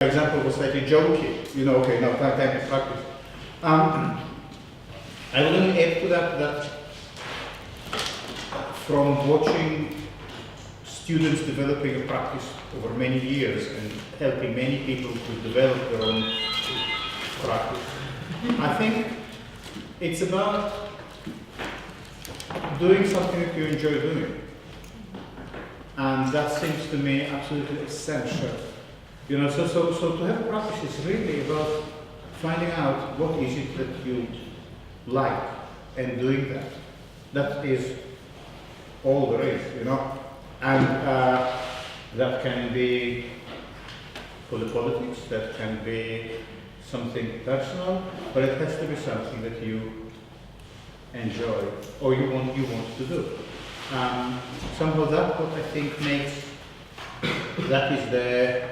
example was slightly jokey, you know, okay, now time to practice. I will only add to that from watching students developing a practice over many years and helping many people to develop their own practice, I think it's about doing something that you enjoy doing. And that seems to me absolutely essential. You know, so to have a practice is really about finding out what is it that you like and doing that. That is all there is, you know. And that can be for the politics, that can be something personal, but it has to be something that you enjoy or you want to do. Somehow that's what I think makes, that is the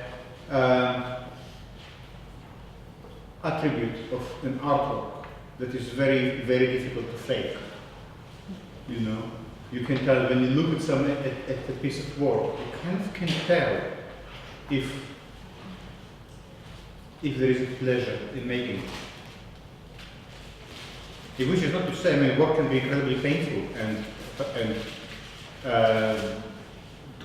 attribute of an artwork that is very, very difficult to fake. You know, you can tell when you look at a piece of work, you kind of can tell if there is a pleasure in making it. Which is not to say, I mean, work can be incredibly painful and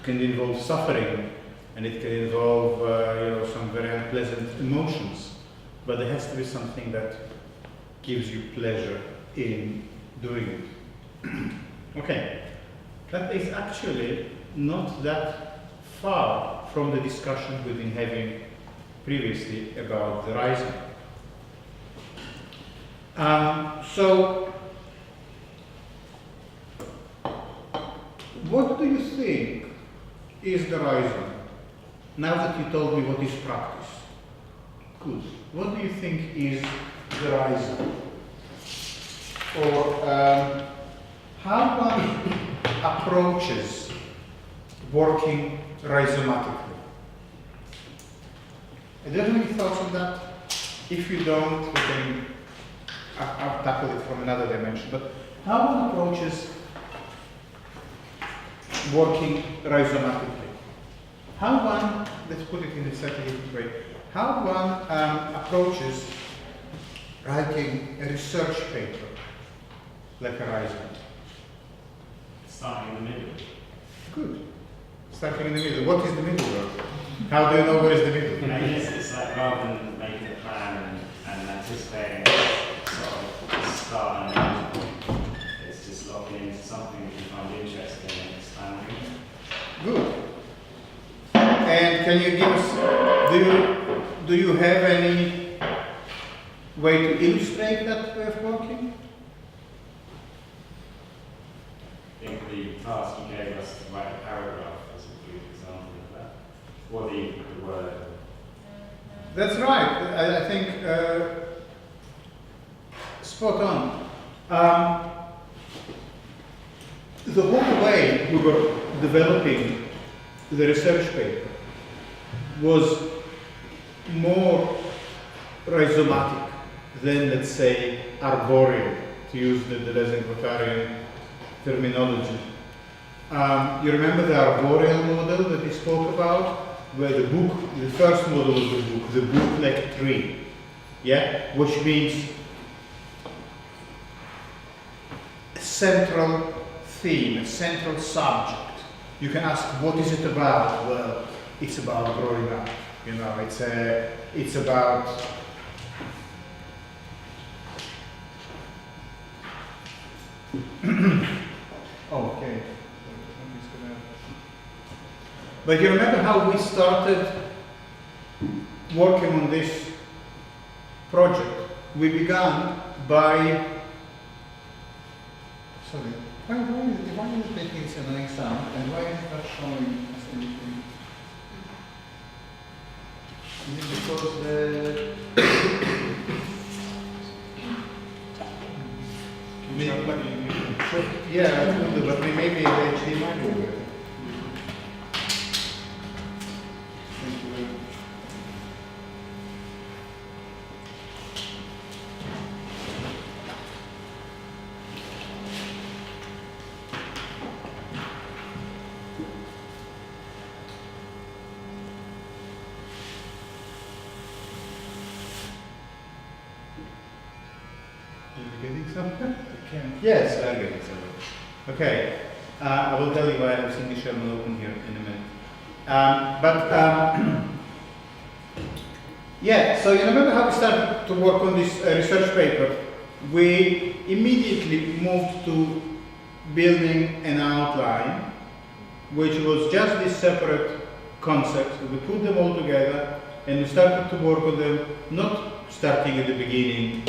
can involve suffering, and it can involve you know, some very unpleasant emotions. But there has to be something that gives you pleasure in doing it. Okay, that is actually not that far from the discussion we've been having previously about the rising. So, what do you think is the rising? Now that you told me what is practice. Good. What do you think is the rising? Or how one approaches working rhizomatically? Do you have any thoughts on that? If you don't, we can I'll tackle it from another dimension. But how one approaches working rhizomatically? How one, let's put it in a slightly different way, how one approaches writing a research paper like a rhizome? Starting in the middle. Good. Starting in the middle. What is the middle word? How do you know where is the middle? I guess it's like rather than making a plan and anticipating sort of start and end point, it's just locking into something that you find interesting and expanding. Good. And can you give us, do you have any way to illustrate that way of working? I think the task you gave us to write a paragraph is a good example of that. Or the word. That's right. I think spot on. The whole way we were developing the research paper was more rhizomatic than, let's say, arboreal, to use the Deleuze-Guattarian terminology. You remember the arboreal model that we spoke about, where the first model of the book like a tree, yeah, which means a central theme, a central subject. You can ask, what is it about? Well, it's about growing up. You know, it's about okay. But you remember how we started working on this project? We began by, sorry, why is it making this annoying sound, and why is it not showing us anything? Is it because the... Yeah, I can do, but maybe the HDMI will work. Thank you very much. think so? You can. Yes, very good. Okay, I will tell you why I have Cindy Sherman open here in a minute. Yeah, so you remember how we started to work on this research paper? We immediately moved to building an outline, which was just this separate concepts. We put them all together and we started to work on them, not starting at the beginning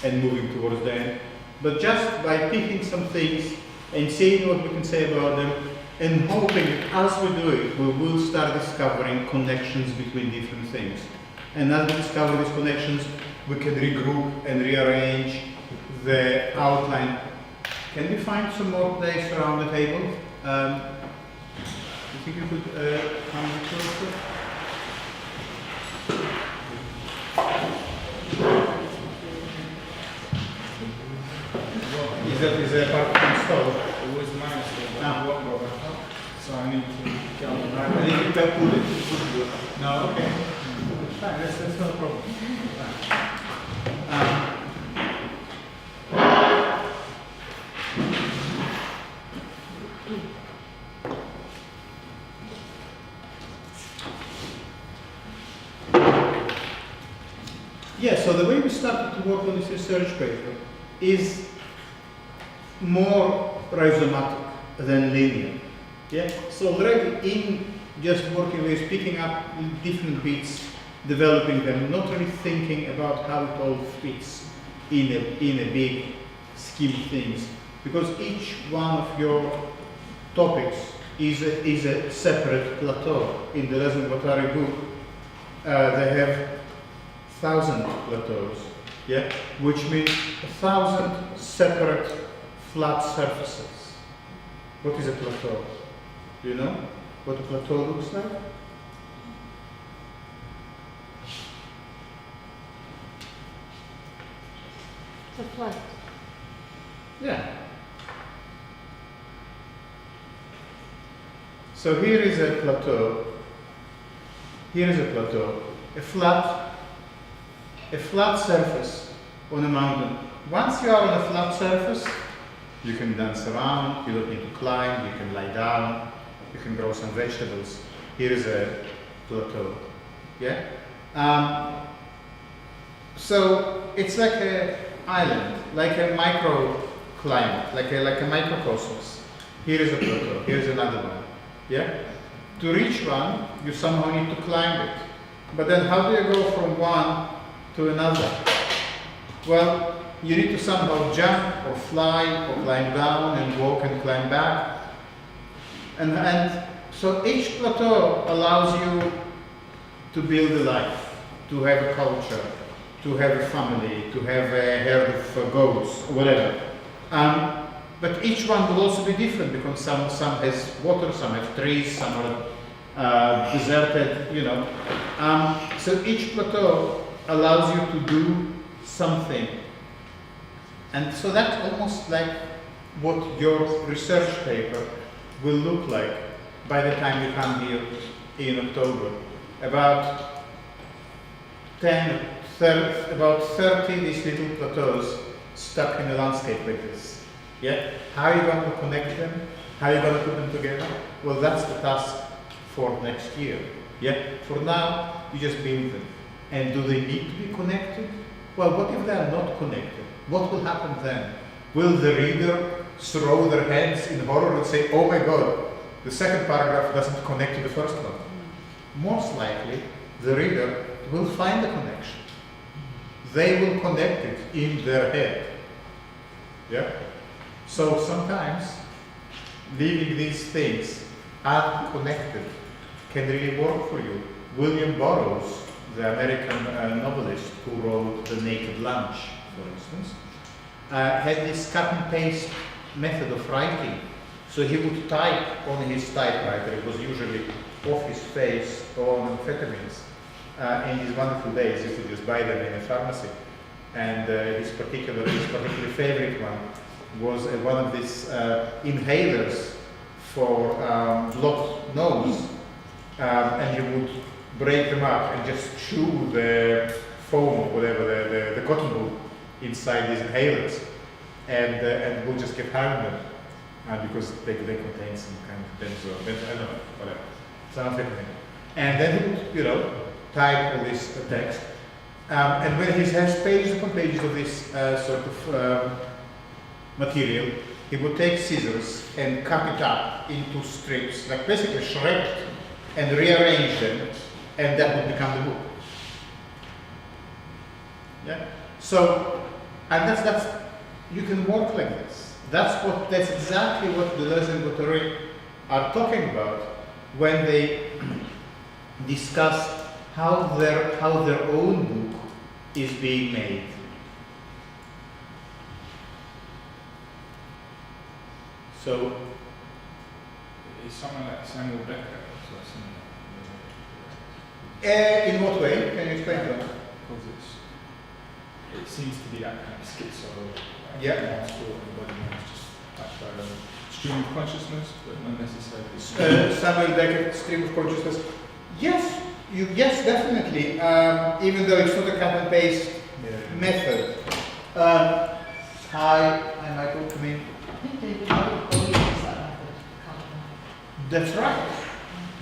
and moving towards the end, but just by picking some things and seeing what we can say about them and hoping that as we do it, we will start discovering connections between different things. And as we discover these connections, we can regroup and rearrange the outline. Can we find some more place around the table? You think you could come closer? Is that part of the install? It was minus Ah. so I need to count the I think you can pull it. No, okay. Fine, that's not a problem. Yeah, so the way we started to work on this research paper is more rhizomatic than linear. Yeah, so already in just working with picking up different bits, developing them, not really thinking about how it all fits in a big scheme of things, because each one of your topics is a separate plateau. In the Leslie Bottari book, they have 1,000 plateaus, yeah, which means 1,000 separate flat surfaces. What is a plateau? Do you know what a plateau looks like? It's a flat. Yeah. So here is a plateau. Here is a plateau. A flat surface on a mountain. Once you are on a flat surface, you can dance around, you don't need to climb, you can lie down, you can grow some vegetables. Here is a plateau. Yeah? So it's like an island, like a microclimate, like a microcosmos. Here is a plateau, here is another one. Yeah? To reach one, you somehow need to climb it. But then how do you go from one to another? Well, you need to somehow jump or fly or climb down and walk and climb back. And so each plateau allows you to build a life, to have a culture, to have a family, to have a herd of goats, or whatever. But each one will also be different because some has water, some have trees, some are deserted, you know. So each plateau allows you to do something. And so that's almost like what your research paper will look like by the time you come here in October. About 30 these little plateaus stuck in a landscape like this. Yeah? How are you going to connect them? How are you going to put them together? Well, that's the task for next year. Yeah? For now, you just build them. And do they need to be connected? Well, what if they are not connected? What will happen then? Will the reader throw their hands in horror and say, oh my God, the second paragraph doesn't connect to the first one? Most likely, the reader will find the connection. They will connect it in their head. Yeah? So sometimes, leaving these things unconnected can really work for you. William Burroughs, the American novelist who wrote The Naked Lunch, for instance, had this cut and paste method of writing. So he would type on his typewriter, it was usually off his face or on amphetamines. In these wonderful days, you could just buy them in a pharmacy. And his particular favorite one was one of these inhalers for blocked nose. And he would break them up and just chew the foam or whatever, the cotton wool inside these inhalers. and we'll just keep having them because they contain some kind of I don't know, whatever, something. And then he would, type all this text. And when he has pages upon pages of this sort of material, he would take scissors and cut it up into strips, like basically shred it and rearrange them, and that would become the book. Yeah. So, and that's you can work like this. That's exactly what Deleuze and Guattari are talking about when they discuss how their own book is being made. So, Is someone like Samuel Beckett also in what way? Can you explain to us? because it seems to be that kind of schizo. Yeah. One's thought and body is just touched by a stream of consciousness, but not necessarily. Samuel Beckett, Stream of Consciousness. Yes, yes, definitely. Even though it's not a cut and paste method. Hi, I'm Michael. Come in. I think David Bowie uses that method. That's right.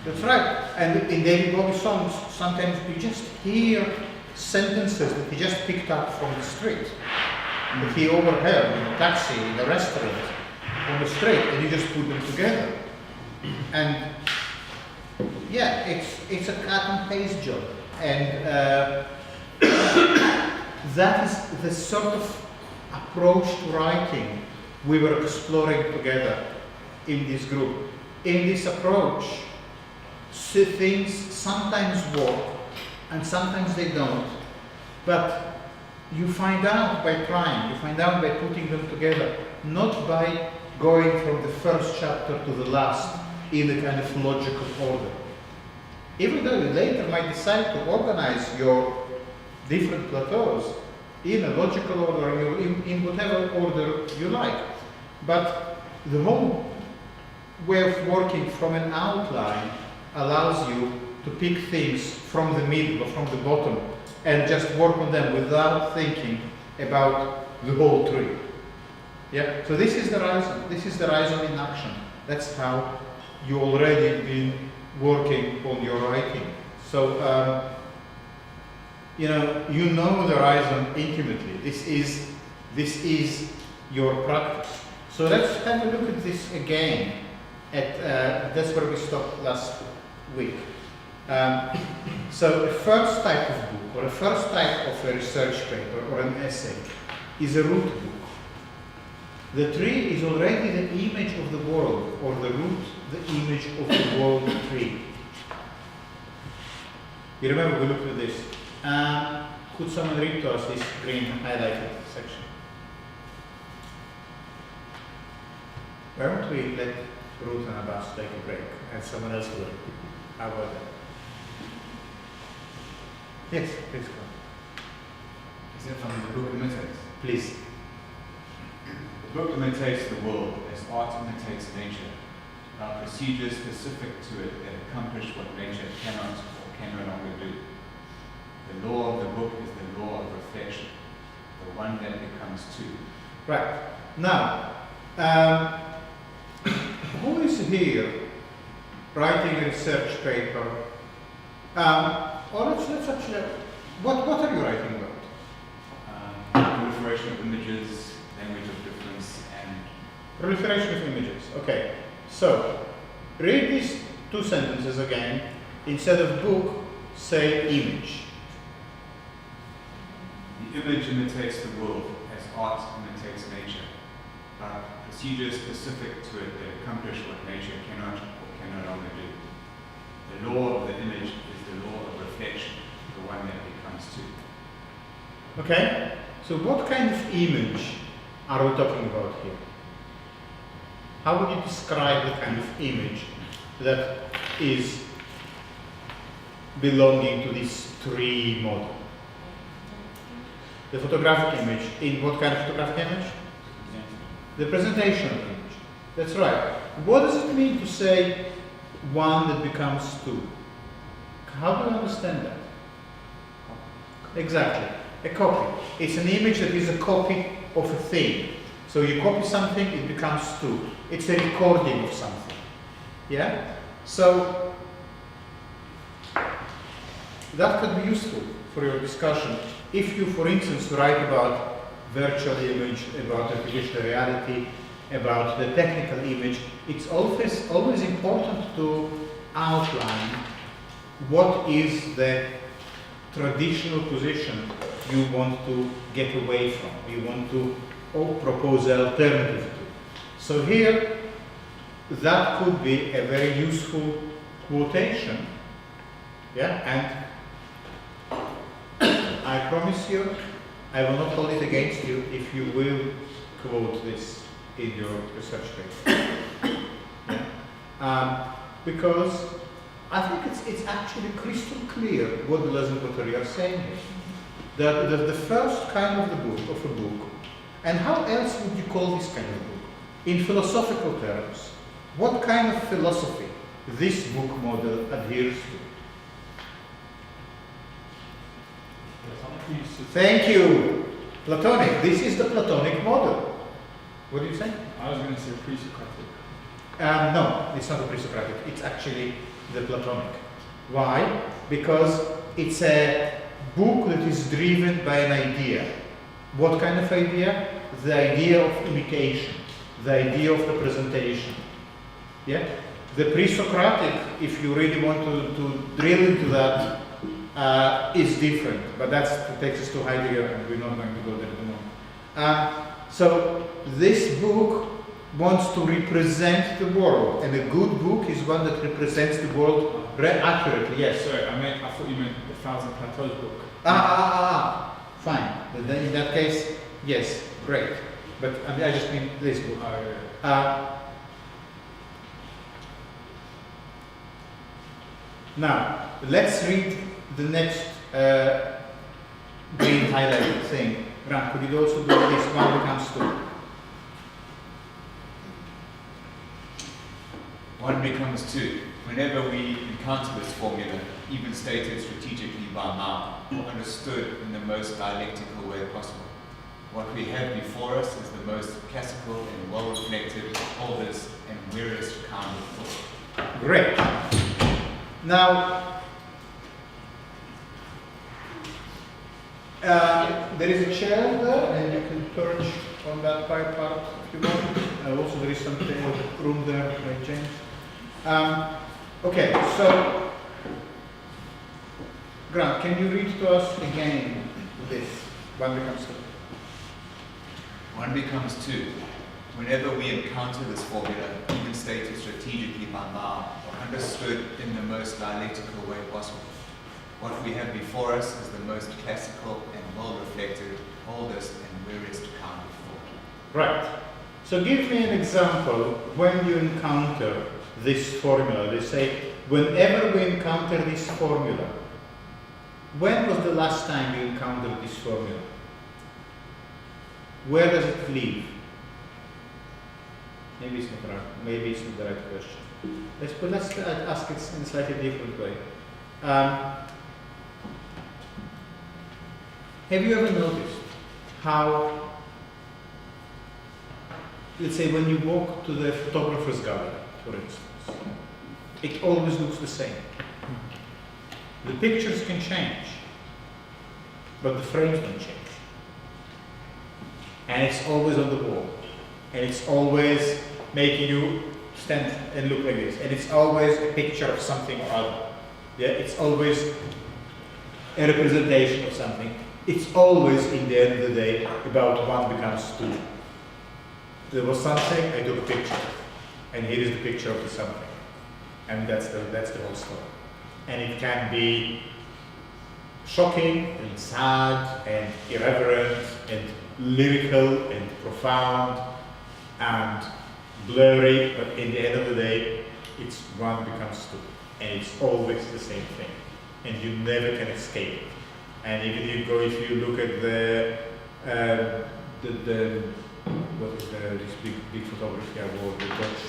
That's right. And in David Bowie songs, sometimes you just hear sentences that he just picked up from the street, that he overheard in a taxi, in a restaurant, on the street, and you just put them together. And yeah, it's a cut and paste job, and that is the sort of approach to writing we were exploring together in this group. In this approach, things sometimes work and sometimes they don't, but you find out by trying, you find out by putting them together, not by going from the first chapter to the last in a kind of logical order. Even though you later might decide to organize your different plateaus in a logical order, in whatever order you like. But the whole way of working from an outline allows you to pick things from the middle or from the bottom and just work on them without thinking about the whole tree. Yeah. So this is the rhizome. This is the rhizome in action. That's how you already been working on your writing. So you know the rhizome intimately. This is your practice. So let's have a look at this again. That's where we stopped last week. So a first type of book, or a first type of a research paper or an essay, is a root book. The tree is already the image of the world, or the root, the image of the world tree. You remember we looked at this. Could someone read to us this green highlighted section? Why don't we let Ruth and Abbas take a break and someone else will? How about that? Yes, please go. Is it from the book imitates? Please. The book imitates the world as art imitates nature, by procedures specific to it that accomplish what nature cannot or can no longer do. The law of the book is the law of reflection, the one that becomes two. Right. Now, who is here writing a research paper? Or let's actually, what are you writing about? Proliferation of images, language of difference, and Proliferation of images. Okay. So, read these two sentences again. Instead of book, say image. the image imitates the world as art imitates nature, by procedures specific to it that accomplish what nature cannot or can no longer do. The law of the image is the law of reflection, the one that becomes two. Okay? So what kind of image are we talking about here? How would you describe the kind of image that is belonging to this tree model? The photographic image. In what kind of photographic image? The presentational image. That's right. What does it mean to say one that becomes two? How do you understand that? Exactly. A copy. It's an image that is a copy of a thing. So you copy something, it becomes two. It's a recording of something. Yeah? So that could be useful for your discussion. If you, for instance, write about virtual image, about artificial reality, about the technical image, it's always important to outline what is the traditional position you want to get away from, you want to propose an alternative to. So here, that could be a very useful quotation, yeah, and I promise you, I will not hold it against you if you will quote this in your research paper. Yeah. Because I think it's actually crystal clear what Deleuze and Guattari are saying here. The first kind of a book, and how else would you call this kind of book? In philosophical terms, what kind of philosophy this book model adheres to? Thank you. Platonic. This is the Platonic model. What do you say? I was going to say pre-Socratic. No, it's not a pre-Socratic. It's actually the Platonic. Why? Because it's a book that is driven by an idea. What kind of idea? The idea of imitation, the idea of representation. Yeah? The pre-Socratic, if you really want to drill into that, is different, but that takes us to Heidegger, and we're not going to go there at the moment. So this book wants to represent the world, and a good book is one that represents the world accurately. Yes. Sorry, I thought you meant the Thousand Plateaus book. Fine. Then in that case, yes, great. But I just mean this book. Oh, yeah. Now, let's read the next green highlighted thing. Grant, could you also do this one becomes two? One becomes two. Whenever we encounter this formula, even stated strategically by Mao, or understood in the most dialectical way possible, what we have before us is the most classical and well-reflected, oldest and weariest kind of thought. Great. Now, there is a chair there, and you can perch on that part if you want. Also, there is some room there, right, James? Okay, so, Grant, can you read to us again this? One becomes two. One becomes two. Whenever we encounter this formula, even stated strategically by Mao, or understood in the most dialectical way possible, what we have before us is the most classical and well-reflected, oldest and weariest kind of thought. Right. So give me an example when you encounter this formula. They say, whenever we encounter this formula, when was the last time you encountered this formula? Where does it live? Maybe it's not right. Maybe it's not the right question. Let's ask it in a slightly different way. Have you ever noticed how, let's say, when you walk to the photographer's gallery, for instance, it always looks the same. The pictures can change, but the frames don't change. And it's always on the wall. And it's always making you stand and look like this. And it's always a picture of something or other. Yeah, it's always a representation of something. It's always, in the end of the day, about one becomes two. There was something, I took a picture. And here is the picture of the something. And that's the whole story. And it can be shocking and sad and irreverent and lyrical and profound and blurry, but in the end of the day, it's one becomes two. And it's always the same thing. And you never can escape it. And even if you look at the what is this big photography award, the Dutch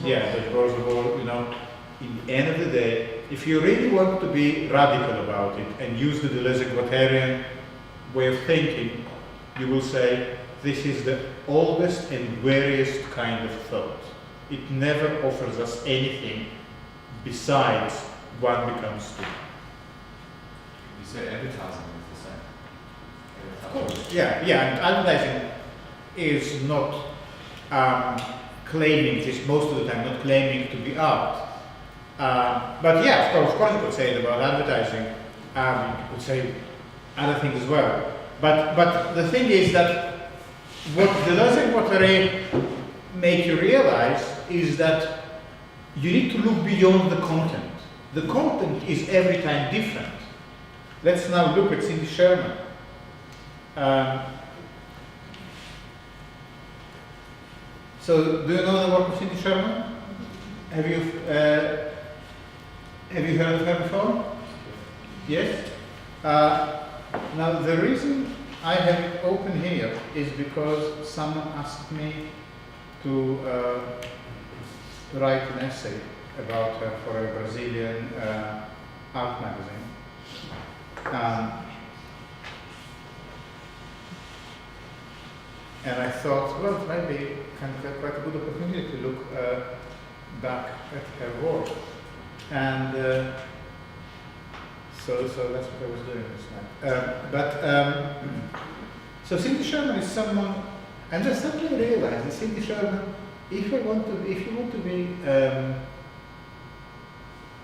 Dutch Award, you know, in the end of the day, if you really want to be radical about it and use the Deleuze-Guattarian way of thinking, you will say this is the oldest and weariest kind of thought. It never offers us anything besides one becomes two. You say advertising is the same. Of course, yeah, and advertising is not claiming this most of the time, not claiming to be art. But yeah, of course you could say it about advertising. You could say other things as well. But the thing is that what Deleuze and Guattari make you realize is that you need to look beyond the content. The content is every time different. Let's now look at Cindy Sherman. So, do you know the work of Cindy Sherman? Have you heard of her before? Yes? Now, the reason I have it open here is because someone asked me to write an essay about her for a Brazilian art magazine. And I thought, well, it might be kind of quite a good opportunity to look back at her work. And so that's what I was doing this night. So Cindy Sherman is someone, and I suddenly realized that Cindy Sherman, if you want to be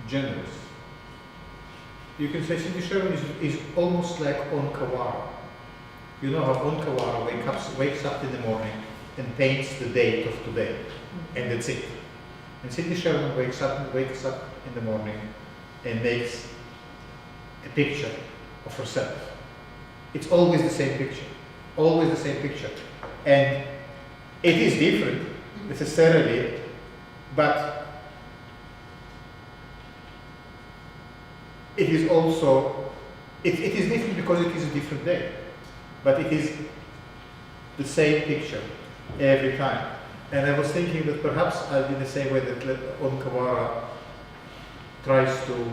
generous, you can say Cindy Sherman is almost like Onkawara. You know how Onkawara wakes up in the morning and paints the date of today, and that's it. And Cindy Sherman wakes up in the morning and makes a picture of herself. It's always the same picture, always the same picture. And it is different necessarily, but it is also, it is different because it is a different day. But it is the same picture every time. And I was thinking that perhaps I'll be the same way that Onkawara tries to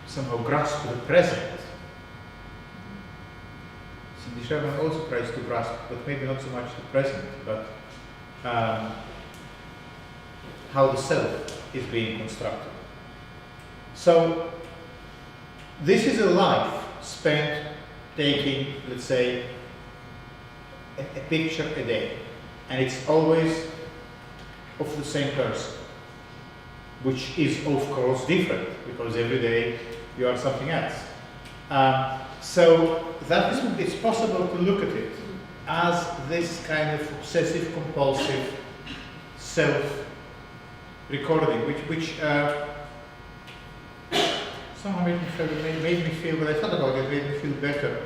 somehow grasp the present. Cindy Sherman also tries to grasp, but maybe not so much the present, but how the self is being constructed. So this is a life spent taking, let's say, a picture a day, and it's always of the same person, which is of course different because every day you are something else. So that is, it's possible to look at it as this kind of obsessive compulsive self-recording, which somehow made me feel, when I thought about it, made me feel better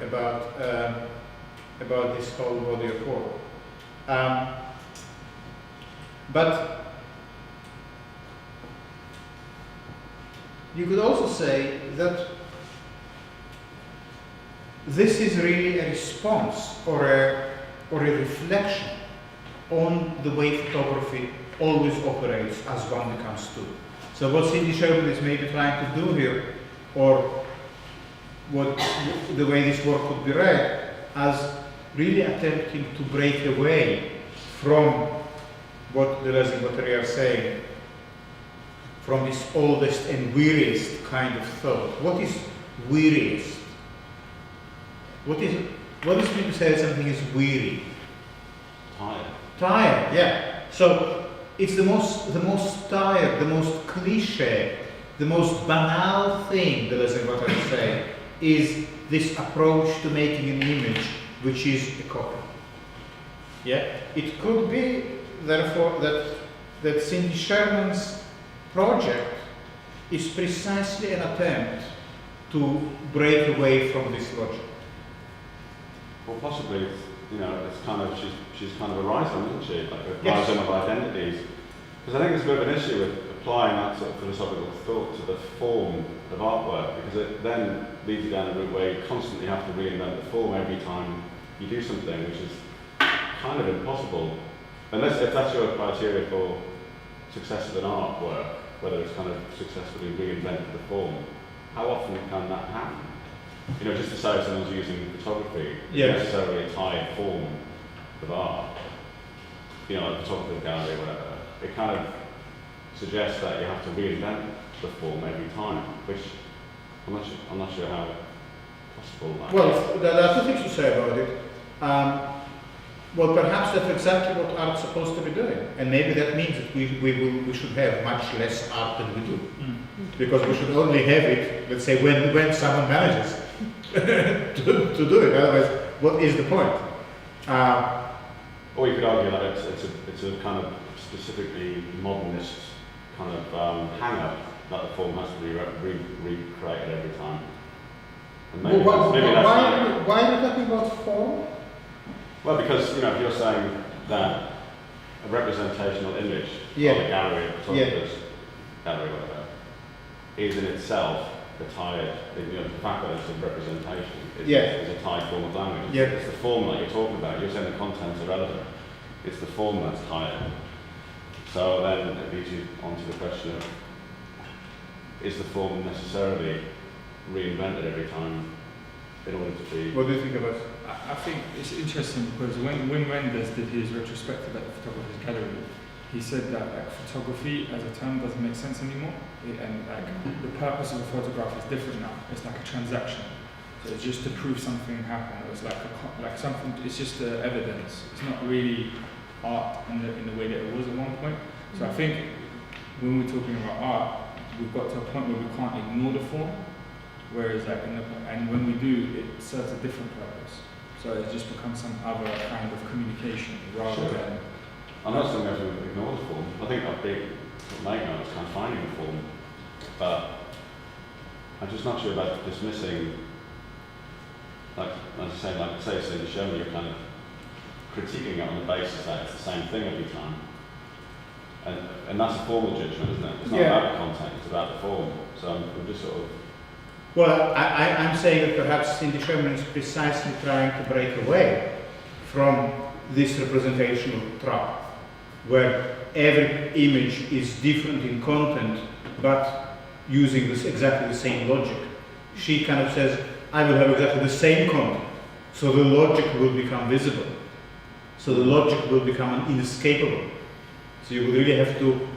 about this whole body of work. But you could also say that this is really a response or a reflection on the way photography always operates as one becomes two. So what Cindy Sherman is maybe trying to do here, or what the way this work could be read, as really attempting to break away from what Deleuze and Guattari are saying, from this oldest and weariest kind of thought. What is weariest? What does it mean to say something is weary? Tired. Tired, yeah. So it's the most tired, the most cliche, the most banal thing, Deleuze and Guattari say, is this approach to making an image which is a copy. Yeah? It could be, therefore, that Cindy Sherman's project is precisely an attempt to break away from this logic. Well, possibly, it's kind of, she's kind of a writer, isn't she? Like a Yes. writer of identities. Because I think there's a bit of an issue with applying that sort of philosophical thought to the form of artwork, because it then leads you down a route where you constantly have to reinvent the form every time you do something, which is kind of impossible. Unless, if that's your criteria for success of an artwork, whether it's kind of successfully reinvented the form, how often can that happen? You know, just to say if someone's using photography, Yes. necessarily a tied form of art, you know, like photography gallery or whatever, it kind of suggests that you have to reinvent the form every time, which I'm not sure how possible that Well, is. there are two things to say about it. Well, perhaps that's exactly what art's supposed to be doing, and maybe that means that we should have much less art than we do, because we should only have it, let's say, when someone manages to do it. Otherwise, what is the point? Or you could argue that it's a kind of specifically modernist kind of hang-up that the form has to be recreated every time. And maybe that's why are we talking about form? well, because you know, if you're saying that a representational image Yeah. of a gallery, of photographers, gallery, whatever, is in itself a tied, you know, the fact that it's a representation is, Yeah. is a tied form of language. Yeah. It's the form that you're talking about. You're saying the content's irrelevant. It's the form that's tied. So then it leads you onto the question of, is the form necessarily reinvented every time in order to be... What do you think about? I think it's interesting because when Renders did his retrospective at the Photographer's Gallery, he said that like photography as a term doesn't make sense anymore, and like the purpose of a photograph is different now. It's like a transaction, so it's just to prove something happened. It's like like something. It's just evidence. It's not really art in the way that it was at one point. So I think when we're talking about art, we've got to a point where we can't ignore the form. Whereas like and when we do, it serves a different purpose. So it just becomes some other kind of communication rather Sure. than. I'm not saying we have to ignore the form. I think that big makeout is kind of finding the form, but I'm just not sure about dismissing, like, as I say, like, say it's in the show, you're kind of critiquing it on the basis that it's the same thing every time. And that's a formal judgment, isn't it? It's not Yeah. about the content, it's about the form. So I'm just sort of... Well, I'm saying that perhaps Cindy Sherman is precisely trying to break away from this representational trap, where every image is different in content, but using exactly the same logic. She kind of says, I will have exactly the same content, so the logic will become visible. So the logic will become inescapable. So you will really have to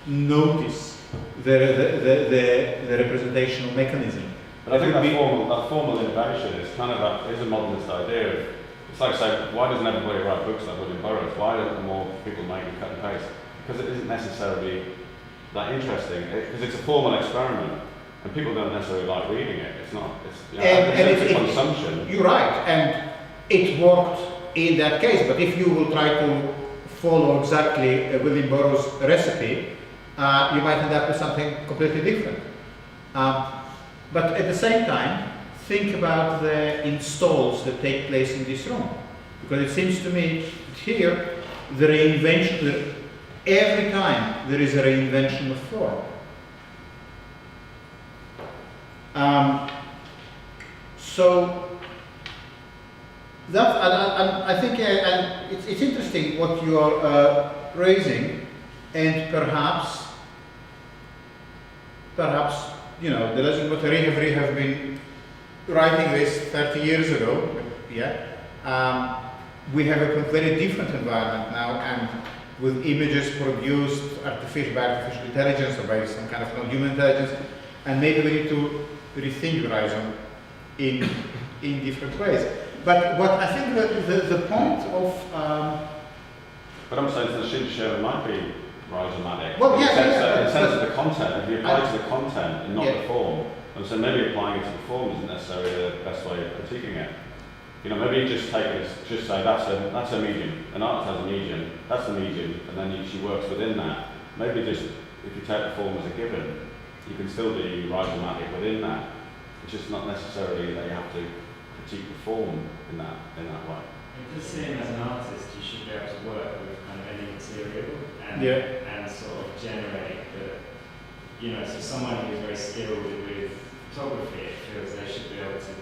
notice the representational mechanism. But I think that formal innovation is kind of is a modernist idea of, it's like saying, why doesn't everybody write books like William Burroughs? Why don't more people make and cut and paste? Because it isn't necessarily that interesting, because it's a formal experiment, and people don't necessarily like reading it. It's not, it's, you know, it's consumption. You're right, and it worked in that case, but if you will try to follow exactly William Burroughs' recipe, you might end up with something completely different. But at the same time, think about the installs that take place in this room. Because it seems to me that here, the reinvention, every time there is a reinvention of form. So, that, I think it's interesting what you are raising, and perhaps, you know, the Legend of Rehavry have been writing this 30 years ago, yeah. We have a very different environment now, and with images produced by artificial intelligence or by some kind of non-human intelligence, and maybe we need to rethink Horizon in different ways. But what I think that the point of But I'm saying that Cindy Sherman might be rhizomatic. Well, in yeah, the sense yeah, that- in the but- sense of the content, if you apply to the content and not Yeah. the form, and so maybe applying it to the form isn't necessarily the best way of critiquing it. You know, maybe just take it, just say that's a medium, an artist has a medium, that's the medium, and then she works within that. Maybe just, if you take the form as a given, you can still be rhizomatic within that. It's just not necessarily that you have to critique the form in that way. It does seem as an artist you should be able to work with kind of any material and sort of generate the, you know, so someone who's very skilled with photography, it feels they should be able to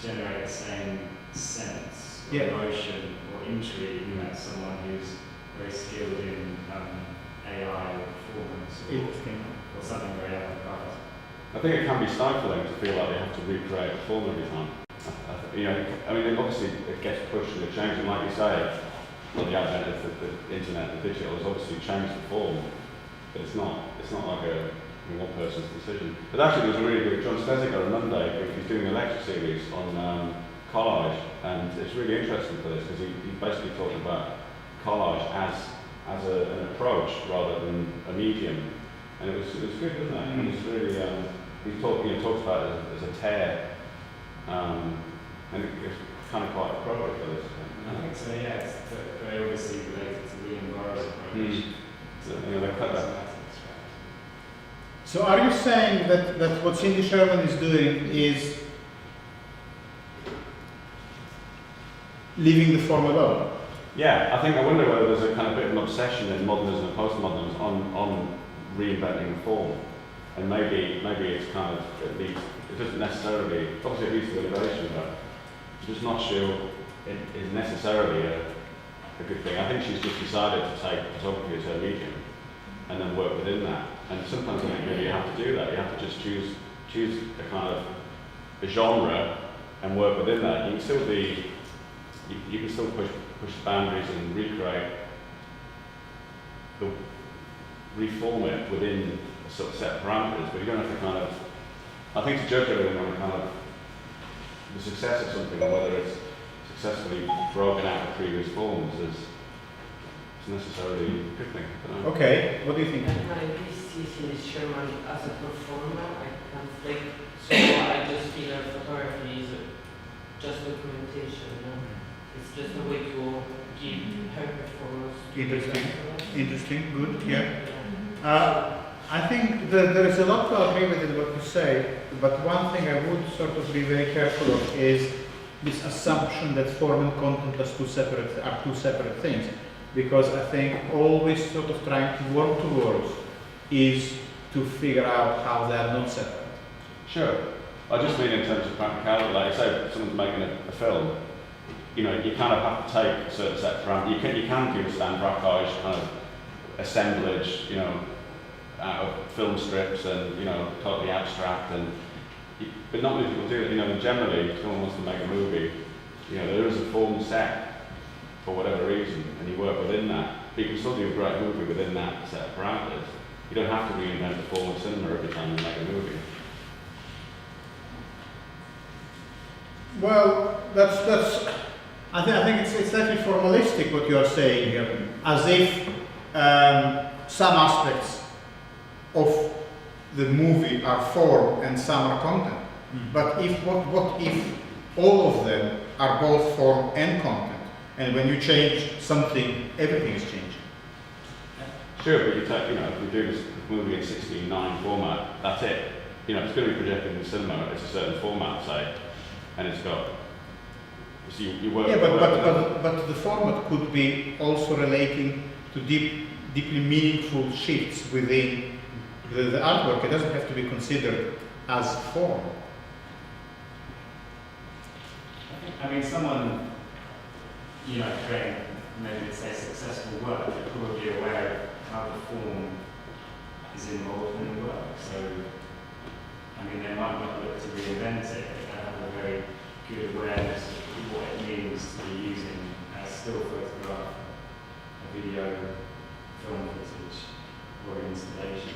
generate the same sense or emotion or intrigue as someone who's very skilled in AI or performance or something very avant-garde. I think it can be stifling to feel like they have to recreate a form every time. You know, I mean, obviously it gets pushed and it changes, and like you say, well, the advent of the internet and digital has obviously changed the form, but it's not like one person's decision. But actually, there was a really good John Steziger on Monday. He's doing a lecture series on collage, and it's really interesting for this because he basically talked about collage as an approach rather than a medium, and it was good, wasn't it? And it's really he talks about it as a tear, and it's kind of quite appropriate for this. I think so, yeah. It's very obviously related to William Burroughs' approach. So, you know, they cut that. So are you saying that what Cindy Sherman is doing is leaving the form alone? Yeah, I wonder whether there's a kind of bit of an obsession in modernism and postmodernism on reinventing the form, and maybe it's kind of it doesn't necessarily, obviously it leads to innovation, but I'm just not sure it is necessarily a good thing. I think she's just decided to take photography as her medium and then work within that. And sometimes I think maybe you have to do that. You have to just choose a kind of a genre and work within that. You can still push the boundaries and reform it within a sort of set parameters, but you don't have to kind of, I think to judge everything on kind of the success of something or whether it's successfully broken out of previous forms is necessarily a good thing. I don't know. Okay, what do you think? And I really see Cindy Sherman as a performer. I can't think. So I just feel that photography is just documentation. You know? It's just a way to give her performance. Interesting, good, yeah. I think that there is a lot to agree with in what you say, but one thing I would sort of be very careful of is this assumption that form and content are two separate things. Because I think always sort of trying to work towards is to figure out how they are not separate. Sure. I just mean in terms of practicality, like you say, if someone's making a film, you know, you kind of have to take a certain set of parameters. You can do Stan Brakhage kind of assemblage, you know, out of film strips and, you know, totally abstract, but not many people do it. You know, generally, if someone wants to make a movie, you know, there is a form set for whatever reason, and you work within that. But you can still do a great movie within that set of parameters. You don't have to reinvent the form of cinema every time you make a movie. Well, I think it's slightly formalistic what you are saying here, as if some aspects of the movie are form and some are content. But what if all of them are both form and content? And when you change something, everything is changing. Sure, but if you do this movie in 16:9 format, that's it. You know, it's going to be projected in the cinema. It's a certain format, say, and it's got. So you work. Yeah, but the format could be also relating to deeply meaningful shifts within the artwork. It doesn't have to be considered as form. I mean, someone, you know, creating maybe say successful work, they're probably aware of how the form is involved in the work. So, I mean, they might not look to reinvent it, but they have a very good awareness of what it means to be using a still photograph, a video, film footage, or an installation.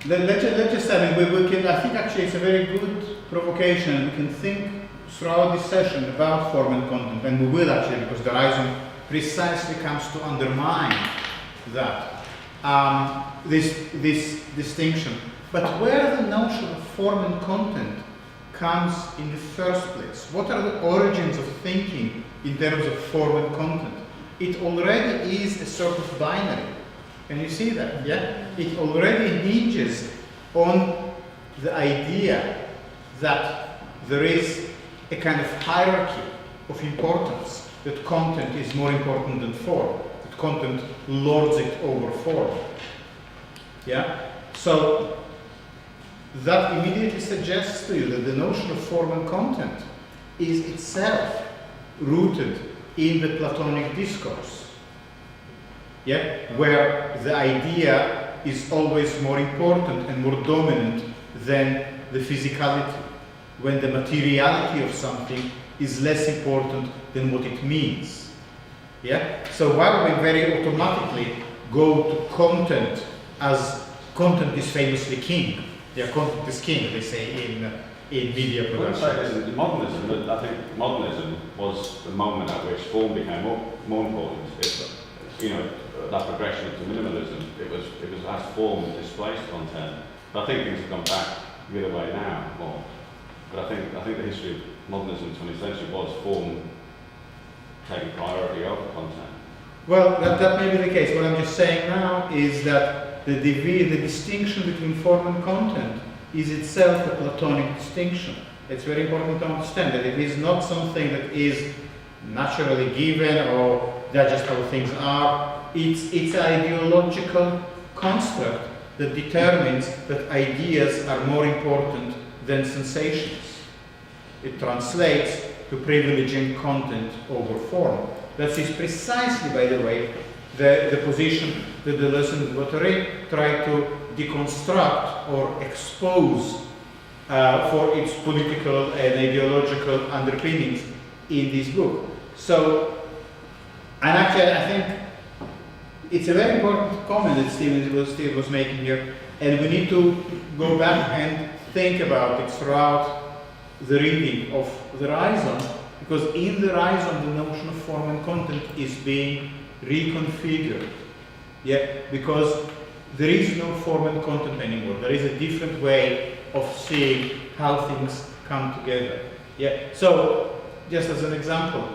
Let's just, I mean, we can, I think actually it's a very good provocation. We can think throughout this session about form and content, and we will actually, because the Horizon precisely comes to undermine that, this distinction. But where the notion of form and content comes in the first place, what are the origins of thinking in terms of form and content? It already is a sort of binary. Can you see that? Yeah? It already hinges on the idea that there is a kind of hierarchy of importance, that content is more important than form, that content lords it over form. Yeah? So that immediately suggests to you that the notion of form and content is itself rooted in the Platonic discourse. Yeah? Where the idea is always more important and more dominant than the physicality, when the materiality of something is less important than what it means. Yeah? So while we very automatically go to content as content is famously king. Yeah, content is king, they say in media I wouldn't say production. this is modernism, but I think modernism was the moment at which form became more important. That progression into minimalism, it was as form displaced content. But I think things have gone back the other way now more. But I think the history of modernism in the 20th century was form taking priority over content. Well, that may be the case. What I'm just saying now is that the distinction between form and content is itself a Platonic distinction. It's very important to understand that it is not something that is naturally given or that's just how things are. It's an ideological construct that determines that ideas are more important than sensations. It translates to privileging content over form. That is precisely, by the way, the position that Deleuze and Guattari try to deconstruct or expose for its political and ideological underpinnings in this book. So, and actually I think it's a very important comment that Steve was making here, and we need to go back and think about it throughout the reading of the Rhizome, because in the Rhizome the notion of form and content is being reconfigured. Yeah, because there is no form and content anymore. There is a different way of seeing how things come together. Yeah. So, just as an example,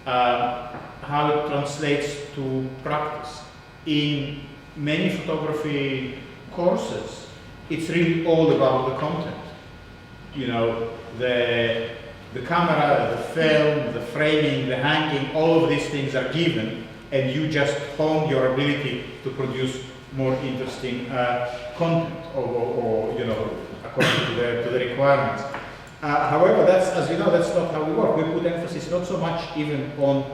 how it translates to practice. In many photography courses, it's really all about the content. The camera, the film, the framing, the hanging, all of these things are given, and you just hone your ability to produce more interesting content, or according to the requirements. However, as you know, that's not how we work. We put emphasis not so much even on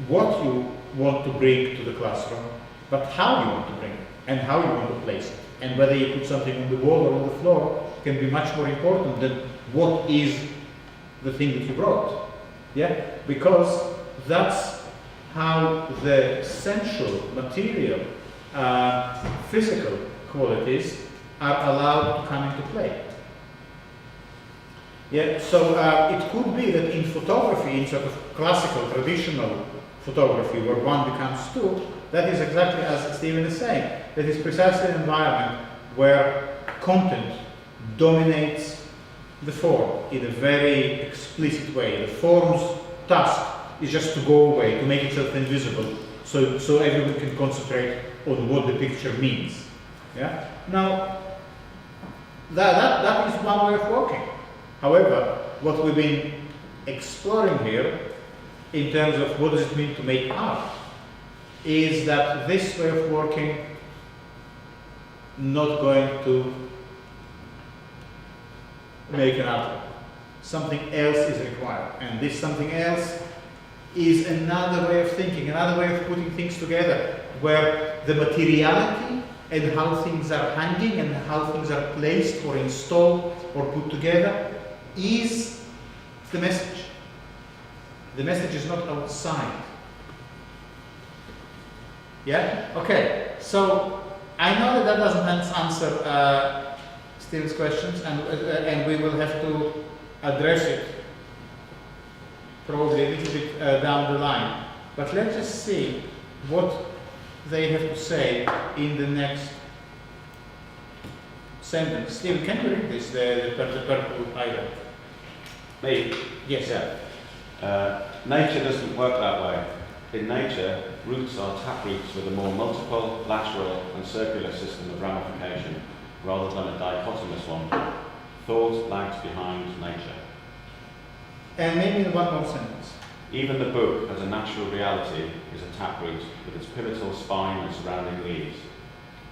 what you want to bring to the classroom, but how you want to bring it and how you want to place it. And whether you put something on the wall or on the floor can be much more important than what is the thing that you brought. Yeah? Because that's how the sensual, material, physical qualities are allowed to come into play. Yeah, so it could be that in photography, in sort of classical, traditional photography, where one becomes two, that is exactly as Stephen is saying. That is precisely an environment where content dominates the form in a very explicit way. The form's task is just to go away, to make itself invisible, so everyone can concentrate on what the picture means. Yeah. Now, that is one way of working. However, what we've been exploring here, in terms of what does it mean to make art, is that this way of working not going to make an art. Something else is required, and this something else is another way of thinking, another way of putting things together, where the materiality and how things are hanging and how things are placed or installed or put together is the message. The message is not outside. Yeah? Okay. So I know that doesn't answer Steve's questions, and we will have to address it probably a little bit down the line. But let's just see what they have to say in the next sentence. Steve, can you read this, the purple item? Me? Yes. Yeah. Nature doesn't work that way. In nature, roots are taproots with a more multiple, lateral and circular system of ramification, rather than a dichotomous one. Thought lags behind nature. And maybe in one more sentence. Even the book as a natural reality is a taproot with its pivotal spine and surrounding leaves.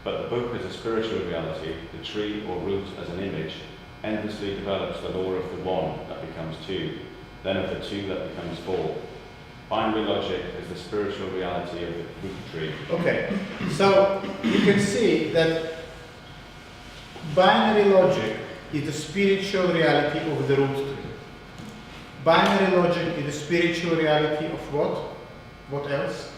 But the book as a spiritual reality, the tree or root as an image, endlessly develops the law of the one that becomes two, then of the two that becomes four. Binary logic is the spiritual reality of the root tree. Okay, so you can see that binary logic is the spiritual reality of the root tree. Binary logic is the spiritual reality of what? What else?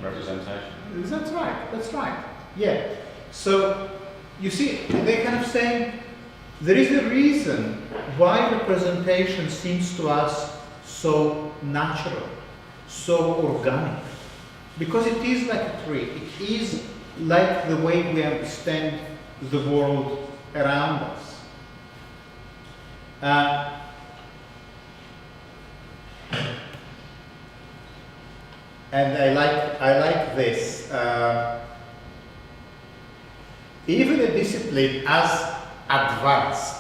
Representation. That's right, that's right. Yeah. So, you see, they're kind of saying there is a reason why representation seems to us so natural, so organic. Because it is like a tree. It is like the way we understand the world around us. And I like this. Even a discipline as advanced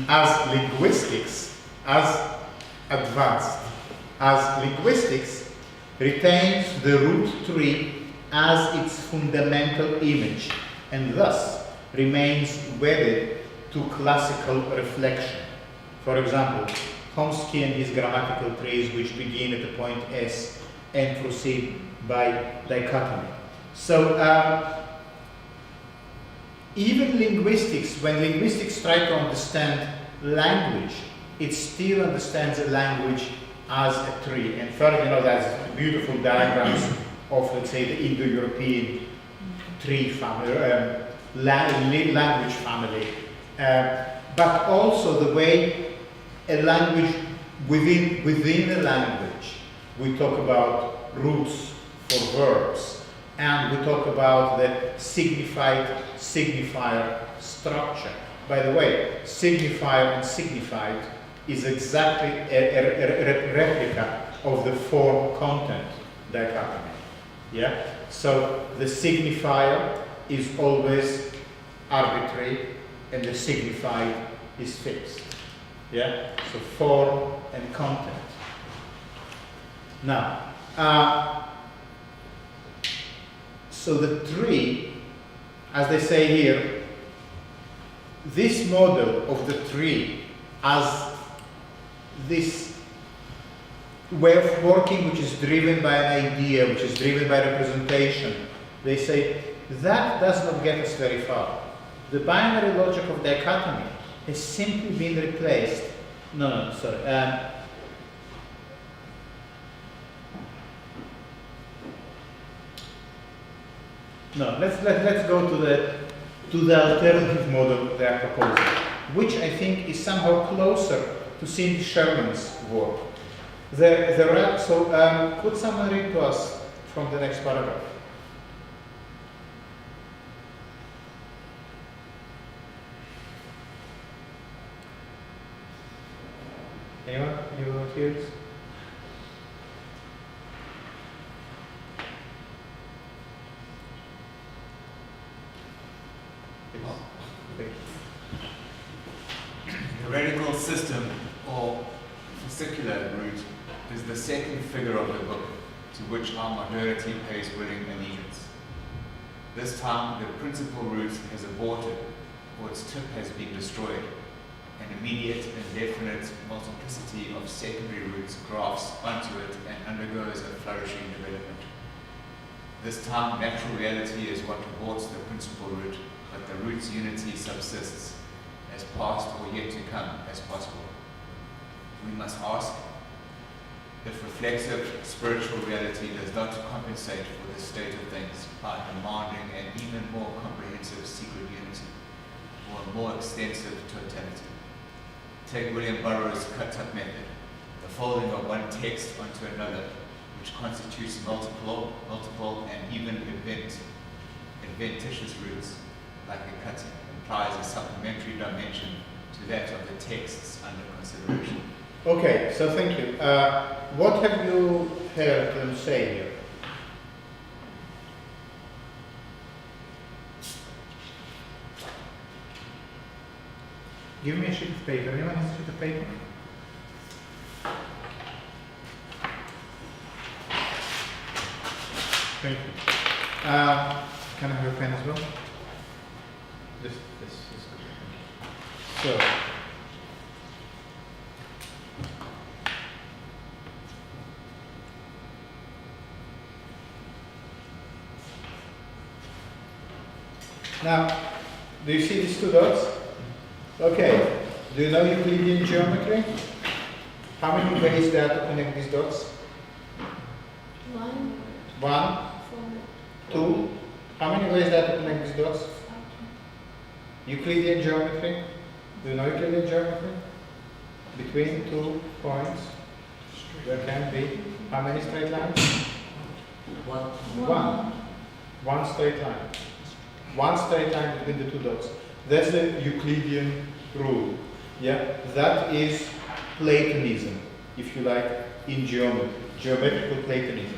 as linguistics, retains the root tree as its fundamental image, and thus remains wedded to classical reflection. For example, Chomsky and his grammatical trees, which begin at the point S and proceed by dichotomy. So even linguistics, when linguistics try to understand language, it still understands a language as a tree. And further, there's beautiful diagrams of, let's say, the Indo-European tree family, language family, but also the way a language within a language, we talk about roots for verbs, and we talk about the signifier structure. By the way, signifier and signified is exactly a replica of the form-content dichotomy. Yeah. So the signifier is always arbitrary, and the signified is fixed. Yeah. So form and content. Now, so the tree, as they say here, this model of the tree as this way of working which is driven by an idea, which is driven by representation, they say that does not get us very far. The binary logic of dichotomy has simply been replaced. No, sorry. No, let's go to the alternative model they are proposing, which I think is somehow closer to Cindy Sherman's work. Could someone read to us from the next paragraph? Anyone? Any volunteers? The radical system, or fascicular root, is the second figure of the book, to which our modernity pays willing allegiance. This time, the principal root has aborted, or its tip has been destroyed. An immediate and definite multiplicity of secondary roots grafts onto it and undergoes a flourishing development. This time, natural reality is what aborts the principal root, but the root's unity subsists, as past or yet to come as possible. We must ask if reflexive spiritual reality does not compensate for this state of things by demanding an even more comprehensive secret unity, or a more extensive totality. Take William Burroughs' cut-up method, the folding of one text onto another, which constitutes multiple and even adventitious roots, like a cutting, implies a supplementary dimension to that of the texts under consideration. Okay, so thank you. What have you heard them say here? Give me a sheet of paper. Anyone has a sheet of paper? Thank you. Can I have a pen as well? This is good. So, now, Do you see these two dots? Okay. Do you know Euclidean geometry? How many ways there are to connect these dots? 1, 1, 4, 2. How many ways there are to connect these dots? Euclidean geometry. Do you know Euclidean geometry? Between 2 points, there can be how many straight lines? 1. One straight line. One straight line between the two dots. That's the Euclidean rule. Yeah, that is Platonism, if you like, in geometry, geometrical Platonism.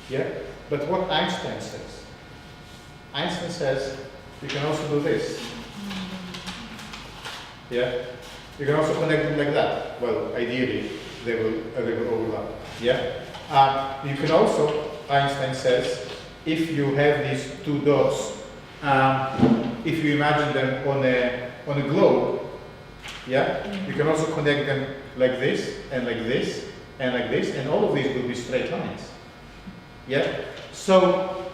Yeah, but what Einstein says? Einstein says you can also do this. Yeah, you can also connect them like that. Well, ideally they will overlap. Yeah, you can also, Einstein says, if you have these two dots, if you imagine them on a globe, yeah, you can also connect them like this and like this and like this, and all of these will be straight lines. Yeah. So,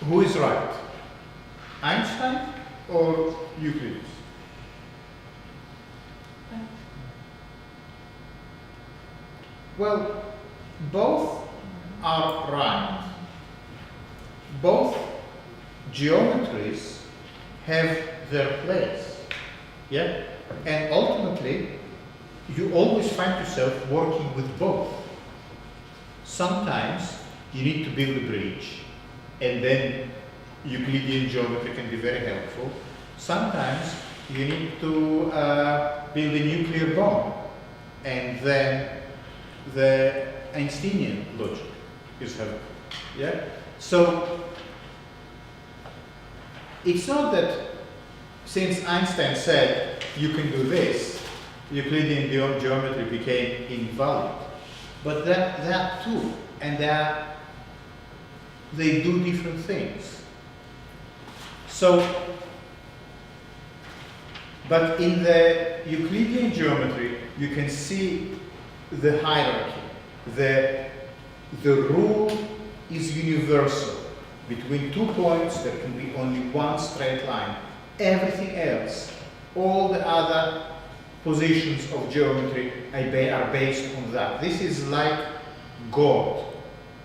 who is right? Einstein or Euclid? Well, both are right. Both geometries have their place. Yeah? And ultimately, you always find yourself working with both. Sometimes you need to build a bridge, and then Euclidean geometry can be very helpful. Sometimes you need to build a nuclear bomb, and then the Einsteinian logic is helpful. Yeah? So it's not that since Einstein said you can do this, Euclidean geometry became invalid. But there are two, and they do different things. So, but in the Euclidean geometry, you can see the hierarchy. The rule is universal. Between 2 points, there can be only one straight line. Everything else, all the other positions of geometry are based on that. This is like God,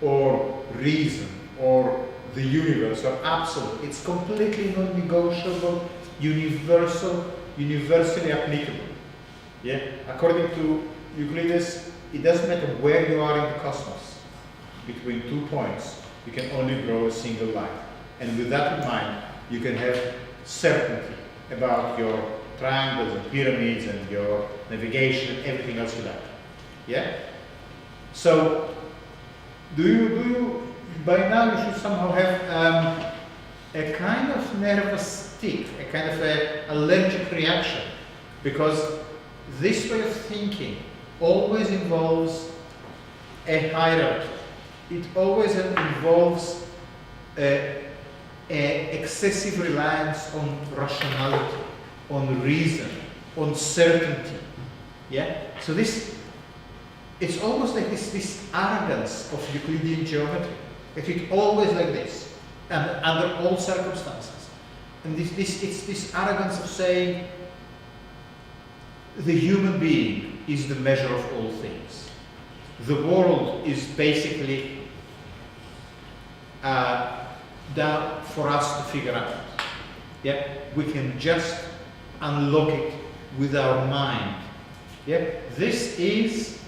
or reason, or the universe, or absolute. It's completely non-negotiable, universal, universally applicable. Yeah? According to Euclides, it doesn't matter where you are in the cosmos. Between 2 points, you can only draw a single line. And with that in mind, you can have certainty about your triangles and pyramids and your navigation and everything else you like. Yeah? So, by now you should somehow have a kind of nervous tick, a kind of an allergic reaction, because this way of thinking always involves a hierarchy. It always involves a excessive reliance on rationality, on reason, on certainty. Yeah? So it's almost like this arrogance of Euclidean geometry. It's always like this, and under all circumstances. And it's this arrogance of saying the human being is the measure of all things. The world is basically down for us to figure out. Yeah, we can just unlock it with our mind. Yeah, this is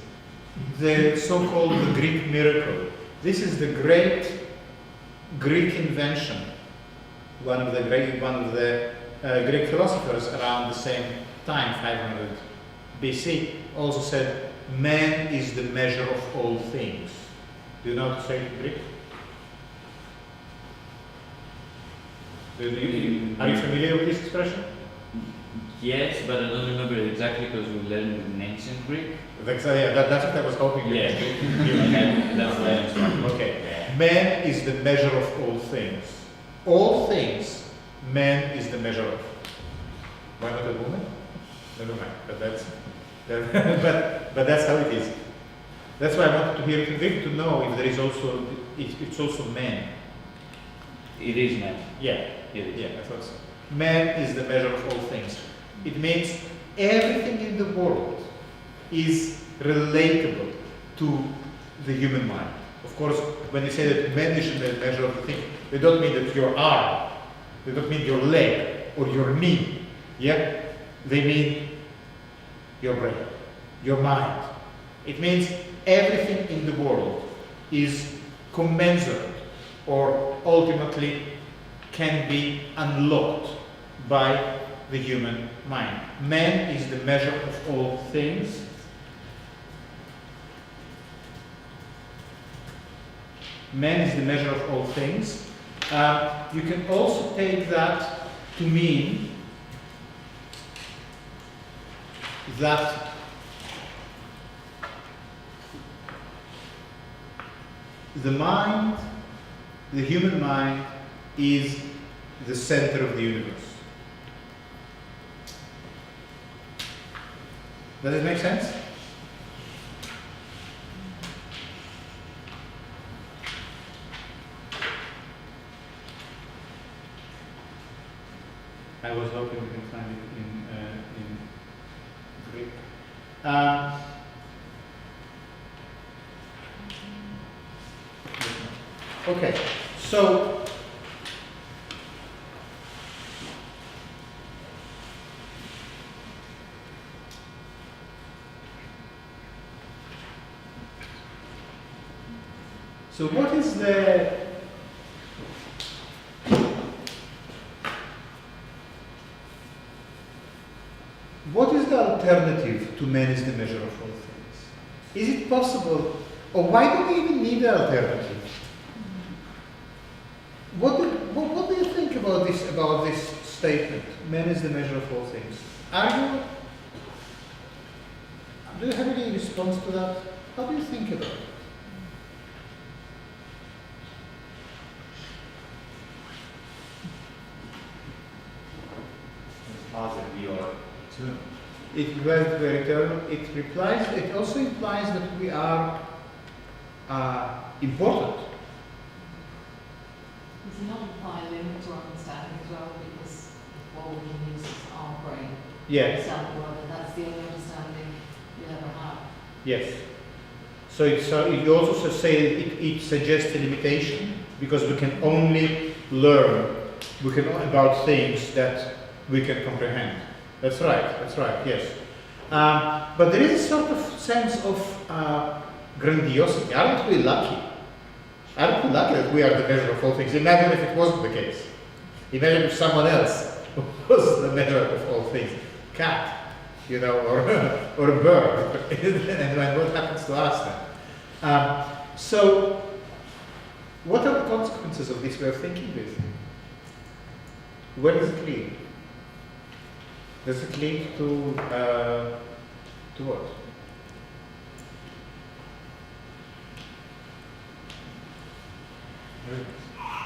the so-called the Greek miracle. This is the great Greek invention. One of the Greek philosophers around the same time, 500 BC, also said, "Man is the measure of all things." Do you know how to say it in Greek? Are you familiar with this expression? Yes, but I don't remember it exactly because we learned it in ancient Greek. That's what I was hoping you Yeah. would. That's what I understand. Okay. Man is the measure of all things. All things, man is the measure of. Why not a woman? Never mind. But that's how it is. That's why I wanted to hear it in Greek to know if there is also it's also man. It is man. Yeah. It is. Yeah, I thought so. man is the measure of all things. It means everything in the world is relatable to the human mind. Of course, when you say that man is the measure of the thing, they don't mean that your arm, they don't mean your leg or your knee. Yeah? They mean your brain, your mind. It means everything in the world is commensurate or ultimately can be unlocked by the human mind. Man is the measure of all things. Man is the measure of all things. You can also take that to mean that the mind, the human mind, is the center of the universe. Does it make sense? I was hoping we can find it in Greek. Okay, so what is the alternative to man is the measure of all things? Is it possible, or why do we even need an alternative? What do you think about this statement? Man is the measure of all things. Do you have any response to that? How do you think about it? It implies that we are eternal. It also implies that we are important. Does it not imply a limit to understanding as well, because what we can use is our brain? Yes. That's the only understanding we ever have. Yes. So you also say it suggests a limitation, because we can only learn about things that we can comprehend. That's right, yes. But there is a sort of sense of grandiosity. Aren't we lucky? Aren't we lucky that we are the measure of all things? Imagine if it wasn't the case. Imagine if someone else was the measure of all things. Cat, or a bird. And what happens to us then? So, what are the consequences of this way of thinking with? Where does it lead? Does it lead to what?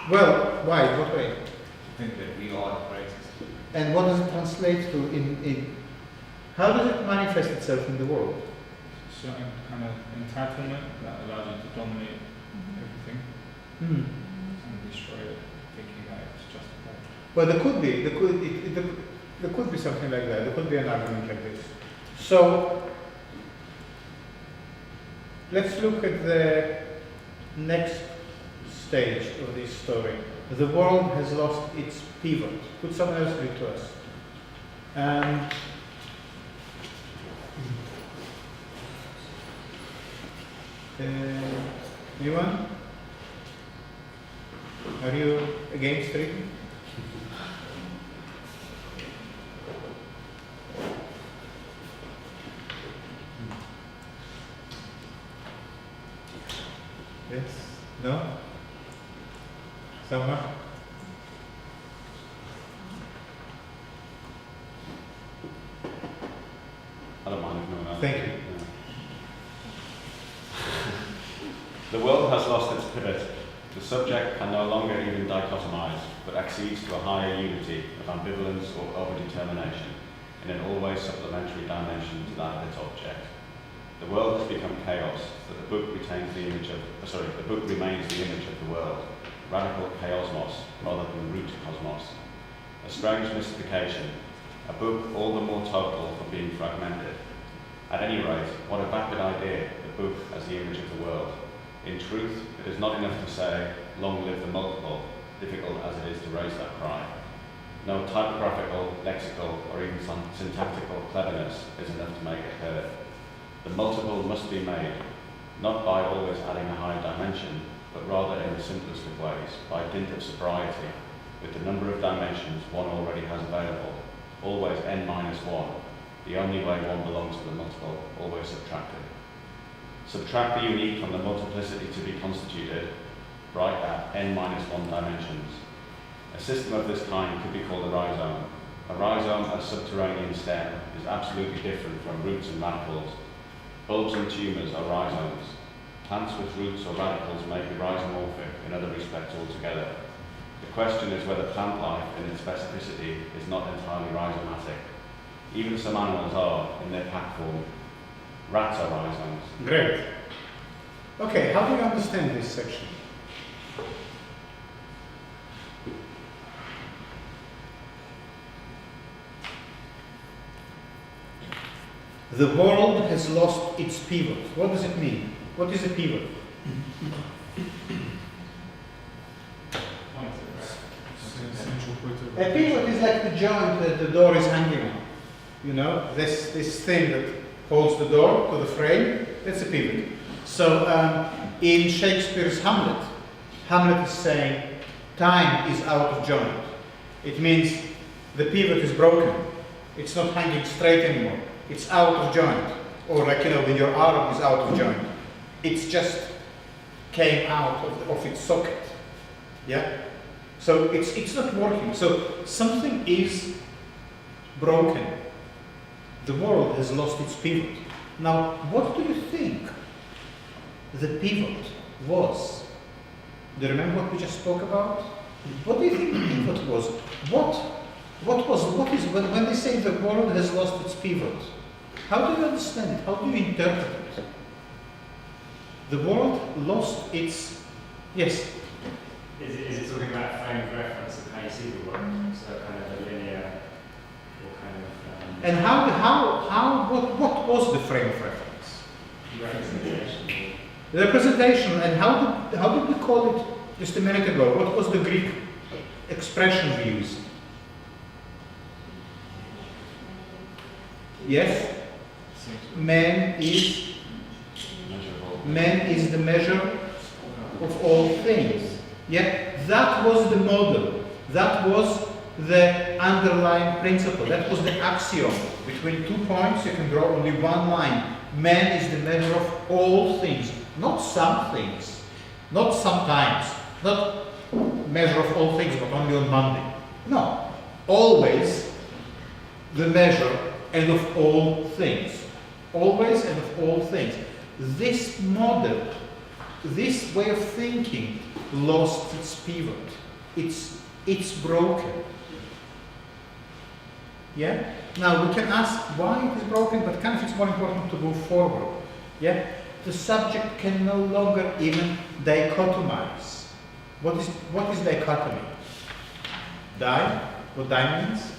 Well, why? What way? I think that we are the greatest. And what does it translate to in how does it manifest itself in the world? Certain kind of entitlement that allows you to dominate everything and destroy it, thinking that it's justified. Well, there could be something like that. There could be an argument like this. So let's look at the next stage of this story. The world has lost its pivot. Could someone else read to us? Anyone? Are you against reading? Yes? No? Someone? I don't mind if no one else. Thank you. Yeah. The world has lost its pivot. The subject can no longer even dichotomize, but accedes to a higher unity of ambivalence or overdetermination in an always supplementary dimension to that of its object. The world has become chaos, but the book remains the image of the world, radical chaosmos rather than root cosmos. A strange mystification, a book all the more total for being fragmented. At any rate, what a vapid idea, the book as the image of the world. In truth, it is not enough to say, long live the multiple, difficult as it is to raise that cry. No typographical, lexical, or even syntactical cleverness is enough to make it heard. The multiple must be made, not by always adding a higher dimension, but rather in the simplest of ways, by dint of sobriety, with the number of dimensions one already has available, always n-1, the only way one belongs to the multiple, always subtracted. Subtract the unique from the multiplicity to be constituted, right at n-1 dimensions. A system of this kind could be called a rhizome. A rhizome as subterranean stem is absolutely different from roots and radicals. Bulbs and tumours are rhizomes. Plants with roots or radicals may be rhizomorphic in other respects altogether. The question is whether plant life in its specificity is not entirely rhizomatic. Even some animals are, in their pack form. Rats are rhizomes. Great. Okay, how do you understand this section? The world has lost its pivot. What does it mean? What is a pivot? A pivot is like the joint that the door is hanging on. You know, this thing that holds the door to the frame, that's a pivot. So in Shakespeare's Hamlet, Hamlet is saying time is out of joint. It means the pivot is broken. It's not hanging straight anymore. It's out of joint. Or like, you know, when your arm is out of joint. It's just came out of its socket. Yeah? So it's not working. So something is broken. The world has lost its pivot. Now, what do you think the pivot was? Do you remember what we just spoke about? What do you think the pivot was? What is when they say the world has lost its pivot? How do you understand it? How do you interpret it? The world lost its, yes. Is it talking about frame of reference of how you see the world? So kind of a linear, or kind of. And what was the frame of reference? Representation. The representation, and how did we call it just a minute ago? What was the Greek expression we used? Yes? Man is the measure of all things. Yeah? That was the model. That was the underlying principle. That was the axiom. Between 2 points, you can draw only one line. Man is the measure of all things. Not some things. Not sometimes. Not measure of all things, but only on Monday. No. Always the measure and of all things. Always and of all things. This model, this way of thinking, lost its pivot. It's broken. Yeah? Now we can ask why it is broken, but kind of it's more important to move forward. Yeah? The subject can no longer even dichotomize. What is dichotomy? What die means?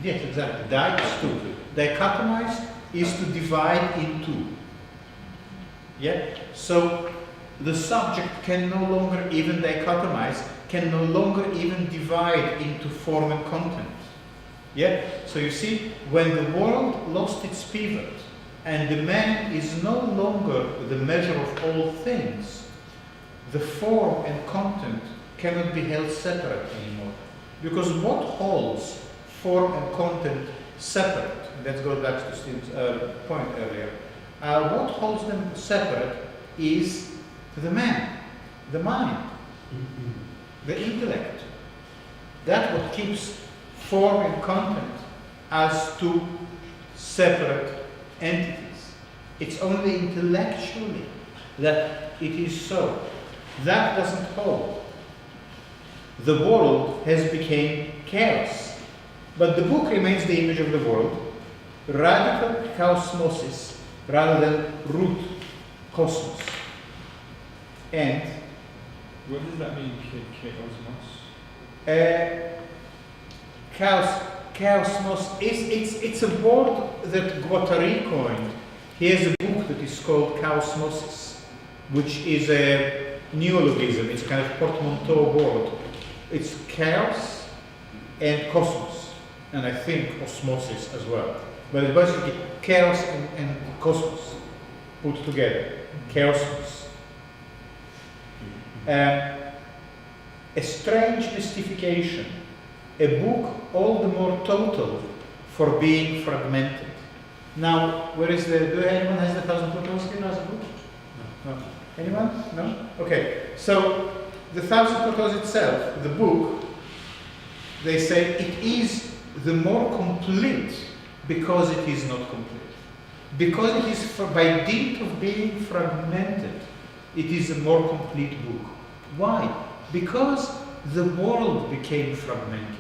Yes, exactly. Die is two. Dichotomize is to divide in two. Yeah? So the subject can no longer even dichotomize, can no longer even divide into form and content. Yeah? So you see, when the world lost its pivot and the man is no longer the measure of all things, the form and content cannot be held separate anymore. Because what holds form and content separate? And let's go back to Steve's point earlier. What holds them separate is the man, the mind, the intellect. That's what keeps form and content as two separate entities. It's only intellectually that it is so. That doesn't hold. The world has become chaos, but the book remains the image of the world, radical cosmosis rather than root cosmos. And what does that mean, chaos? chaosmos it's a word that Guattari coined. He has a book that is called Chaosmosis, which is a neologism. It's a kind of portmanteau word. It's chaos and cosmos, and I think osmosis as well. But it's basically chaos and cosmos put together. Chaosmos. A strange mystification. A book all the more total for being fragmented. Now, where is do anyone has the Thousand Photos here as a book? No. Anyone? No? Okay. So, the Thousand Photos itself, the book, they say it is the more complete because it is not complete. Because it is, by dint of being fragmented, it is a more complete book. Why? Because the world became fragmented.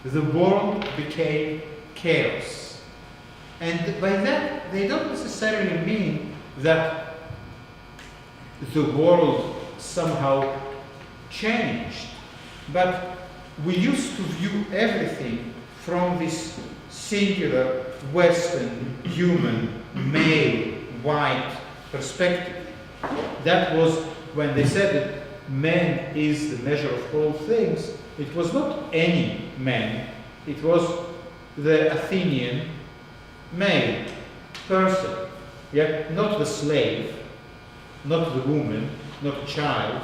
The world became chaos. And by that, they don't necessarily mean that the world somehow changed. But we used to view everything from this singular, Western, human, male, white perspective. That was when they said that man is the measure of all things. It was not any man, it was the Athenian male person, yeah? Not the slave, not the woman, not a child,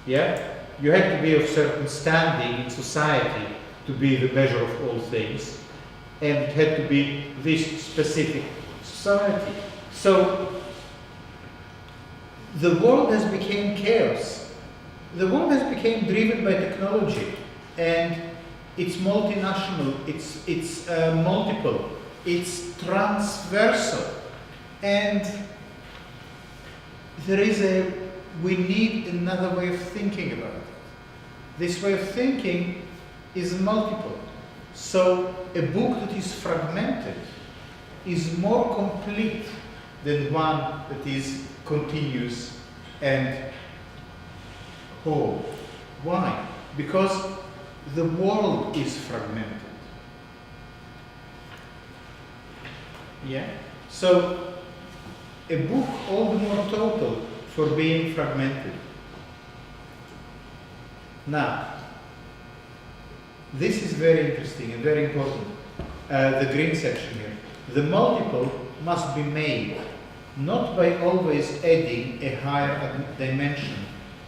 yeah? You had to be of certain standing in society to be the measure of all things, and it had to be this specific society. So the world has become chaos. The world has become driven by technology, and it's multinational, it's multiple, it's transversal, and we need another way of thinking about it. This way of thinking is multiple. So a book that is fragmented is more complete than one that is continuous and whole. Why? Because the world is fragmented. Yeah? So a book all the more total for being fragmented. Now, this is very interesting and very important. The green section here. The multiple must be made not by always adding a higher dimension,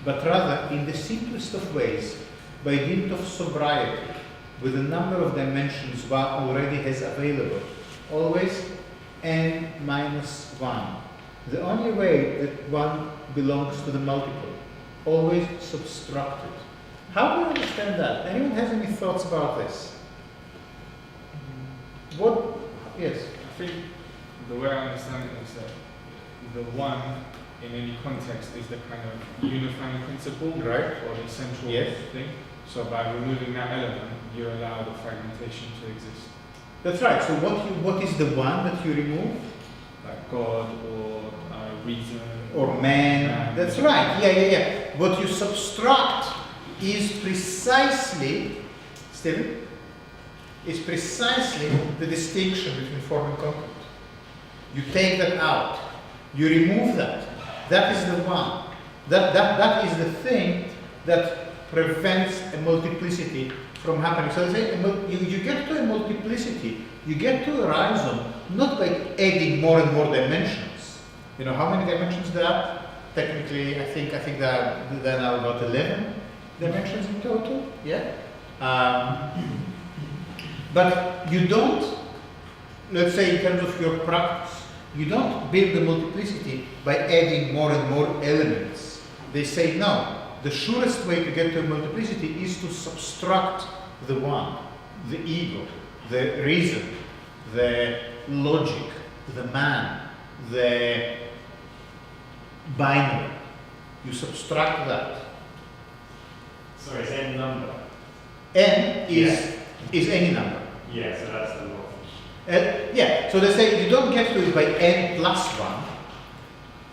but rather in the simplest of ways, by dint of sobriety, with the number of dimensions one already has available, always n minus 1. The only way that one belongs to the multiple, always subtracted. How do you understand that? Anyone has any thoughts about this? What? Yes. I think the way I understand it is that the one in any context is the kind of unifying principle, Right. or the central Yes. thing. So by removing that element, you allow the fragmentation to exist, That's right. So what is the one that you remove? like God or reason Or man? That's right. Yeah. What you subtract is precisely, Stephen, is precisely the distinction between form and content. You take that out. You remove that. That is the one. That is the thing that prevents a multiplicity from happening. So they say you get to a multiplicity, you get to a rhizome not by adding more and more dimensions. You know how many dimensions there are? Technically, I think there are now about 11 dimensions in total. Yeah. But you don't, let's say in terms of your practice, you don't build the multiplicity by adding more and more elements. They say no, the surest way to get to a multiplicity is to subtract the one, the ego, the reason, the logic, the man, the binary. You subtract that. Sorry, it's n number. N is any number. Yeah, so that's the law. Yeah, so they say you don't get to it by n plus 1.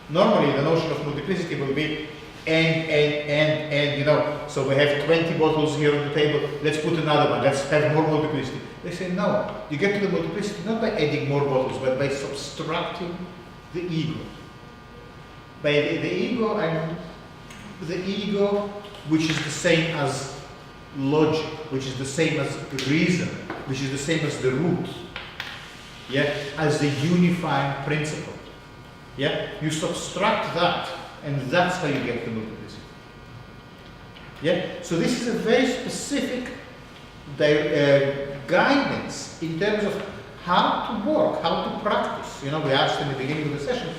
Normally the notion of multiplicity will be and, you know, so we have 20 bottles here on the table, let's put another one, let's have more multiplicity. They say, no, you get to the multiplicity not by adding more bottles, but by subtracting the ego. By the ego, the ego, which is the same as logic, which is the same as reason, which is the same as the root, yeah, as the unifying principle. Yeah, you subtract that, and that's how you get the multiplicity. Yeah, so this is a very specific guidance in terms of how to work, how to practice. You know, we asked in the beginning of the session,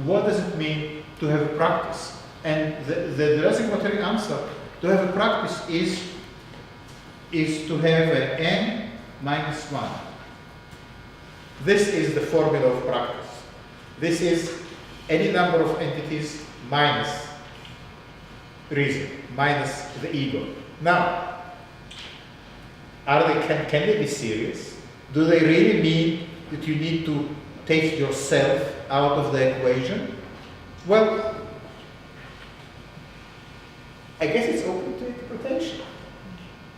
what does it mean to have a practice? And the resignatory answer to have a practice is to have an n minus 1. This is the formula of practice. This is any number of entities minus reason, minus the ego. Now, can they be serious? Do they really mean that you need to take yourself out of the equation? Well, I guess it's open to interpretation.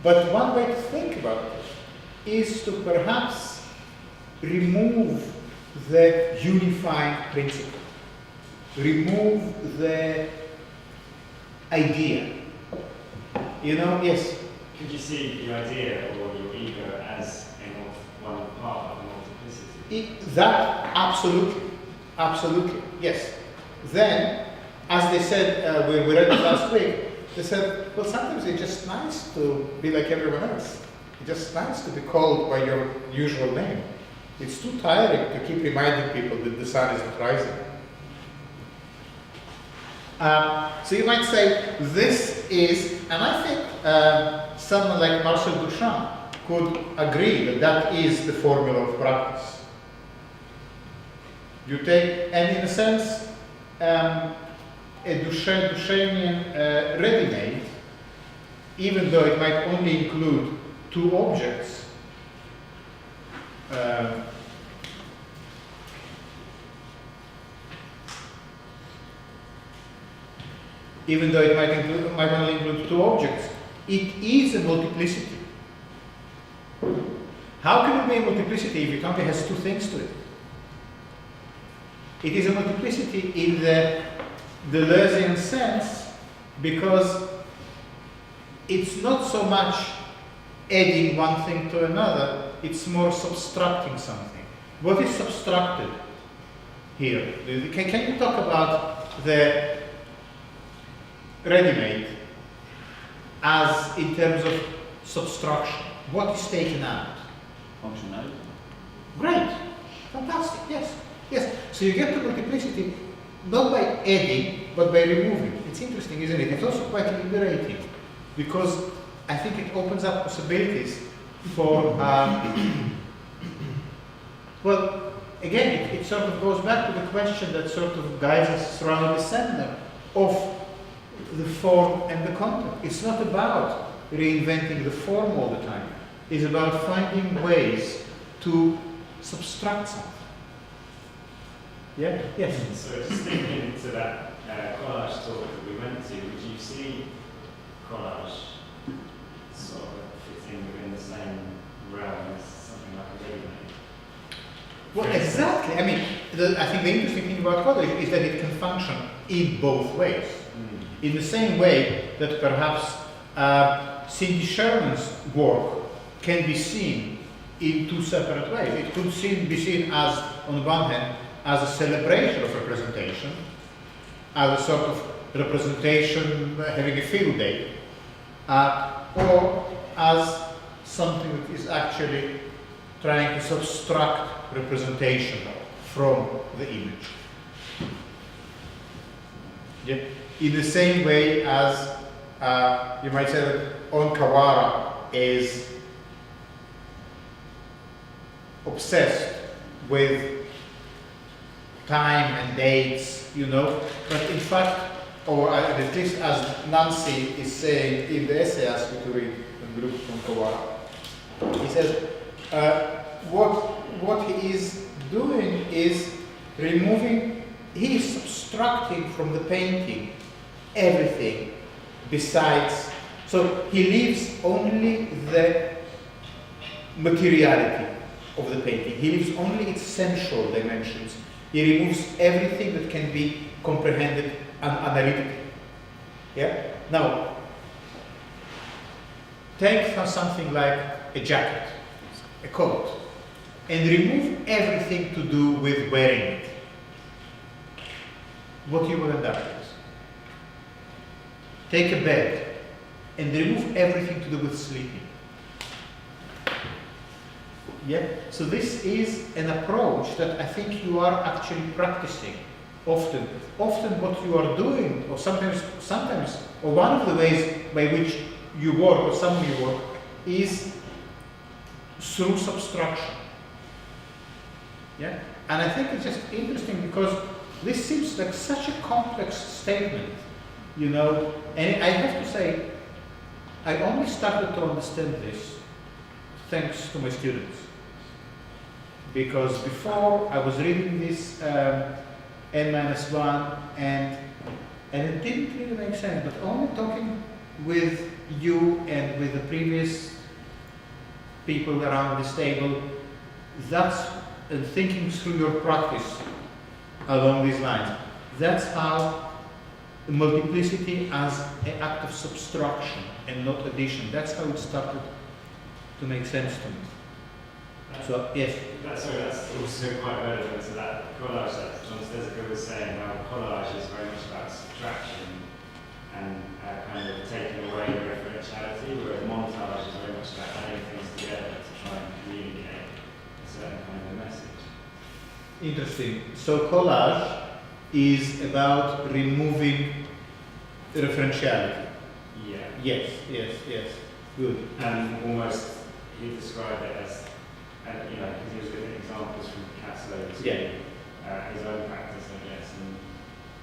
But one way to think about it is to perhaps remove the unifying principle, remove the idea. You know, yes? Could you see the idea or your ego as one part of the multiplicity? That, absolutely, yes. Then, as they said, we read it last week, they said, well, sometimes it's just nice to be like everyone else. It's just nice to be called by your usual name. It's too tiring to keep reminding people that the sun is not rising. So you might say, this is, and I think someone like Marcel Duchamp could agree that that is the formula of practice. You take, and in a sense, a Duchampian ready-made, even though it might only include 2 objects, even though it might only include 2 objects, it is a multiplicity. How can it be a multiplicity if it only has 2 things to it? It is a multiplicity in the Deleuzean sense because it's not so much adding one thing to another, it's more subtracting something. What is subtracted here? Can you talk about the ready-made as in terms of subtraction? What is taken out? Functionality. Great, fantastic, yes. Yes, so you get to multiplicity not by adding, but by removing. It's interesting, isn't it? It's also quite liberating because I think it opens up possibilities for, well, again, it sort of goes back to the question that sort of guides us throughout the seminar of the form and the content. It's not about reinventing the form all the time. It's about finding ways to subtract something. Yeah? Yes? So just thinking to that collage talk that we went to, would you see collage sort of fitting within the same realm as something like a ready-made? Well, exactly. I mean, I think the interesting thing about collage is that it can function in both ways. In the same way that perhaps Cindy Sherman's work can be seen in 2 separate ways. It could be seen as, on the one hand, as a celebration of representation, as a sort of representation having a field day, or as something that is actually trying to subtract representation from the image. Yeah. In the same way as you might say that Onkawara is obsessed with time and dates, you know, but in fact, or at least as Nancy is saying in the essay I asked you to read in the group from Kawara, he says, what he is doing is removing, he is subtracting from the painting everything besides, so he leaves only the materiality of the painting. He leaves only its sensual dimensions. He removes everything that can be comprehended analytically. Yeah? Now, take something like a jacket, a coat, and remove everything to do with wearing it. What you will end up with? Take a bed and remove everything to do with sleeping. Yeah? So this is an approach that I think you are actually practicing often. Often what you are doing, or sometimes, or one of the ways by which you work, or some of you work, is through subtraction. Yeah? And I think it's just interesting because this seems like such a complex statement, you know, and I have to say, I only started to understand this thanks to my students. Because before I was reading this N-1 and it didn't really make sense, but only talking with you and with the previous people around this table, that's thinking through your practice along these lines. That's how multiplicity as an act of subtraction and not addition. That's how it started to make sense to me. So, yes. That's also quite relevant to that collage that John Steziger was saying, how collage is very much about subtraction and kind of taking away the referentiality, whereas montage is very much about adding things together to try and communicate a certain kind of message. Interesting. So collage is about removing referentiality. Yeah. Yes. Good. And almost, he described it as, you know, because he was giving examples from Picasso to his own practice, I guess, and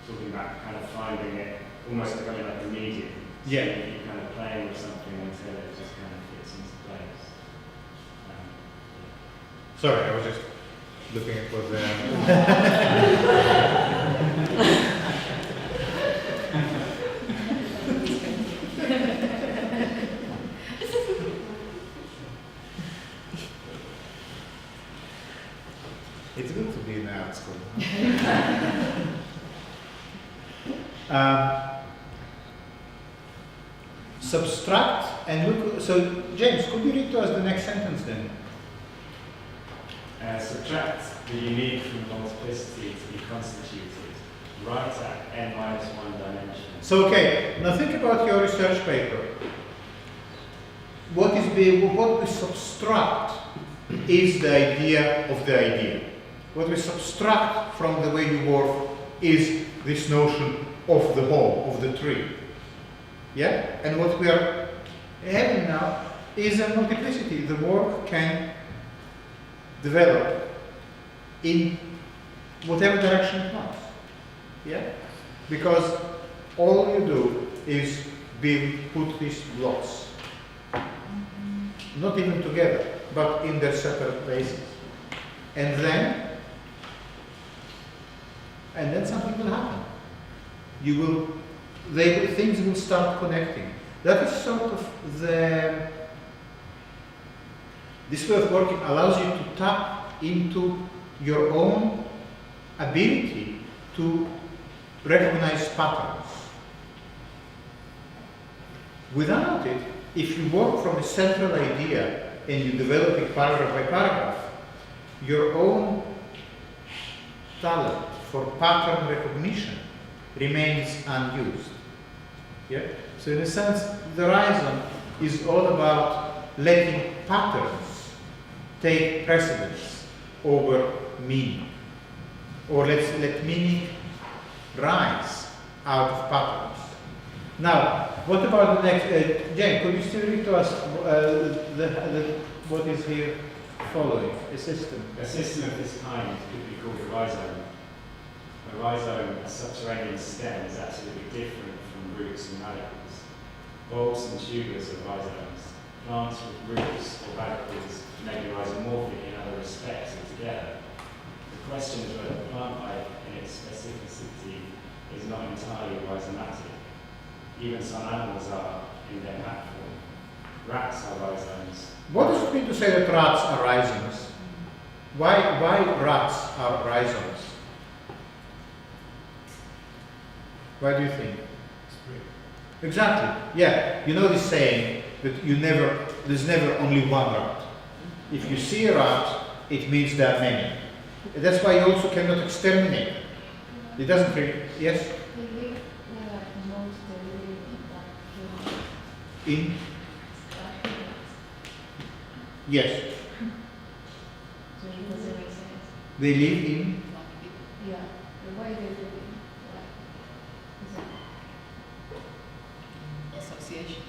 talking about kind of finding it almost becoming like a medium. So Yeah. you're kind of playing with something until it just kind of fits into place. Sorry, I was just looking at what the... It's good to be in art school. Subtract and look. So, James, could you read to us the next sentence then? Subtract the unique from multiplicity to be constituted, right at n-1 dimension. So, okay, now think about your research paper. What we subtract is the idea of the idea. What we subtract from the way you work is this notion of the whole, of the tree. Yeah? And what we are having now is a multiplicity. The work can develop in whatever direction it wants. Yeah? Because all you do is put these blocks, not even together, but in their separate places. And then something will happen. Things will start connecting. That is sort of this way of working allows you to tap into your own ability to recognize patterns. Without it, if you work from a central idea and you develop it paragraph by paragraph, your own talent for pattern recognition remains unused. Yeah? So in a sense, the Horizon is all about letting patterns take precedence over meaning. Or let meaning rise out of patterns. Now, what about the next? Jane, could you still read to us what is here following? A system. A system of this kind could be called a rhizome. A rhizome, a subterranean stem, is absolutely different from roots and radicals. Bulbs and tubers are rhizomes. Plants with roots or radicals may be rhizomorphic in other respects altogether. The question is whether the plant life in its specificity is not entirely rhizomatic. even some animals are in their pack form. Rats are rhizomes. What does it mean to say that rats are rhizomes? Why rats are rhizomes? Why do you think? Exactly. Yeah. You know this saying that there's never only one rat. If you see a rat, it means there are many. That's why you also cannot exterminate them. It doesn't really, yes? They live most they live in In? Yes. so it doesn't make sense. They live in? Yeah, the way they live in, like, is Association. it?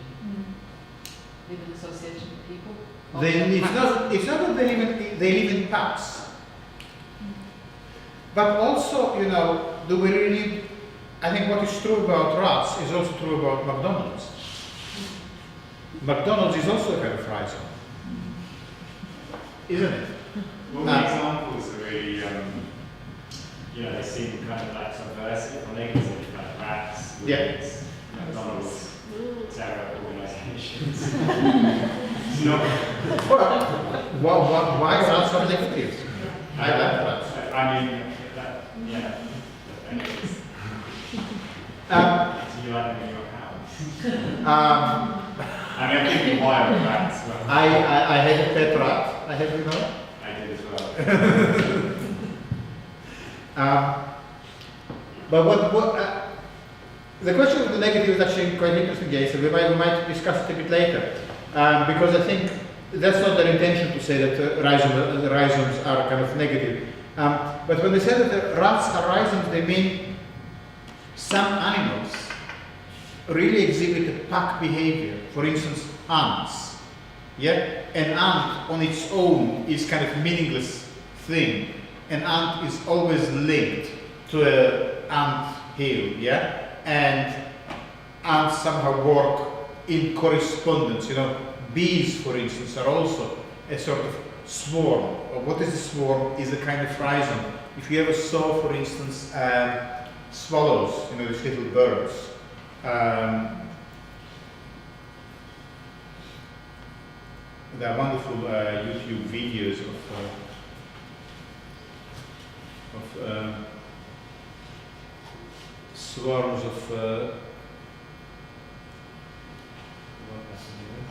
Live in association with people. It's not that they live in packs. But also, you know, do we really, I think what is true about rats is also true about McDonald's. McDonald's is also a kind of rhizome. Isn't it? Well, the examples are really, you know, they seem kind of like subversive or negative, like rats, Yeah. weeds, McDonald's, terror organisations. It's not. Why rats are negative? I like rats. I mean, that, yeah. Anyways. Do you like them in your house? I mean, I'm thinking wild rats. But I had a pet rat. I had, you know. I did as well. But what the question of the negative is actually quite interesting, Jay, so we might discuss it a bit later. Because I think that's not their intention to say that rhizomes are kind of negative. But when they say that the rats are rhizomes, they mean some animals really exhibit a pack behavior. For instance, ants. Yeah, an ant on its own is kind of meaningless thing. An ant is always linked to an ant hill. Yeah, and ants somehow work in correspondence. You know, bees, for instance, are also a sort of swarm. What is a swarm? Is a kind of rhizome. If you ever saw, for instance, swallows, you know, these little birds. There are wonderful YouTube videos of swarms of what happened here?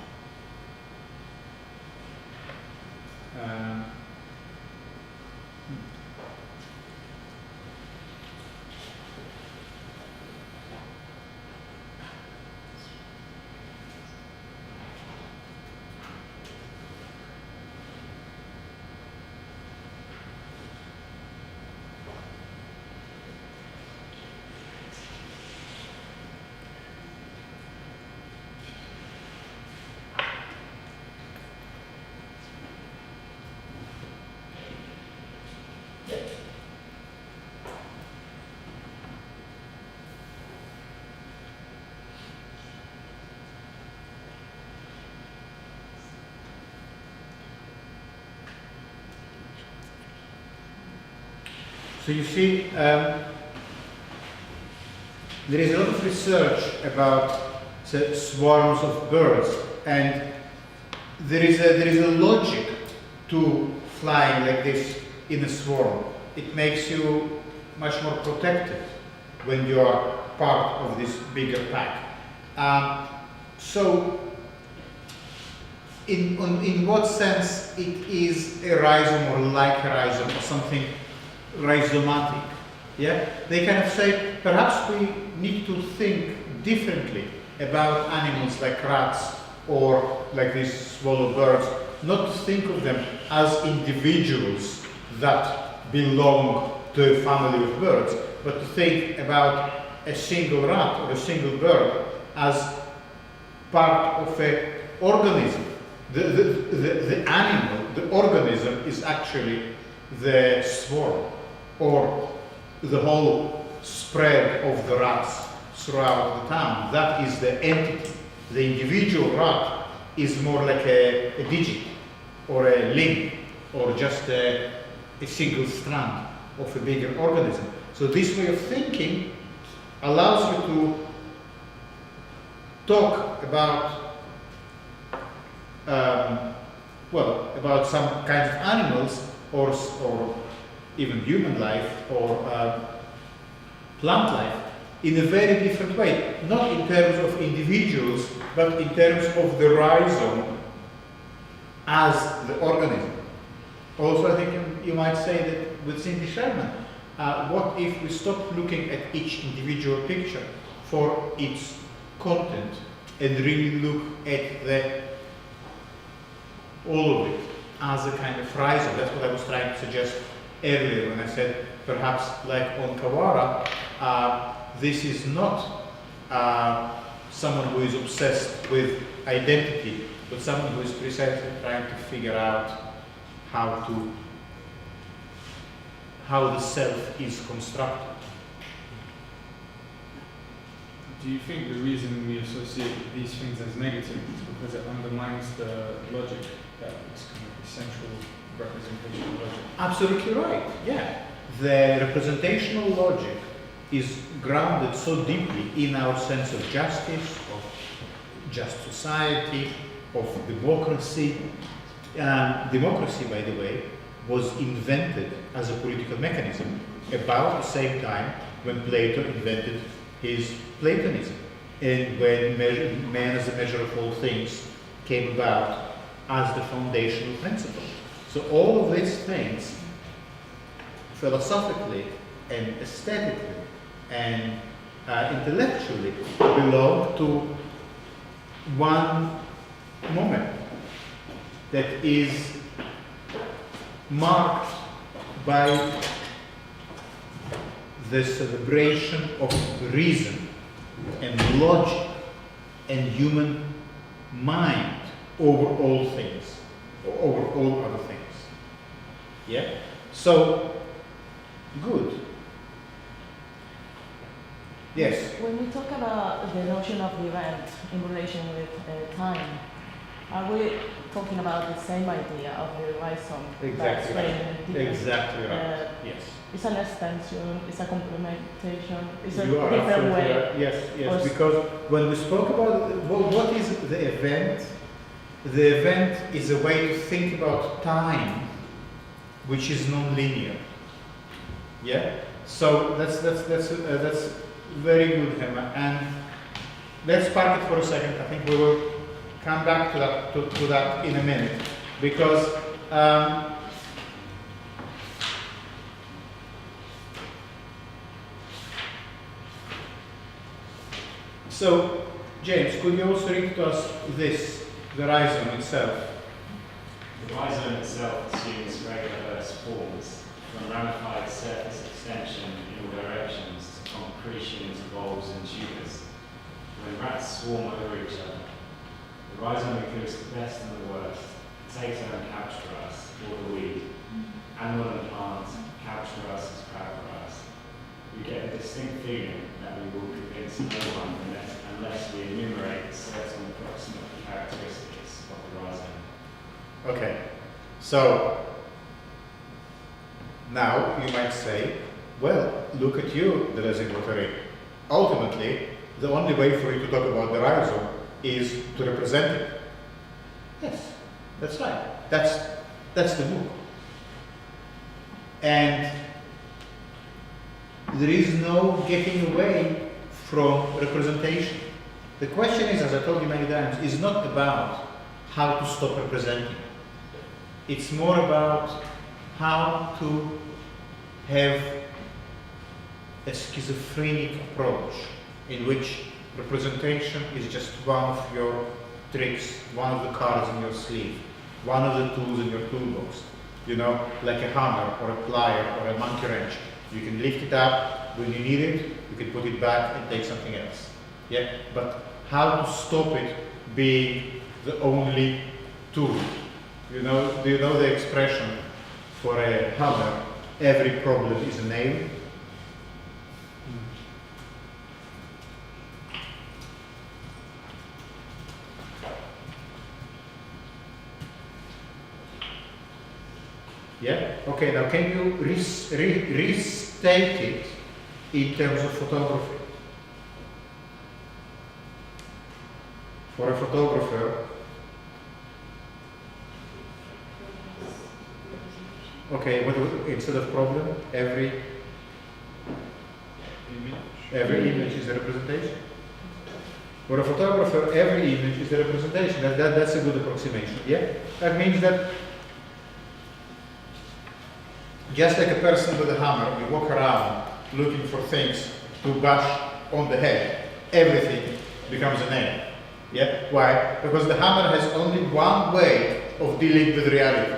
So you see, there is a lot of research about the swarms of birds, and there is a logic to flying like this in a swarm. It makes you much more protected when you are part of this bigger pack. So, in what sense it is a rhizome or like a rhizome or something rhizomatic? Yeah, they kind of say perhaps we need to think differently about animals like rats or like these swallow birds, not to think of them as individuals that belong to a family of birds, but to think about a single rat or a single bird as part of an organism. The animal, the organism, is actually the swarm or the whole spread of the rats throughout the town. That is the entity. The individual rat is more like a digit or a link or just a single strand of a bigger organism. So this way of thinking allows you to talk about about some kinds of animals or even human life or plant life in a very different way, not in terms of individuals, but in terms of the rhizome as the organism. Also, I think you might say that with Cindy Sherman, what if we stop looking at each individual picture for its content and really look at all of it as a kind of rhizome? That's what I was trying to suggest earlier when I said perhaps like on Kawara, this is not someone who is obsessed with identity, but someone who is precisely trying to figure out how the self is constructed. Do you think the reason we associate these things as negative is because it undermines the logic that is kind of the central representational logic? Absolutely right, yeah. The representational logic is grounded so deeply in our sense of justice, of just society, of democracy. Democracy, by the way, was invented as a political mechanism about the same time when Plato invented his Platonism, and when man as a measure of all things came about as the foundational principle. So all of these things, philosophically and aesthetically and intellectually, belong to one moment that is marked by the celebration of reason and logic and human mind over all things, or over all other things. Yeah? So, good. Yes? When we talk about the notion of the event in relation with time, are we talking about the same idea of the rhizome? Exactly right. Exactly right. Yes. It's an extension, it's a complementation, it's a You are different absolutely way. right. Yes, yes. Because when we spoke about what is the event is a way to think about time, which is non-linear. Yeah. So that's very good, Hema. And let's park it for a second. I think we will come back to that in a minute, because so James, could you also read to us this, the rhizome itself? The rhizome itself assumes regular Earth forms, from ramified surface extension in all directions to concretions, bulbs and tubers. When rats swarm over each other, the rhizome includes the best and the worst, potato and couch grass, or the weed. Animal and plant, couch grass is crabgrass. We get a distinct feeling that we will convince no one unless we enumerate certain approximate characteristics of the rhizome. Okay, so now you might say, well, look at you, Deleuze and Guattari. Ultimately, the only way for you to talk about the rhizome is to represent it. Yes, that's right. That's the book. And there is no getting away from representation. The question is, as I told you many times, is not about how to stop representing. It's more about how to have a schizophrenic approach in which representation is just one of your tricks, one of the cards in your sleeve, one of the tools in your toolbox. You know, like a hammer or a plier or a monkey wrench. You can lift it up when you need it, you can put it back and take something else. Yeah, but how to stop it being the only tool? You know, do you know the expression for a hammer, every problem is a nail? Yeah? Okay, now can you restate it in terms of photography? For a photographer, okay, instead of problem, every image is a representation. For a photographer, every image is a representation. That's a good approximation. Yeah, that means that just like a person with a hammer, we walk around looking for things to bash on the head. Everything becomes a nail. Yeah, why? Because the hammer has only one way of dealing with reality,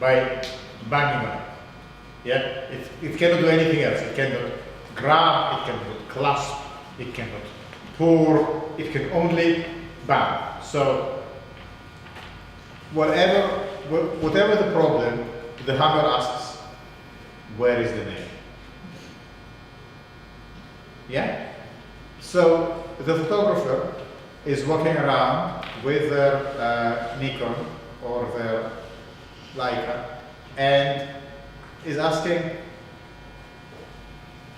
by banging on it. Yeah, it cannot do anything else. It cannot grab, it cannot clasp, it cannot pour, it can only bang. So whatever the problem, the hammer asks, where is the nail? Yeah? So the photographer is walking around with their Nikon or their Leica and is asking,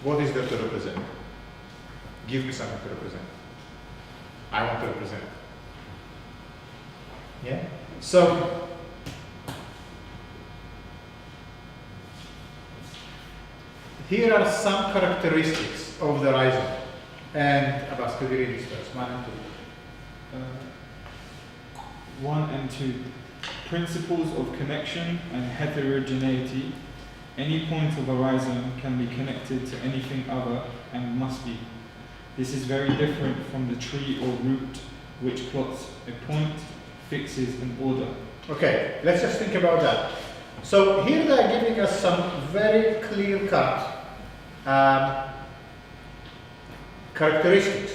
what is there to represent? Give me something to represent. I want to represent. Yeah? So, here are some characteristics of the horizon. And Abbas, could you read this first? 1 and 2. 1 and 2. Principles of connection and heterogeneity. Any point of horizon can be connected to anything other and must be. This is very different from the tree or root, which plots a point, fixes an order. Okay, let's just think about that. So here they are giving us some very clear-cut characteristics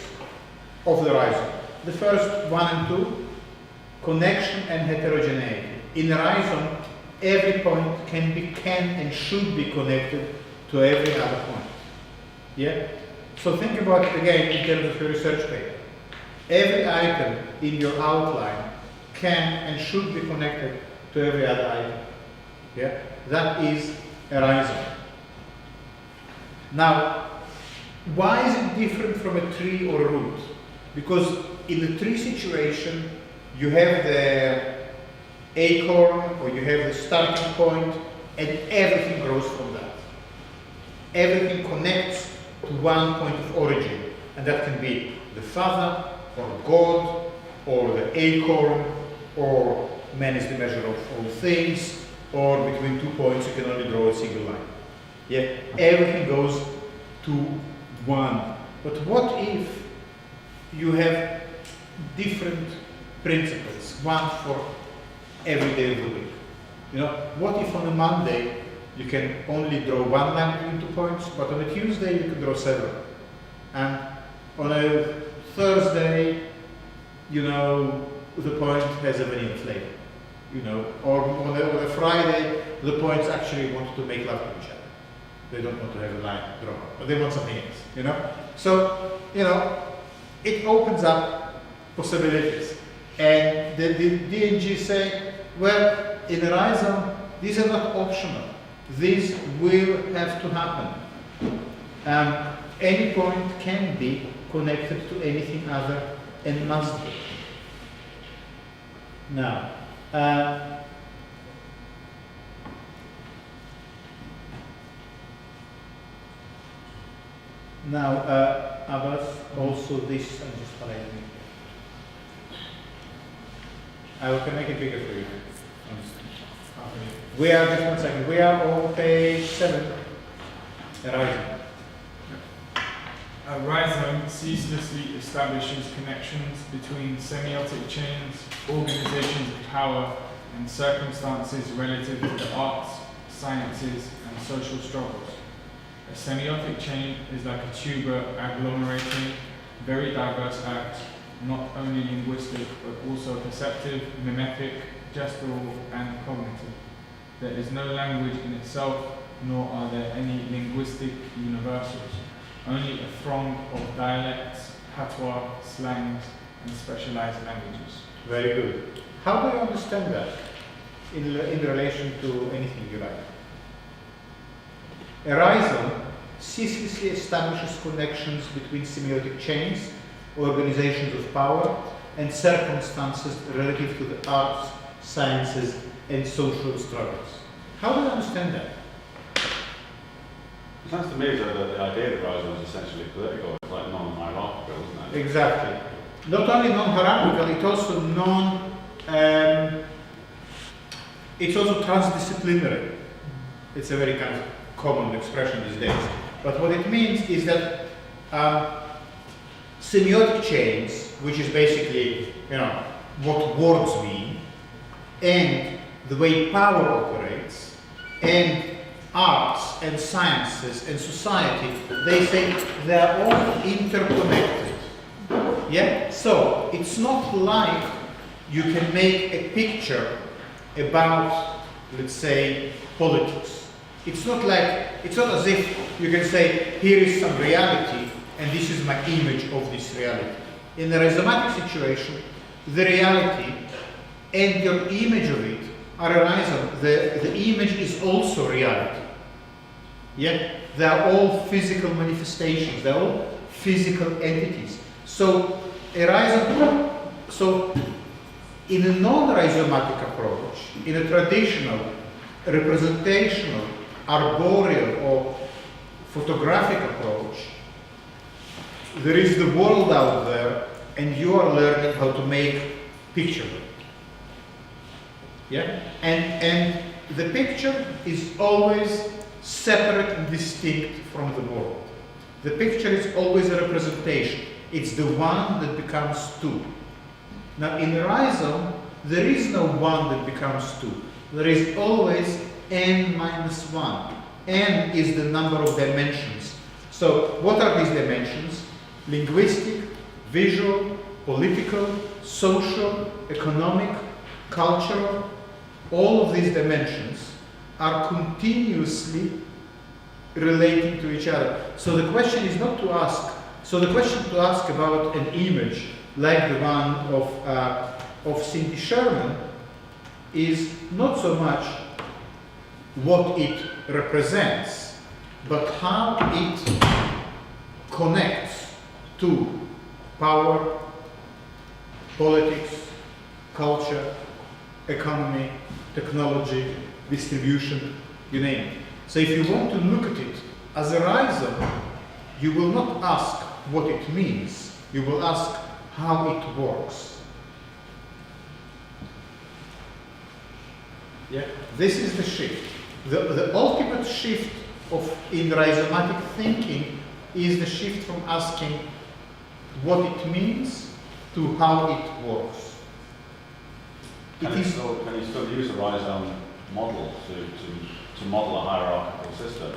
of the horizon. The first 1 and 2, connection and heterogeneity. In the horizon, every point can and should be connected to every other point. Yeah? So think about it again in terms of your research paper. Every item in your outline can and should be connected to every other item. Yeah? That is a horizon. Now, why is it different from a tree or a root? Because in the tree situation, you have the acorn, or you have the starting point, and everything grows from that. Everything connects to one point of origin, and that can be the father, or God, or the acorn, or man is the measure of all things, or between 2 points you can only draw a single line. Yeah, everything goes to one. But what if you have different principles, one for every day of the week? You know, what if on a Monday you can only draw one line between 2 points, but on a Tuesday you can draw several, and on a Thursday, you know, the point has a vanilla flavor, you know, or on a Friday the points actually want to make love to each other. They don't want to have a line drawn, but they want something else, you know. So, you know, it opens up possibilities. And the DNG say, well, in horizon, these are not optional. These will have to happen. Any point can be connected to anything other and must be. Now, Abbas, also this, I'm just highlighting. I can make it bigger for you. We are, just 1 second, we are on page 7. Horizon. A rhizome ceaselessly establishes connections between semiotic chains, organizations of power, and circumstances relative to the arts, sciences, and social struggles. A semiotic chain is like a tuber agglomerating very diverse acts, not only linguistic, but also perceptive, mimetic, gestural, and cognitive. There is no language in itself, nor are there any linguistic universals, only a throng of dialects, patois, slangs, and specialized languages. Very good. How do you understand that in relation to anything you like? A rhizome ceaselessly establishes connections between semiotic chains, organizations of power, and circumstances relative to the arts, sciences, and social struggles. How do you understand that? It sounds to me as though the idea of the rhizome is essentially political. It's like non-hierarchical, isn't it? Exactly. Not only non-hierarchical, it's also it's also transdisciplinary. It's a very kind of common expression these days. But what it means is that semiotic chains, which is basically, what words mean, and the way power operates, and arts and sciences and society, they say they are all interconnected. Yeah? So it's not like you can make a picture about, let's say, politics. It's not as if you can say, here is some reality and this is my image of this reality. In a rhizomatic situation, the reality and your image of it are a rhizome. The image is also reality. Yeah? They are all physical manifestations, they are all physical entities. So a rhizome, in a non-rhizomatic approach, in a traditional, representational, arboreal or photographic approach, there is the world out there and you are learning how to make picture of it. Yeah? And the picture is always separate and distinct from the world. The picture is always a representation. It's the one that becomes two. Now in a rhizome, there is no one that becomes two. There is always n minus 1. N is the number of dimensions. So what are these dimensions? Linguistic, visual, political, social, economic, cultural. All of these dimensions are continuously relating to each other. So the question is not to ask, the question to ask about an image like the one of Cindy Sherman is not so much what it represents, but how it connects to power, politics, culture, economy, technology, distribution, you name it. So if you want to look at it as a rhizome, you will not ask what it means, you will ask how it works. Yeah, this is the shift. The ultimate shift in rhizomatic thinking is the shift from asking what it means to how it works. Can you still use a rhizome model to model a hierarchical system?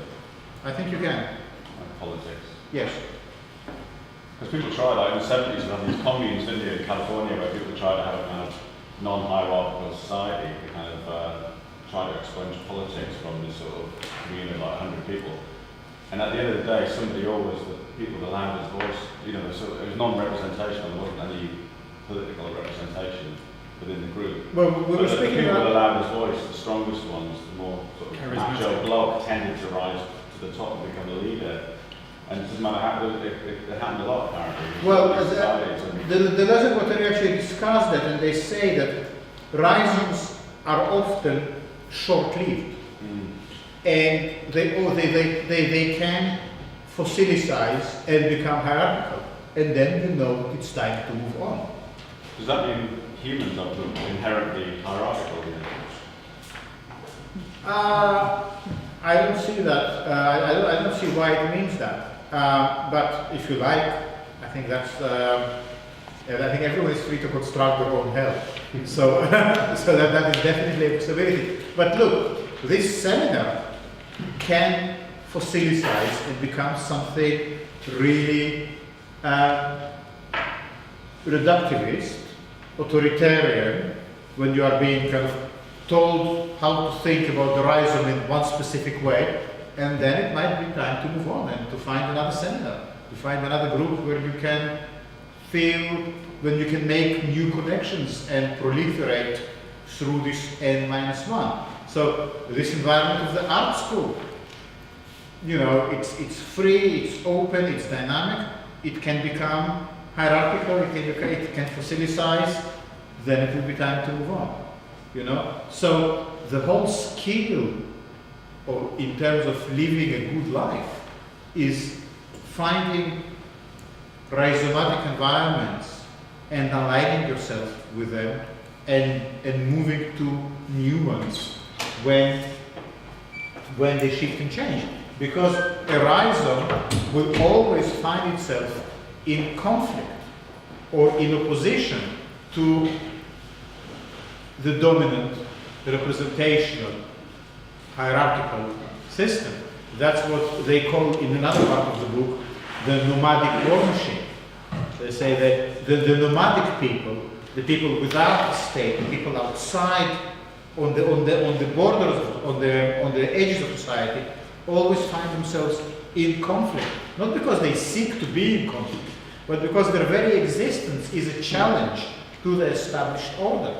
I think you can. Like politics. Yes. Because people tried, like in the 70s, we had these communes, didn't you, in California, where people tried to have a kind of non-hierarchical society, to kind of try to expunge politics from this sort of community of like 100 people. And at the end of the day, somebody always, the people with the loudest voice, it was non-representational, there wasn't any political representation within the group. Well, we were the speaking people with the about... loudest voice, the strongest ones, the more sort of Charismatic. macho bloc tended to rise to the top and become a leader. And it doesn't matter how, it happened a lot apparently. Well, the lesson what they actually discussed that, and they say that rhizomes are often short-lived. And they can fossilicize and become hierarchical. And then you know it's time to move on. Does that mean humans are inherently hierarchical? I don't see that. I don't see why it means that. But if you like, I think that's. I think everyone is free to construct their own hell. So, so that is definitely a possibility. But look, this seminar can fossilicize and become something really reductivist, authoritarian, when you are being kind of told how to think about the rhizome in one specific way, and then it might be time to move on and to find another seminar, to find another group where you can feel, when you can make new connections and proliferate through this n-1. So this environment of the art school, it's free, it's open, it's dynamic, it can become hierarchical, it can fossilize, then it will be time to move on. You know? So the whole skill in terms of living a good life is finding rhizomatic environments and aligning yourself with them and moving to new ones when they shift and change. Because a rhizome will always find itself in conflict or in opposition to the dominant representational hierarchical system. That's what they call in another part of the book the nomadic war machine. They say that the nomadic people, the people without a state, the people outside on the borders, on the edges of society, always find themselves in conflict. Not because they seek to be in conflict, but because their very existence is a challenge to the established order.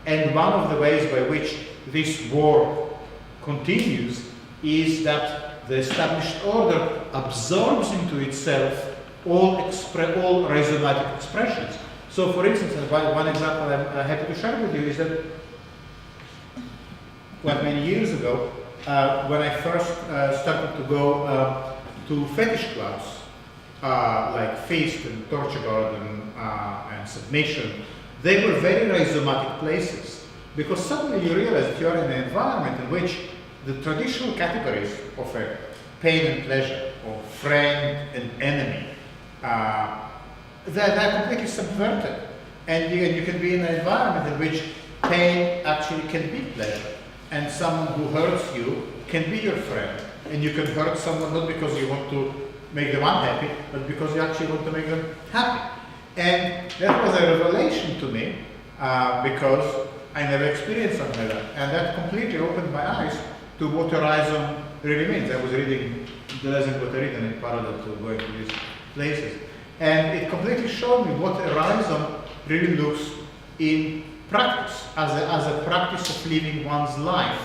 And one of the ways by which this war continues is that the established order absorbs into itself all rhizomatic expressions. So, for instance, one example I'm happy to share with you is that many years ago, when I first started to go to fetish clubs like Feast and Torture Garden and Submission, they were very rhizomatic places, because suddenly you realize that you are in an environment in which the traditional categories of a pain and pleasure, or friend and enemy, they're completely subverted. And you can be in an environment in which pain actually can be pleasure, and someone who hurts you can be your friend, and you can hurt someone not because you want to make them unhappy, but because you actually want to make them happy. And that was a revelation to me, because I never experienced something like that. And that completely opened my eyes to what a rhizome really means. I was reading Deleuze and Guattari in parallel to going to these places. And it completely showed me what a rhizome really looks in practice, as a practice of living one's life,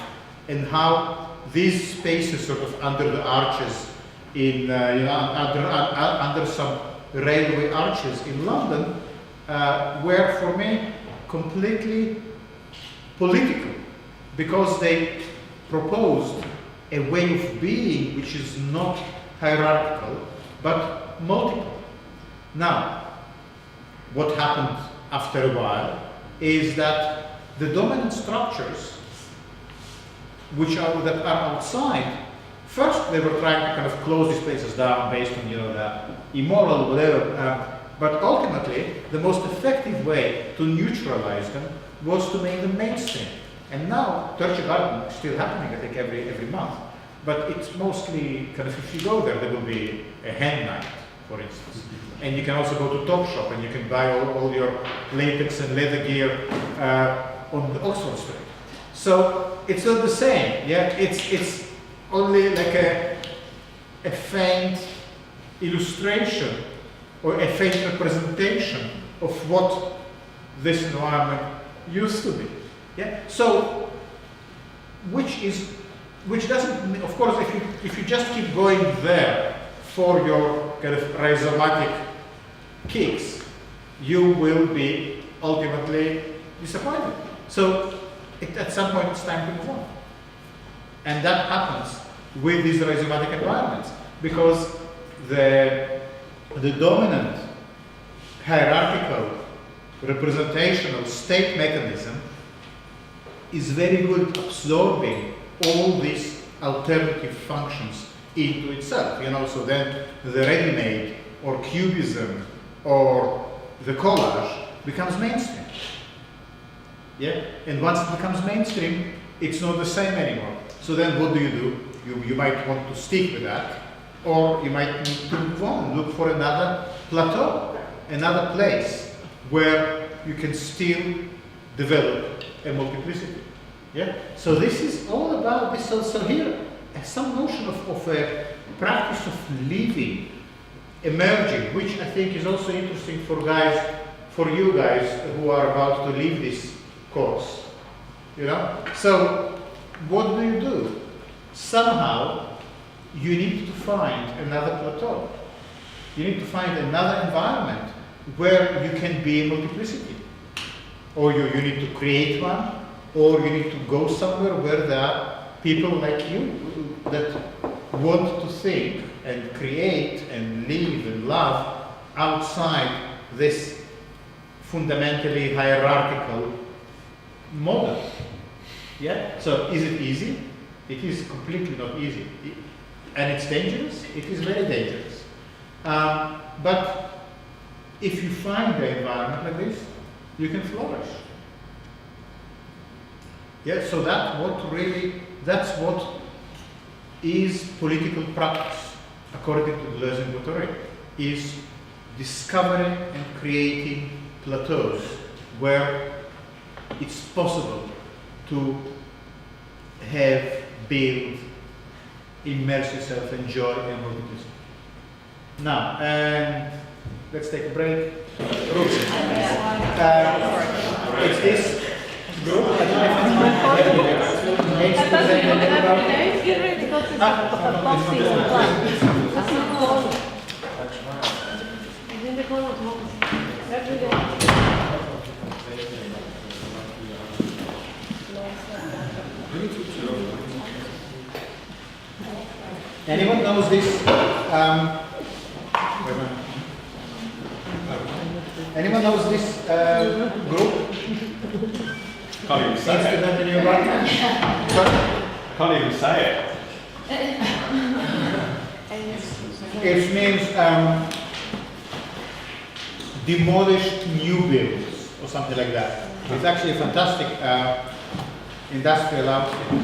and how these spaces sort of under the arches under some railway arches in London were for me completely political, because they proposed a way of being which is not hierarchical but multiple. Now, what happened after a while is that the dominant structures that are outside, first they were trying to kind of close these places down based on the immoral whatever, but ultimately the most effective way to neutralize them was to make them mainstream. And now Torture Garden is still happening, I think, every month, but it's mostly kind of, if you go there will be a hen night, for instance. And you can also go to Topshop and you can buy all your latex and leather gear on the Oxford Street. So it's not the same, yeah? It's only like a faint illustration or a faint representation of what this environment used to be. Yeah. So, which doesn't, of course, if you just keep going there for your kind of rhizomatic kicks, you will be ultimately disappointed. So, at some point, it's time to move on, and that happens with these rhizomatic environments, because the dominant hierarchical representational state mechanism is very good at absorbing all these alternative functions into itself. So then the ready-made or cubism or the collage becomes mainstream. Yeah? And once it becomes mainstream, it's not the same anymore. So then what do? You might want to stick with that, or you might need to move on, look for another plateau, another place where you can still develop a multiplicity. Yeah? So this is all about this. So here, some notion of a practice of living emerging, which I think is also interesting for you guys who are about to leave this course. So what do? Somehow you need to find another plateau. You need to find another environment where you can be in multiplicity. Or you need to create one, or you need to go somewhere where there are people like you that want to think and create and live and love outside this fundamentally hierarchical model. Yeah? So is it easy? It is completely not easy. And it's dangerous? It is very dangerous. But if you find the environment like this, you can flourish. Yeah, so that's what is political practice, according to Deleuze and Guattari, is discovering and creating plateaus where it's possible to have, build, immerse yourself, enjoy, and multiplicity. Now, let's take a break. It's this group. I don't know if it's next to anyone knows this? Anyone knows this group? Can't even say it. Instrument in your right? Can't even say it. It means demolished new builds or something like that. It's actually a fantastic industrial outfit.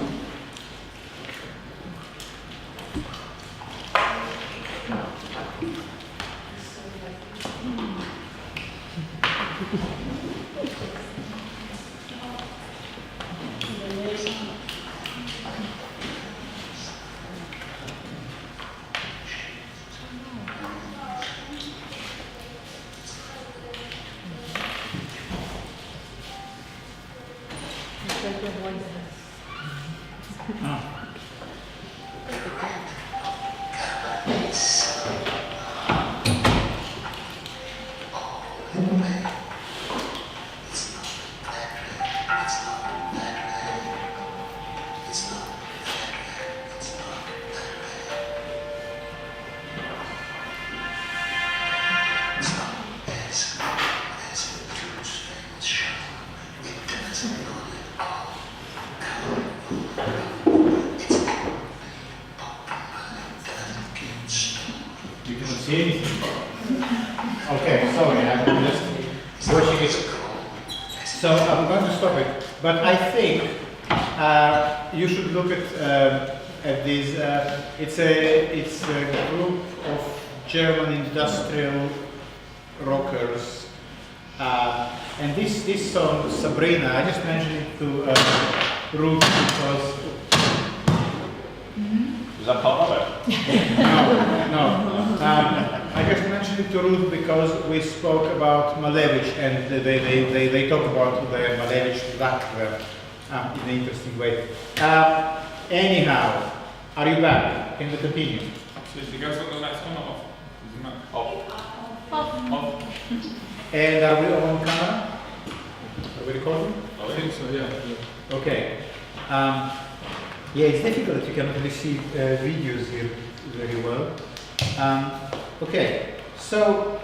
Okay, sorry, I'm just watching it. So I'm going to stop it. But I think you should look at these. It's a group of German industrial rockers, and this song Sabrina. I just mentioned it to Ruth because. Is that part of it? No. I just mentioned it to Ruth because we spoke about Malevich and they talk about the Malevich Wagner in an interesting way. Anyhow, are you back? Can we continue? So you guys got the lights on or off? Is it off? And are we on camera? Are we recording? I think so, yeah. Okay. Yeah, it's difficult. You cannot really see videos here very well. Okay, so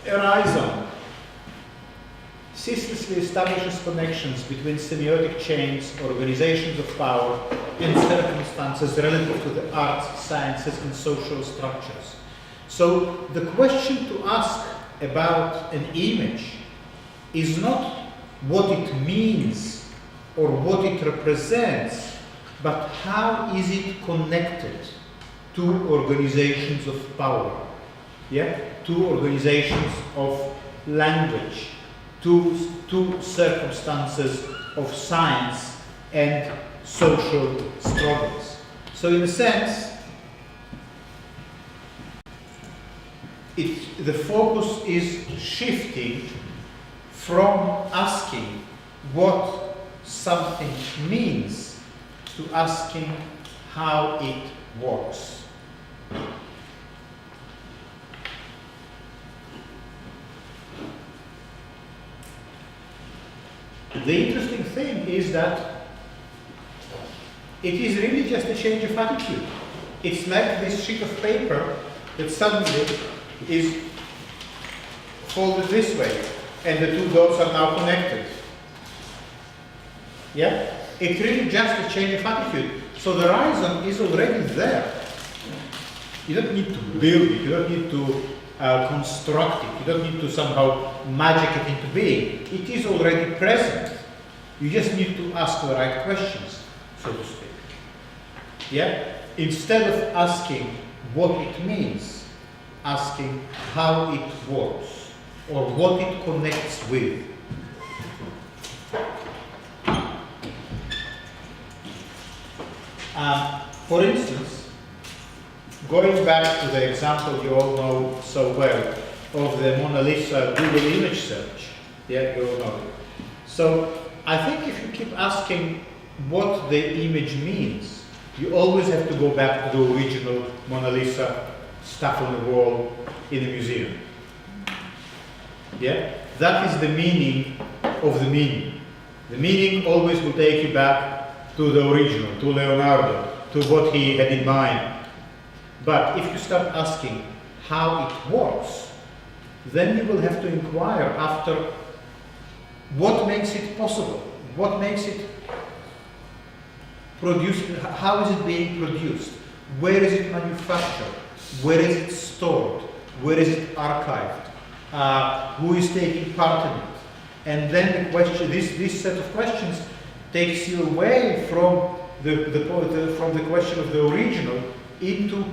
Horizon ceaselessly establishes connections between semiotic chains, organizations of power, and circumstances relative to the arts, sciences, and social structures. So the question to ask about an image is not what it means or what it represents, but how is it connected to organizations of power, to organizations of language, to circumstances of science and social struggles. So in a sense, the focus is shifting from asking what something means to asking how it works. The interesting thing is that it is really just a change of attitude. It's like this sheet of paper that suddenly is folded this way, and the two dots are now connected. Yeah? It's really just a change of attitude. So the rhizome is already there. You don't need to build it, you don't need to construct it, you don't need to somehow magic it into being. It is already present. You just need to ask the right questions, so to speak. Yeah? Instead of asking what it means, asking how it works, or what it connects with. For instance, going back to the example you all know so well of the Mona Lisa Google image search, yeah, you all know it. So I think if you keep asking what the image means, you always have to go back to the original Mona Lisa stuff on the wall in a museum. Yeah? That is the meaning of the meaning. The meaning always will take you back to the original, to Leonardo, to what he had in mind. But if you start asking how it works, then you will have to inquire after what makes it possible, what makes it produced, how is it being produced, where is it manufactured, where is it stored, where is it archived, who is taking part in it. And then the question, this set of questions takes you away from the question of the original into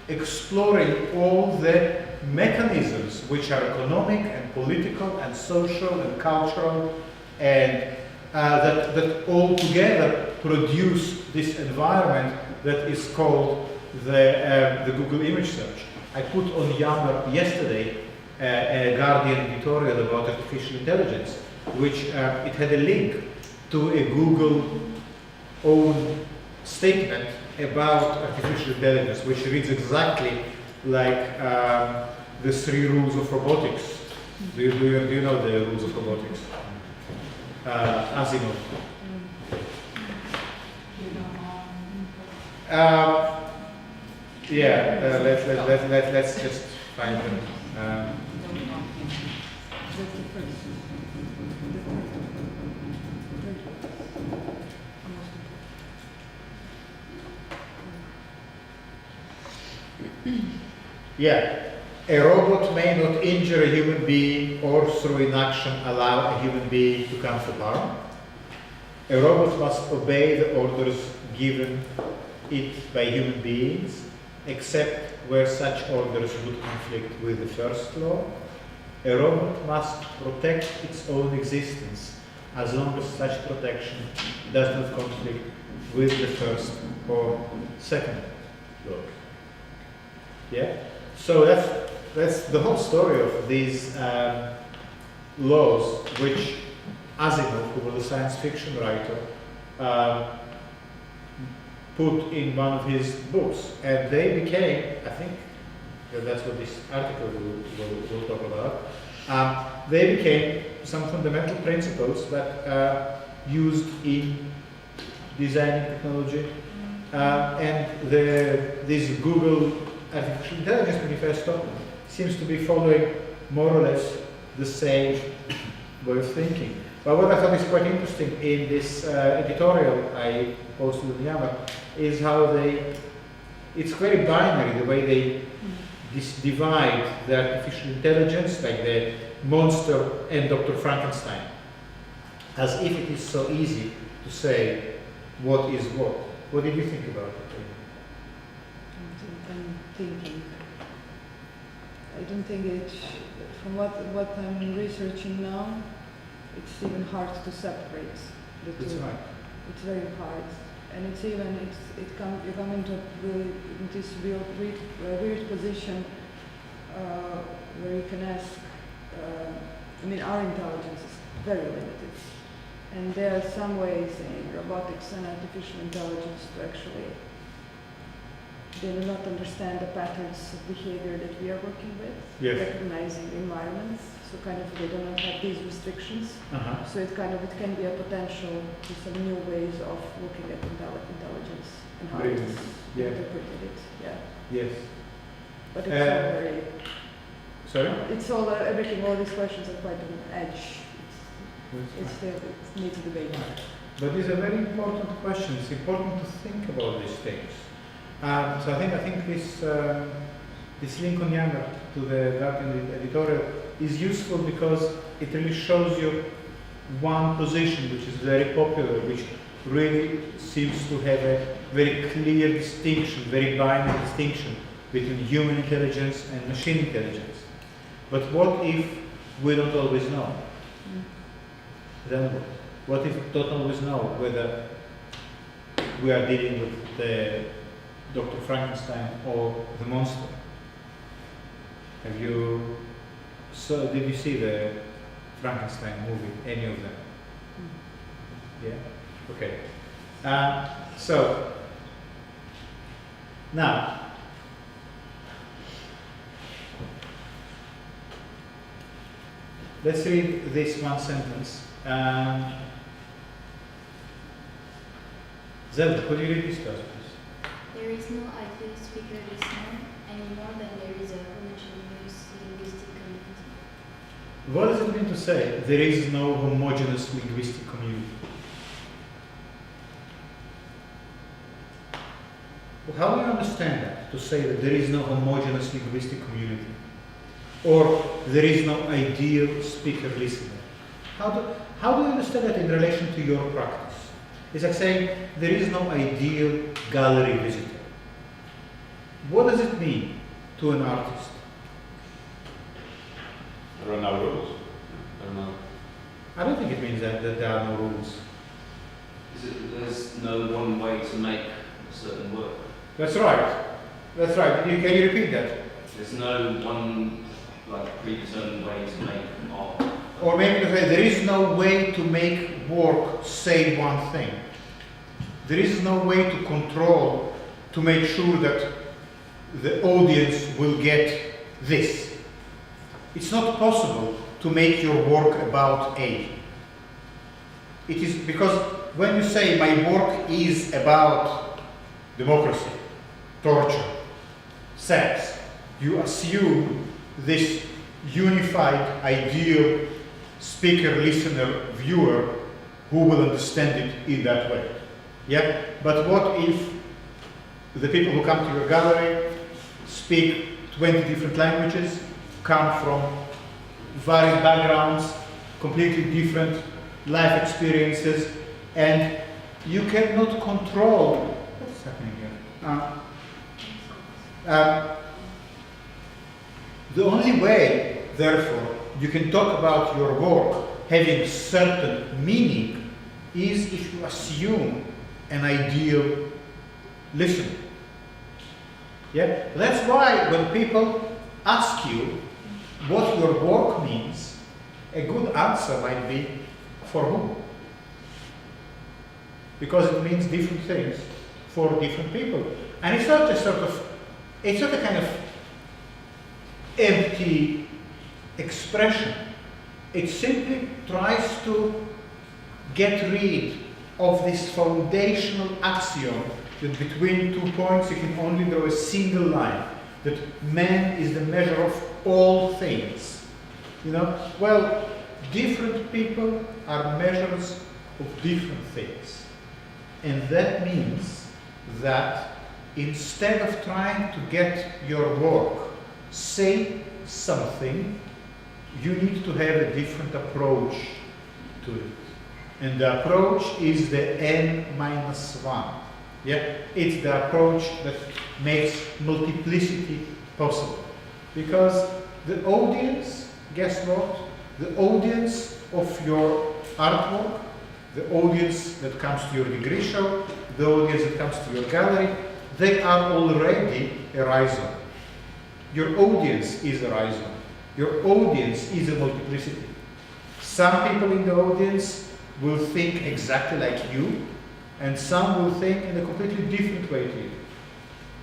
exploring all the mechanisms which are economic and political and social and cultural and that all together produce this environment that is called the Google image search. I put on Yammer yesterday a Guardian editorial about artificial intelligence, which it had a link to a Google own statement about artificial intelligence, which reads exactly like the 3 rules of robotics. Do you know the rules of robotics? Asimov. Let's just find them. Yeah, a robot may not injure a human being or through inaction allow a human being to come to harm. A robot must obey the orders given it by human beings, except where such orders would conflict with the first law. A robot must protect its own existence as long as such protection does not conflict with the first or second law. Yeah? So that's the whole story of these laws, which Asimov, who was a science fiction writer, put in one of his books, and they became, I think, that's what this article will talk about, they became some fundamental principles that used in designing technology, and this Google Artificial Intelligence Manifesto seems to be following more or less the same way of thinking. But what I thought is quite interesting in this editorial I posted in Yammer is how it's very binary, the way they divide the artificial intelligence, like the monster and Dr. Frankenstein, as if it is so easy to say what is what. What did you think about it? I'm thinking. I don't think it's, from what I'm researching now, it's even hard to separate the two. That's right. It's very hard, and it's even you come into this weird position where you can ask. I mean, our intelligence is very limited, And there are some ways in robotics and artificial intelligence to actually, they do not understand the patterns of behavior that we are working with, Yes. recognizing environments, so kind of they do not have these restrictions. Uh-huh. So it can be a potential to some new ways of looking at intelligence and how Brilliant. it's Yeah. interpreted it, yeah. Yes. But it's all very, Sorry? it's all, everything, all these questions are quite on the edge. It's still, it needs debate. But these are very important questions. It's important to think about these things. So I think this link on Yammer to the Guardian editorial is useful because it really shows you one position which is very popular, which really seems to have a very clear distinction, very binary distinction between human intelligence and machine intelligence. But what if we don't always know? Then what? What if we don't always know whether we are dealing with the Dr. Frankenstein or the monster? Did you see the Frankenstein movie, any of them? Yeah? Okay. So, now, let's read this one sentence. Zelda, could you read this first, please? There is no ideal speaker listener any more than there is a homogeneous linguistic community. What does it mean to say there is no homogeneous linguistic community? Well, how do you understand that, to say that there is no homogeneous linguistic community? Or there is no ideal speaker listener? How do you understand that in relation to your practice? It's like saying there is no ideal gallery visitor. What does it mean to an artist? There are no rules. I don't know. I don't think it means that there are no rules. Is it that there's no one way to make a certain work? That's right. That's right. Can you repeat that? There's no one predetermined way to make art. Or maybe to say there is no way to make work say one thing. There is no way to control, to make sure that the audience will get this. It's not possible to make your work about A. It is because when you say my work is about democracy, torture, sex, you assume this unified, ideal speaker, listener, viewer who will understand it in that way. Yeah? But what if the people who come to your gallery speak 20 different languages, come from varied backgrounds, completely different life experiences, and you cannot control what's happening here. The only way, therefore, you can talk about your work having certain meaning is if you assume an ideal listener. Yeah? That's why when people ask you what your work means, a good answer might be for whom? Because it means different things for different people. And it's not it's not a kind of empty expression. It simply tries to get rid of this foundational axiom that between 2 points you can only draw a single line, that man is the measure of all things. Well, different people are measures of different things. And that means that instead of trying to get your work say something, you need to have a different approach to it. And the approach is the N-1. Yeah? It's the approach that makes multiplicity possible. Because the audience, guess what? The audience of your artwork, the audience that comes to your degree show, the audience that comes to your gallery, they are already a rhizome. Your audience is a rhizome. Your audience is a multiplicity. Some people in the audience will think exactly like you, and some will think in a completely different way to you.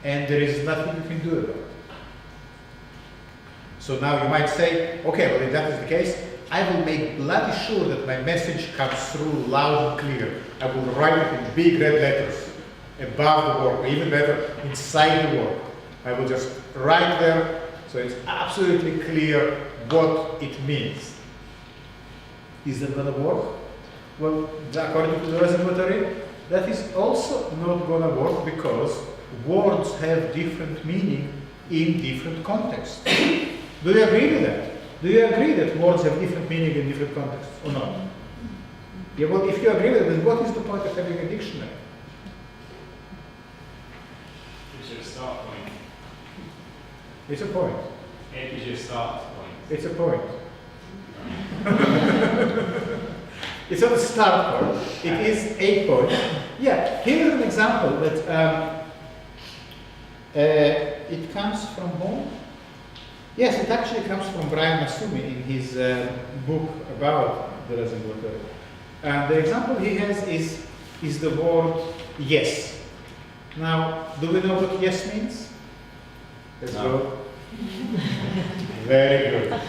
And there is nothing you can do about it. So now you might say, okay, well, if that is the case, I will make bloody sure that my message comes through loud and clear. I will write it in big red letters above the work, or even better, inside the work. I will just write there so it's absolutely clear what it means. Is that going to work? Well, according to the reservatory, that is also not going to work because words have different meaning in different contexts. Do you agree with that? Do you agree that words have different meaning in different contexts or not? Yeah, well, if you agree with it, then what is the point of having a dictionary? Gives you a start point. It's a point. It gives you a start point. It's a point. It's not a start point, it is a point. Yeah, here's an example that it comes from whom? Yes, it actually comes from Brian Masumi in his book about the reservatory. And the example he has is the word yes. Now, do we know what yes means? Let's go. Very good.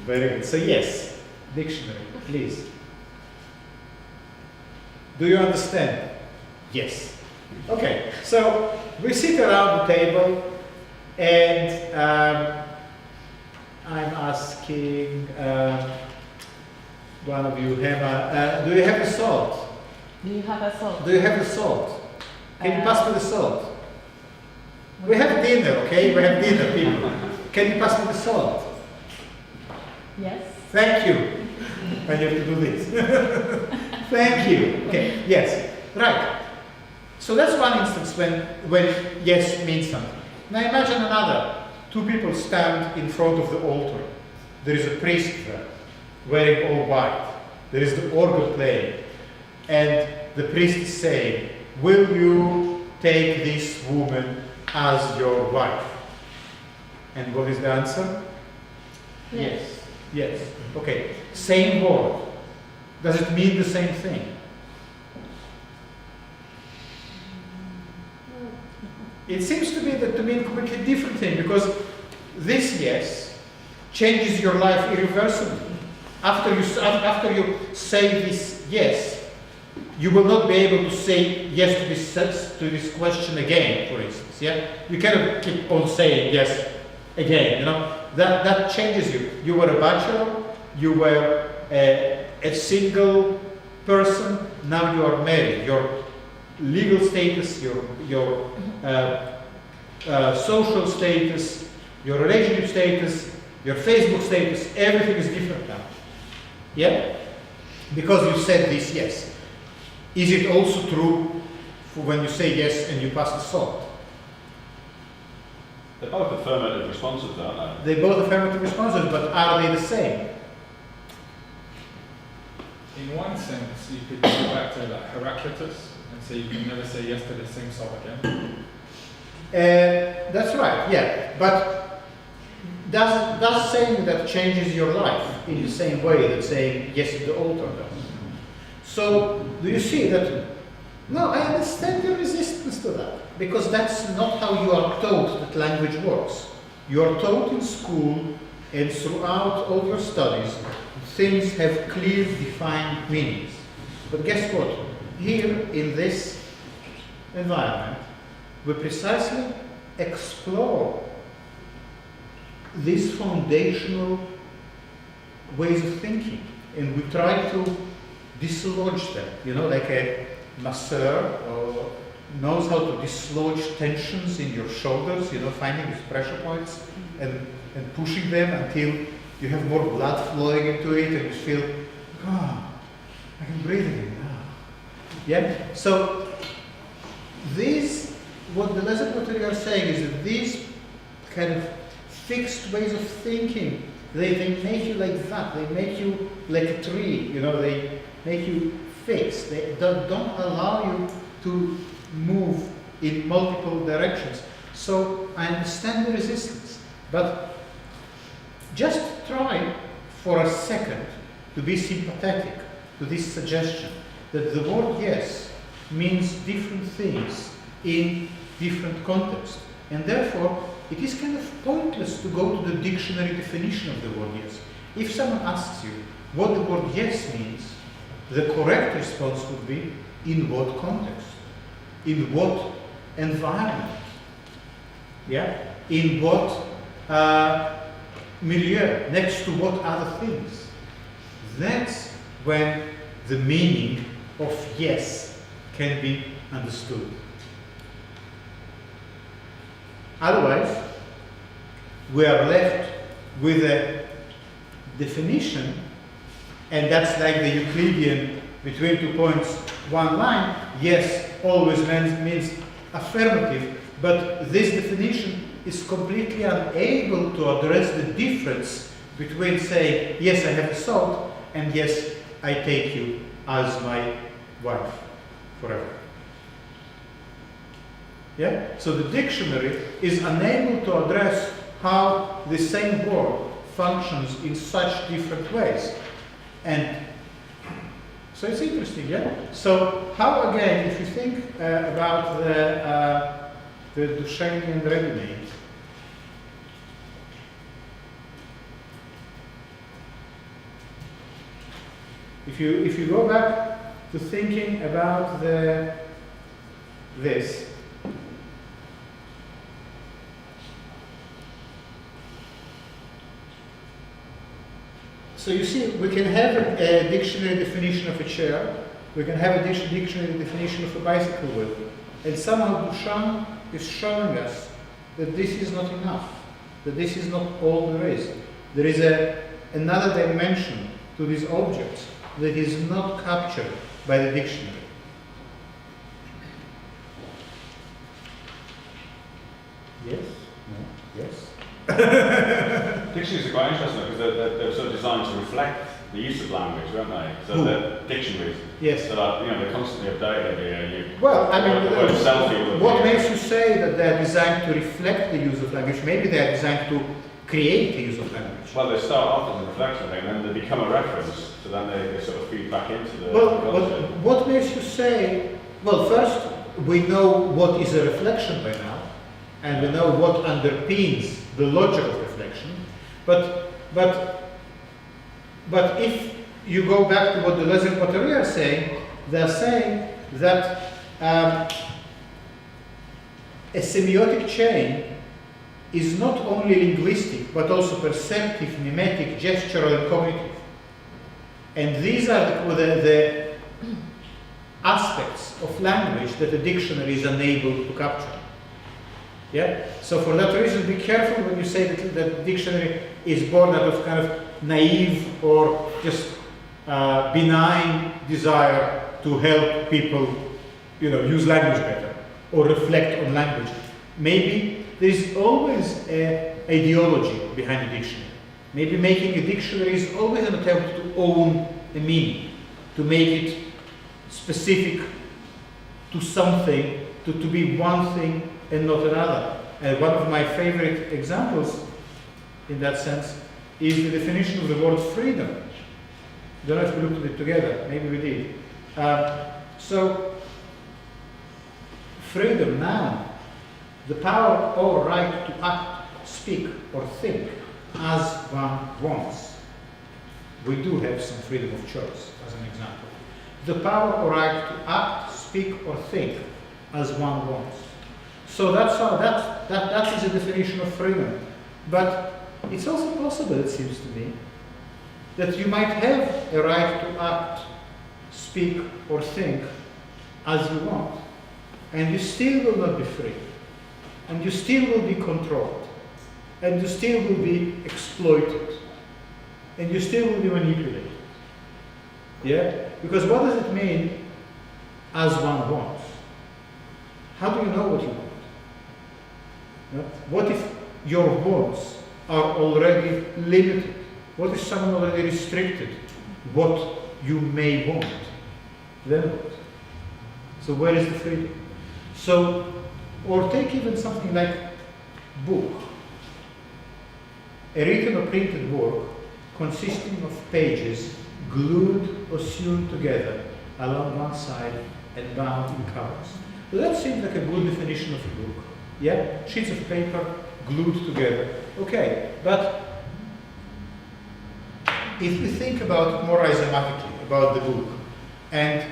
Very good. So yes, dictionary, please. Do you understand? Yes. Okay, so we sit around the table and I'm asking one of you, Hema, do you have the salt? Do you have a salt? Do you have the salt? Can you pass me the salt? We have dinner, okay? We have dinner, people. Can you pass me the salt? Yes. Thank you. I have to do this. Thank you. Okay, yes. Right. So that's one instance when yes means something. Now imagine another. Two people stand in front of the altar. There is a priest there, wearing all white. There is the organ playing. And the priest is saying, will you take this woman as your wife? And what is the answer? Yes. Yes. Okay. Same word. Does it mean the same thing? It seems to me that to mean a completely different thing, because this yes changes your life irreversibly. After you say this yes, you will not be able to say yes to this question again, for instance. Yeah, you cannot keep on saying yes again. You know that changes you. You were a bachelor, you were a single person. Now you are married. Your legal status, your social status, your relationship status, your Facebook status, everything is different now. Yeah? Because you said this yes. Is it also true for when you say yes and you pass the salt? They're both affirmative responses, aren't they? They're both affirmative responses, but are they the same? In one sense, you could go back to like Heraclitus and say you can never say yes to the same salt again. That's right, yeah. But does saying that changes your life in the same way that saying yes to the altar does? So, do you see that? No, I understand your resistance to that, because that's not how you are taught that language works. You are taught in school and throughout all your studies, things have clear, defined meanings. But guess what? Here, in this environment, we precisely explore these foundational ways of thinking, and we try to dislodge them. You know, like a masseur knows how to dislodge tensions in your shoulders, you know, finding these pressure points and pushing them until you have more blood flowing into it and you feel, I can breathe again. Yeah? So, what the reservatory are saying is that these kind of fixed ways of thinking, they make you like that. They make you like a tree, you know, they make you fixed. They don't allow you to move in multiple directions. So I understand the resistance, but just try for a second to be sympathetic to this suggestion that the word yes means different things in different contexts. And therefore, it is kind of pointless to go to the dictionary definition of the word yes. If someone asks you what the word yes means, the correct response would be, in what context? In what environment? Yeah? In what milieu? Next to what other things? That's when the meaning of yes can be understood. Otherwise, we are left with a definition, and that's like the Euclidean between 2 points, 1 line. Yes always means affirmative, but this definition is completely unable to address the difference between saying, yes, I have a salt, and yes, I take you as my wife forever. Yeah? So the dictionary is unable to address how the same word functions in such different ways. And so it's interesting, yeah? So how, again, if you think about the Duchenne ready-made, if you go back to thinking about this, so you see, we can have a dictionary definition of a chair, we can have a dictionary definition of a bicycle wheel, and somehow Duchamp is showing us that this is not enough, that this is not all there is. There is another dimension to these objects that is not captured by the dictionary. Yes? No? Yes? Dictionaries are quite interesting because they're sort of designed to reflect the use of language, weren't they? So they're dictionaries. Yes. So that, they're constantly updated. Well, I mean, what makes makes you say that they're designed to reflect the use of language? Maybe they're designed to create the use of language. Well, they start off as a reflection thing, and then they become a reference, so then they sort of feed back into the culture. What makes you say, well, first, we know what is a reflection by now, and we know what underpins the logic of reflection, but if you go back to what Deleuze and Guattari are saying, they're saying that a semiotic chain is not only linguistic, but also perceptive, mimetic, gestural, and cognitive. And these are the aspects of language that a dictionary is unable to capture. Yeah? So for that reason, be careful when you say that the dictionary is born out of kind of naive or just benign desire to help people, use language better or reflect on language. Maybe there is always an ideology behind a dictionary. Maybe making a dictionary is always an attempt to own a meaning, to make it specific to something, to be one thing and not another. And one of my favorite examples in that sense is the definition of the word freedom. I don't know if we looked at it together, maybe we did. So, freedom, noun, the power or right to act, speak, or think as one wants. We do have some freedom of choice, as an example. The power or right to act, speak, or think as one wants. So that is a definition of freedom. But it's also possible, it seems to me, that you might have a right to act, speak, or think as you want, and you still will not be free, and you still will be controlled, and you still will be exploited, and you still will be manipulated. Yeah? Because what does it mean, as one wants? How do you know what you want? Yeah? What if your wants are already limited? What if someone already restricted what you may want? Then what? So where is the freedom? So, or take even something like book. A written or printed work consisting of pages glued or sewn together along one side and bound in covers. So that seems like a good definition of a book. Yeah, sheets of paper glued together. Okay, but if we think about it more rhizomatically, about the book, and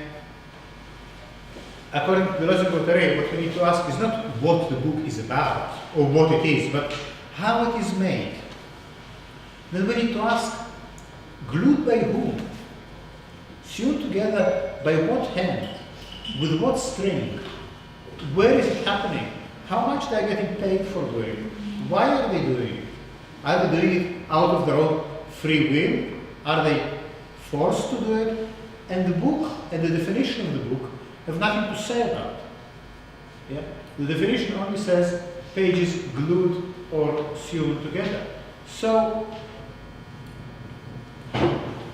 according to Deleuze-Guattari, what we need to ask is not what the book is about or what it is, but how it is made. Then we need to ask, glued by whom? Sewn together by what hand? With what string? Where is it happening? How much they are getting paid for doing it? Why are they doing it? Are they doing it out of their own free will? Are they forced to do it? And the book and the definition of the book have nothing to say about it. Yeah? The definition only says pages glued or sewn together. So,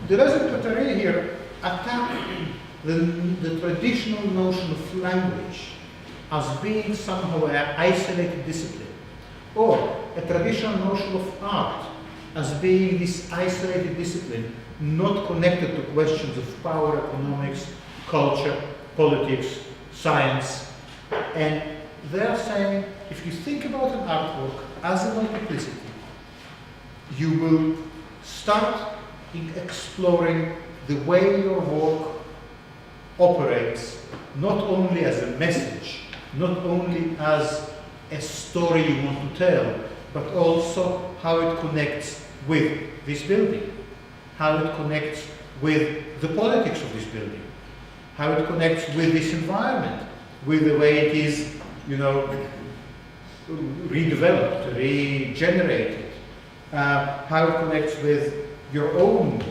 Deleuze-Guattari here attack the traditional notion of language as being somehow an isolated discipline, or a traditional notion of art as being this isolated discipline not connected to questions of power, economics, culture, politics, science. And they're saying, if you think about an artwork as a multiplicity, you will start exploring the way your work operates, not only as a message, not only as a story you want to tell, but also how it connects with this building, how it connects with the politics of this building, how it connects with this environment, with the way it is, redeveloped, regenerated, how it connects with your own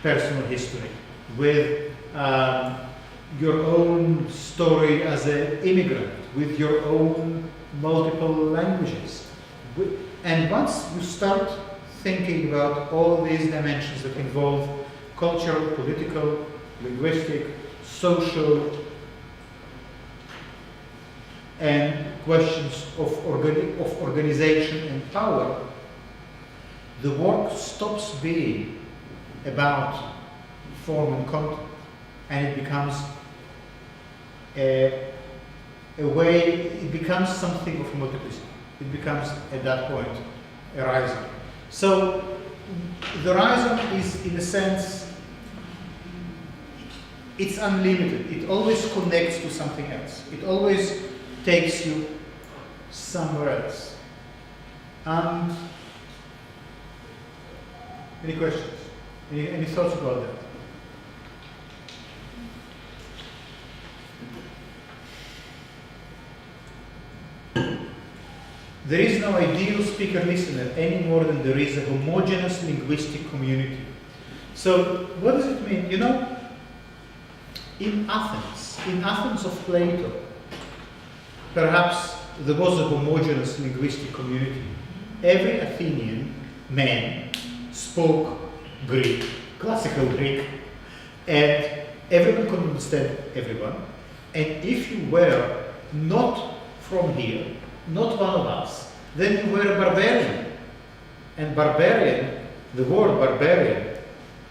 personal history, with your own story as an immigrant, with your own multiple languages. And once you start thinking about all these dimensions that involve cultural, political, linguistic, social, and questions of organization and power, the work stops being about form and content, and it becomes a way, it becomes something of multiplicity. It becomes, at that point, a rhizome. So the rhizome is, in a sense, it's unlimited. It always connects to something else. It always takes you somewhere else. Any questions? Any thoughts about that? There is no ideal speaker-listener any more than there is a homogeneous linguistic community. So, what does it mean? In Athens of Plato, perhaps there was a homogeneous linguistic community. Every Athenian man spoke Greek, classical Greek, and everyone could understand everyone. And if you were not from here, not one of us, then you were a barbarian. And barbarian, the word barbarian,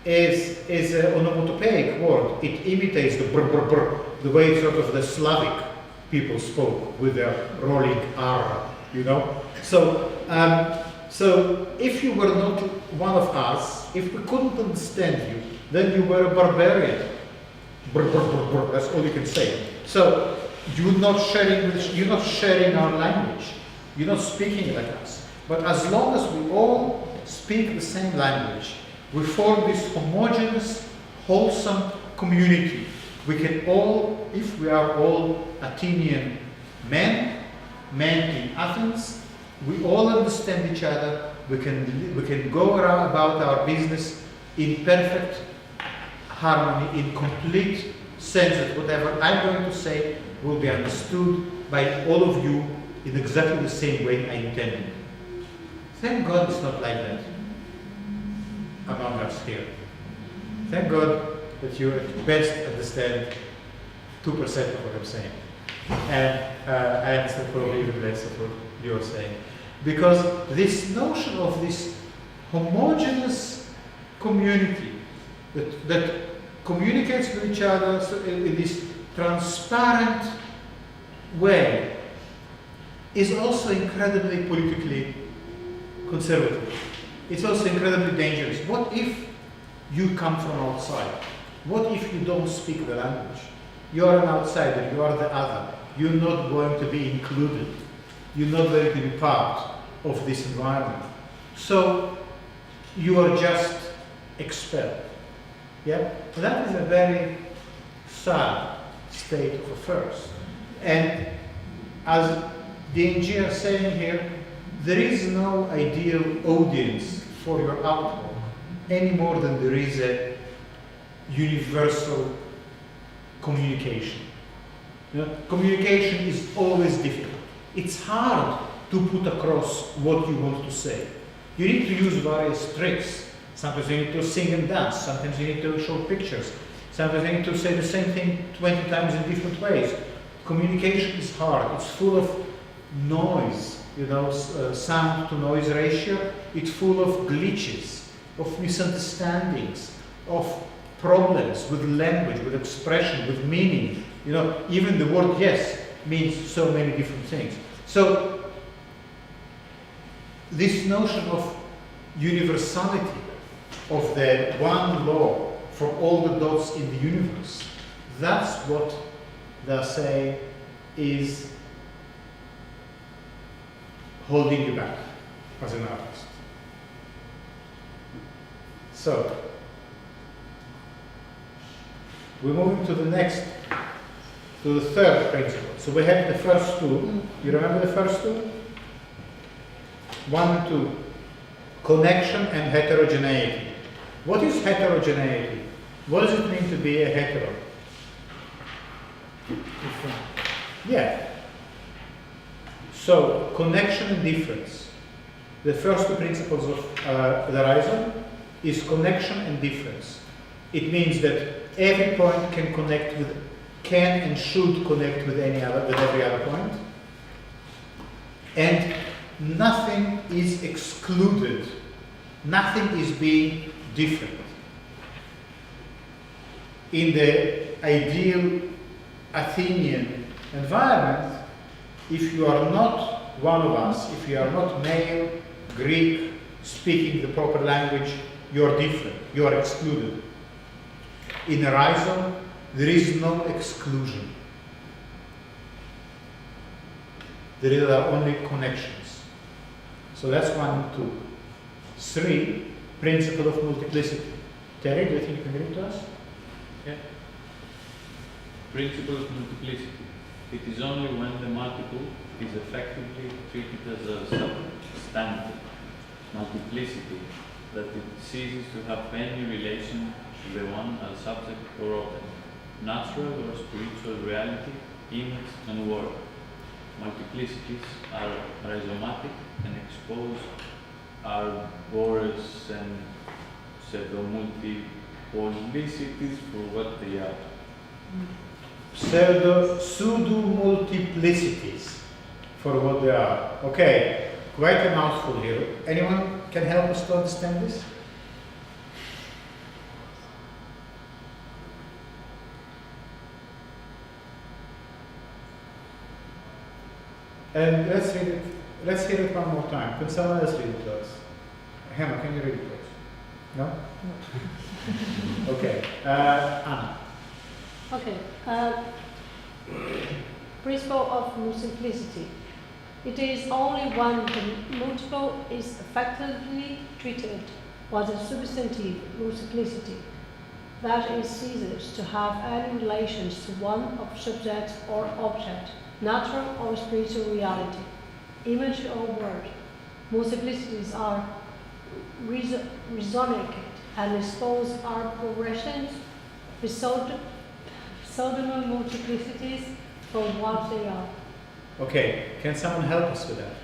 is an onomatopoeic word. It imitates the brr brr brr, the way sort of the Slavic people spoke with their rolling R, So if you were not one of us, if we couldn't understand you, then you were a barbarian. Brr brr brr brr, that's all you can say. So you're not sharing our language. You're not speaking like us. But as long as we all speak the same language, we form this homogeneous, wholesome community. We can all, if we are all Athenian men in Athens, we all understand each other. We can go around about our business in perfect harmony, in complete sense that whatever I'm going to say will be understood by all of you in exactly the same way I intended. Thank God it's not like that among us here. Thank God that you at best understand 2% of what I'm saying. And I understand probably even less of what you're saying. Because this notion of this homogeneous community that communicates with each other in this transparent way is also incredibly politically conservative. It's also incredibly dangerous. What if you come from outside? What if you don't speak the language? You are an outsider, you are the other. You're not going to be included. You're not going to be part of this environment. So you are just expelled. Yeah? That is a very sad state of affairs. And as the NG are saying here, there is no ideal audience for your artwork any more than there is a universal communication. You know, communication is always difficult. It's hard to put across what you want to say. You need to use various tricks. Sometimes you need to sing and dance. Sometimes you need to show pictures. Sometimes you need to say the same thing 20 times in different ways. Communication is hard. It's full of noise, you know, sound to noise ratio. It's full of glitches, of misunderstandings, of problems with language, with expression, with meaning. You know, even the word yes means so many different things. So this notion of universality, of the one law for all the dots in the universe, that's what they say is holding you back as an artist. So we're moving to the third principle. So we have the first two. You remember the first two? 1 and 2. Connection and heterogeneity. What is heterogeneity? What does it mean to be a hetero? Yeah. So, connection and difference. The first two principles of the Rhizome is connection and difference. It means that every point can and should connect with every other point, and nothing is excluded. Nothing is being different. In the ideal Athenian environment, if you are not one of us, if you are not male, Greek, speaking the proper language, you're different, you are excluded. In a Rhizome, there is no exclusion. There are only connections. So that's 1 and 2. 3, principle of multiplicity. Terry, do you think you can read to us? Yeah. Principle of multiplicity. It is only when the multiple is effectively treated as a substantive multiplicity that it ceases to have any relation to the one as subject or object, natural or spiritual reality, image and word. Multiplicities are rhizomatic and expose arborous and pseudo-multiplicities for what they are. Pseudo-multiplicities for what they are. Okay, quite a mouthful here. Anyone can help us to understand this? And let's hear it one more time. Can someone else read it to us? Hannah, can you read it to us? No? No. Okay. Anna. Okay. Principle of multiplicity. It is only when the multiple is effectively treated as a substantive multiplicity that it ceases to have any relations to one of subject or object, natural or spiritual reality, image or word. Multiplicities are rhizomate and expose our progressions, pseudo multiplicities for what they are. Okay, can someone help us with that?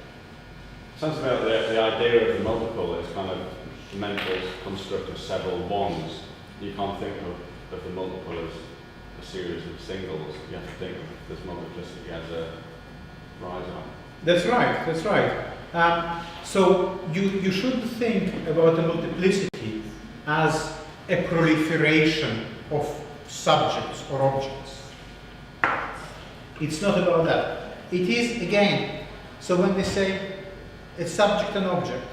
Sounds about the idea of the multiple is kind of a mental construct of several ones. You can't think of the multiple as a series of singles. You have to think of this multiplicity as a rhizome. That's right, that's right. So you should think about the multiplicity as a proliferation of subjects or objects. It's not about that. It is, again, so when they say a subject and object,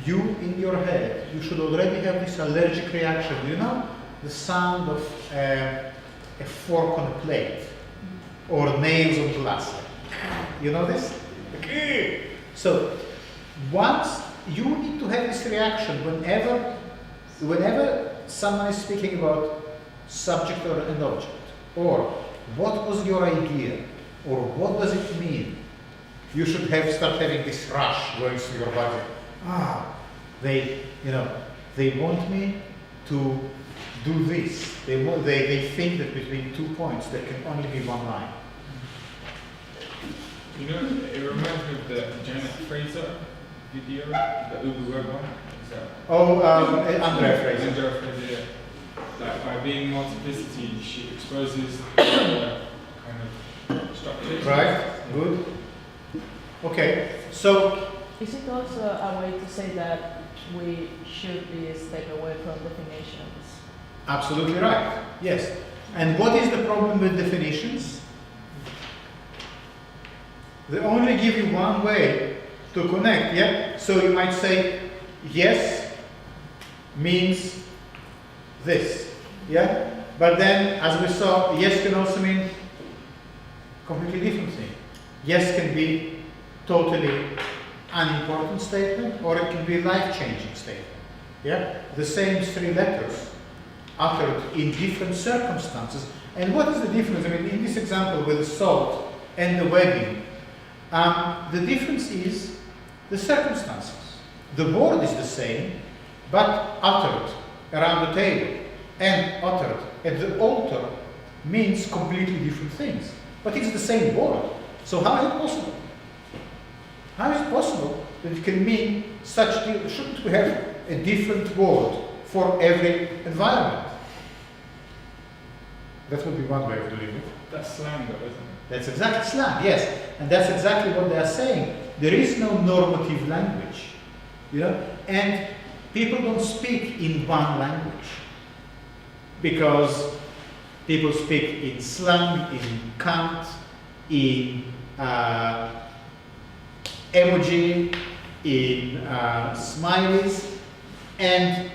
you in your head, you should already have this allergic reaction. Do you know the sound of a fork on a plate or nails on glass? You know this? So once you need to have this reaction whenever someone is speaking about subject or an object, or what was your idea, or what does it mean, you should start having this rush going through your body. They want me to do this. They think that between 2 points there can only be one line. You know, it reminds me of the Janet Fraser video, the Uber Web one. Andrea Fraser. Andrea Fraser, yeah. Like by being multiplicity, she exposes kind of structures. Right, good. Okay, so. Is it also a way to say that we should be a step away from definitions? Absolutely right, yes. And what is the problem with definitions? They only give you one way to connect, yeah? So you might say, yes means this, yeah? But then, as we saw, yes can also mean completely different thing. Yes can be totally unimportant statement, or it can be a life-changing statement, yeah? The same 3 letters uttered in different circumstances. And what is the difference? I mean, in this example with the salt and the wedding, the difference is the circumstances. The word is the same, but uttered around the table and uttered at the altar means completely different things. But it's the same word. So how is it possible? How is it possible that it can mean such things? Shouldn't we have a different word for every environment? That would be one way of doing it. That's slang though, isn't it? That's exactly slang, yes. And that's exactly what they are saying. There is no normative language, you know? And people don't speak in one language because people speak in slang, in cant, in emoji, in smileys, and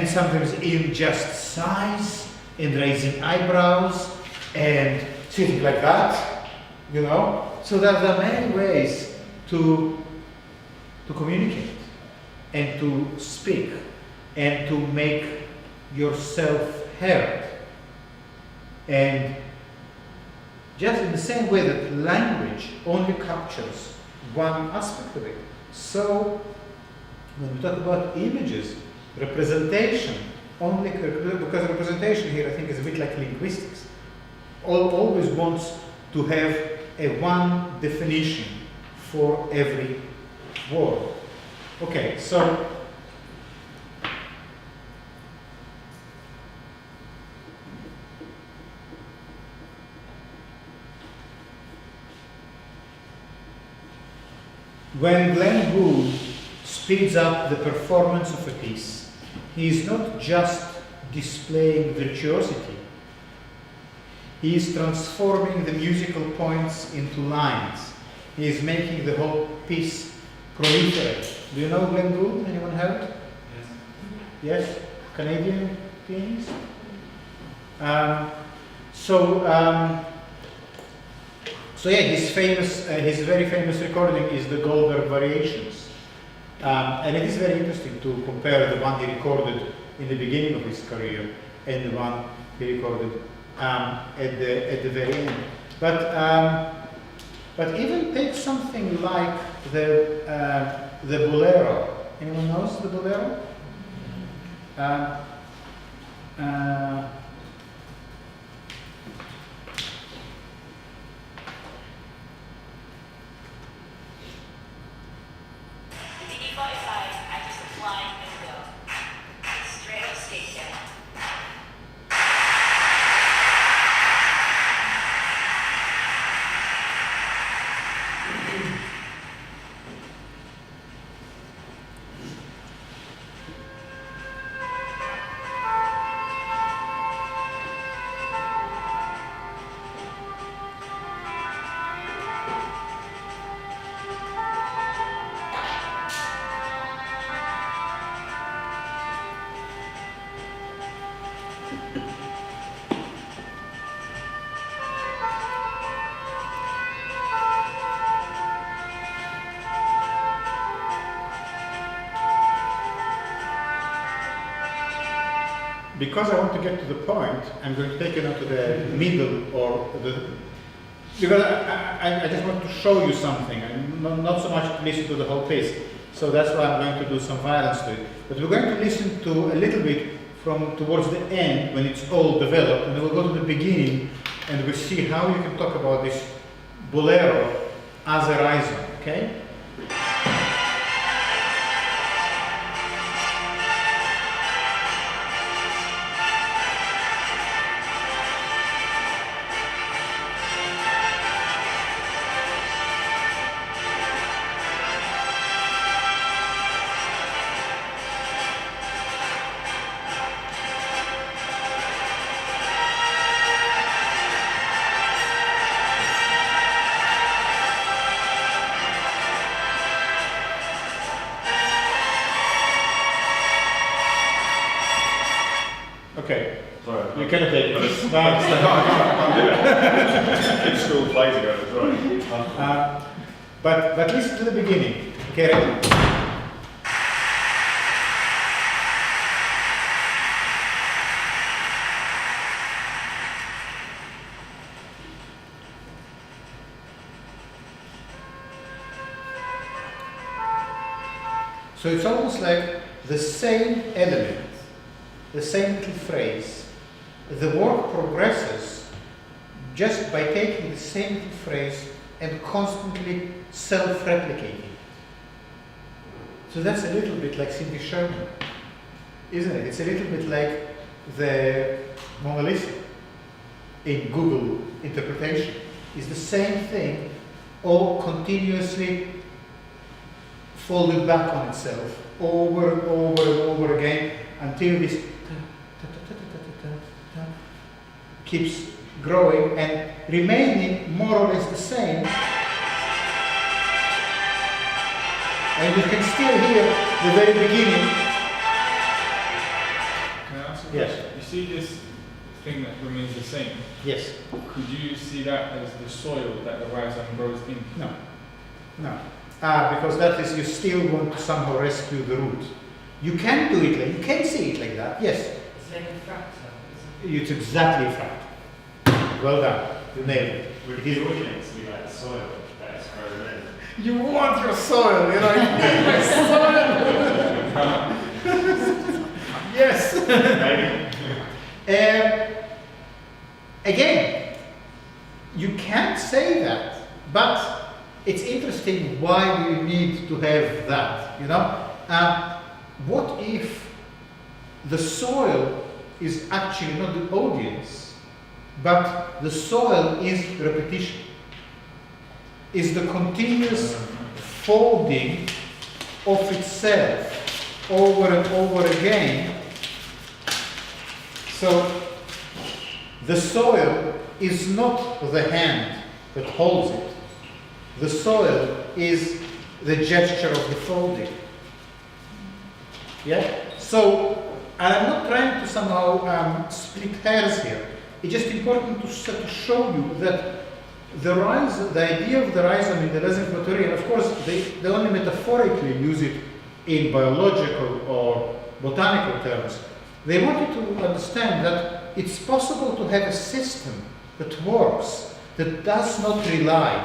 sometimes in just sighs, and raising eyebrows, and sitting like that, you know. So there are many ways to communicate, and to speak, and to make yourself heard. And just in the same way that language only captures one aspect of it, so when we talk about images, representation, only because representation here I think is a bit like linguistics, always wants to have a one definition for every word. Okay, so when Glenn Gould speeds up the performance of a piece, he is not just displaying virtuosity, he is transforming the musical points into lines. He is making the whole piece proliferate. Do you know Glenn Gould? Anyone heard? Yes. Yes? Canadian pianist? So yeah, his very famous recording is the Goldberg Variations. And it is very interesting to compare the one he recorded in the beginning of his career and the one he recorded at the very end. But even take something like the bolero. Anyone knows the bolero? because I want to get to the point, I'm going to take you now to the middle or because I just want to show you something, and not so much to listen to the whole piece. So that's why I'm going to do some violence to it. But we're going to listen to a little bit from towards the end when it's all developed, and then we'll go to the beginning and we'll see how you can talk about this bolero as a rhizome, okay? Okay. Sorry. You cannot take it. I can't do it. It's school plays ago, sorry. But listen to the beginning. Okay, ready? So it's almost like the same element, the same little phrase. The work progresses just by taking the same little phrase and constantly self-replicating. So that's a little bit like Cindy Sherman, isn't it? It's a little bit like the Mona Lisa in Google interpretation. It's the same thing, all continuously folded back on itself over and over and over again until this keeps growing and remaining more or less the same. And you can still hear the very beginning. Can I ask a Yes. question? You see this thing that remains the same? Yes. Could you see that as the soil that the rhizome grows in? No. No. Because that is, you still want to somehow rescue the root. You can do it, like, you can see it like that, yes. It's like a fractal, isn't It's exactly a fractal. Well done. You nailed it. With the audience, we like the soil that's grown in. You want your soil, you know? Soil. Yes. Again, you can't say that, but it's interesting. Why do you need to have that? You know, what if the soil is actually not the audience, but the soil is repetition? Is the continuous folding of itself over and over again. So the soil is not the hand that holds it. The soil is the gesture of the folding. Yeah? So, and I'm not trying to somehow split hairs here. It's just important to show you that the idea of the rhizome in the Les Inflatorians, of course, they only metaphorically use it in biological or botanical terms. They wanted to understand that it's possible to have a system that works, that does not rely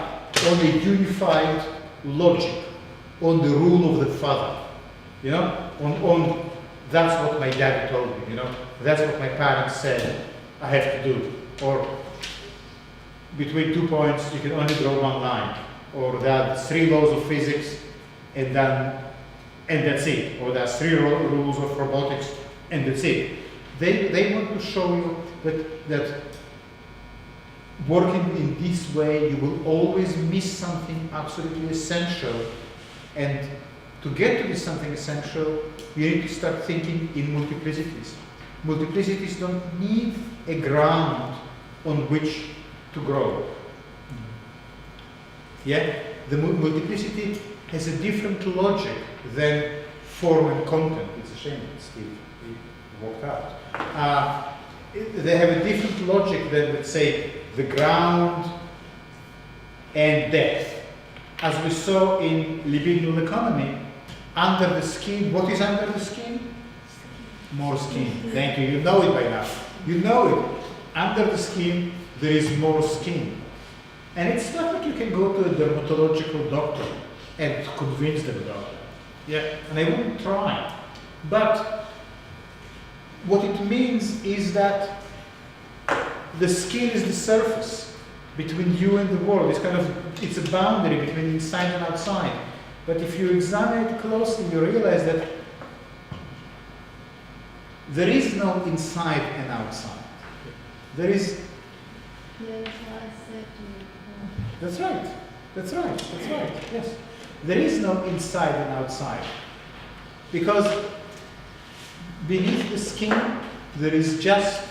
on a unified logic, on the rule of the father, you know, on that's what my dad told me, you know, that's what my parents said I have to do, or between 2 points you can only draw one line, or there are 3 laws of physics and that's it, or there are 3 rules of robotics and that's it. They want to show you that working in this way, you will always miss something absolutely essential. And to get to this something essential, you need to start thinking in multiplicities. Multiplicities don't need a ground on which to grow. Yeah? The multiplicity has a different logic than form and content. It's a shame that Steve walked out. They have a different logic than, let's say, the ground and depth. As we saw in libidinal economy, under the skin, what is under the skin? More skin. Thank you. You know it by now. You know it. Under the skin, there is more skin. And it's not like you can go to a dermatological doctor and convince them about that. Yeah, and I wouldn't try. But what it means is that the skin is the surface between you and the world. It's a boundary between inside and outside. But if you examine it closely, you realize that there is no inside and outside. There is. Yeah, that's what I said to you. That's right. That's right. That's right. Yes. There is no inside and outside. Because beneath the skin, there is just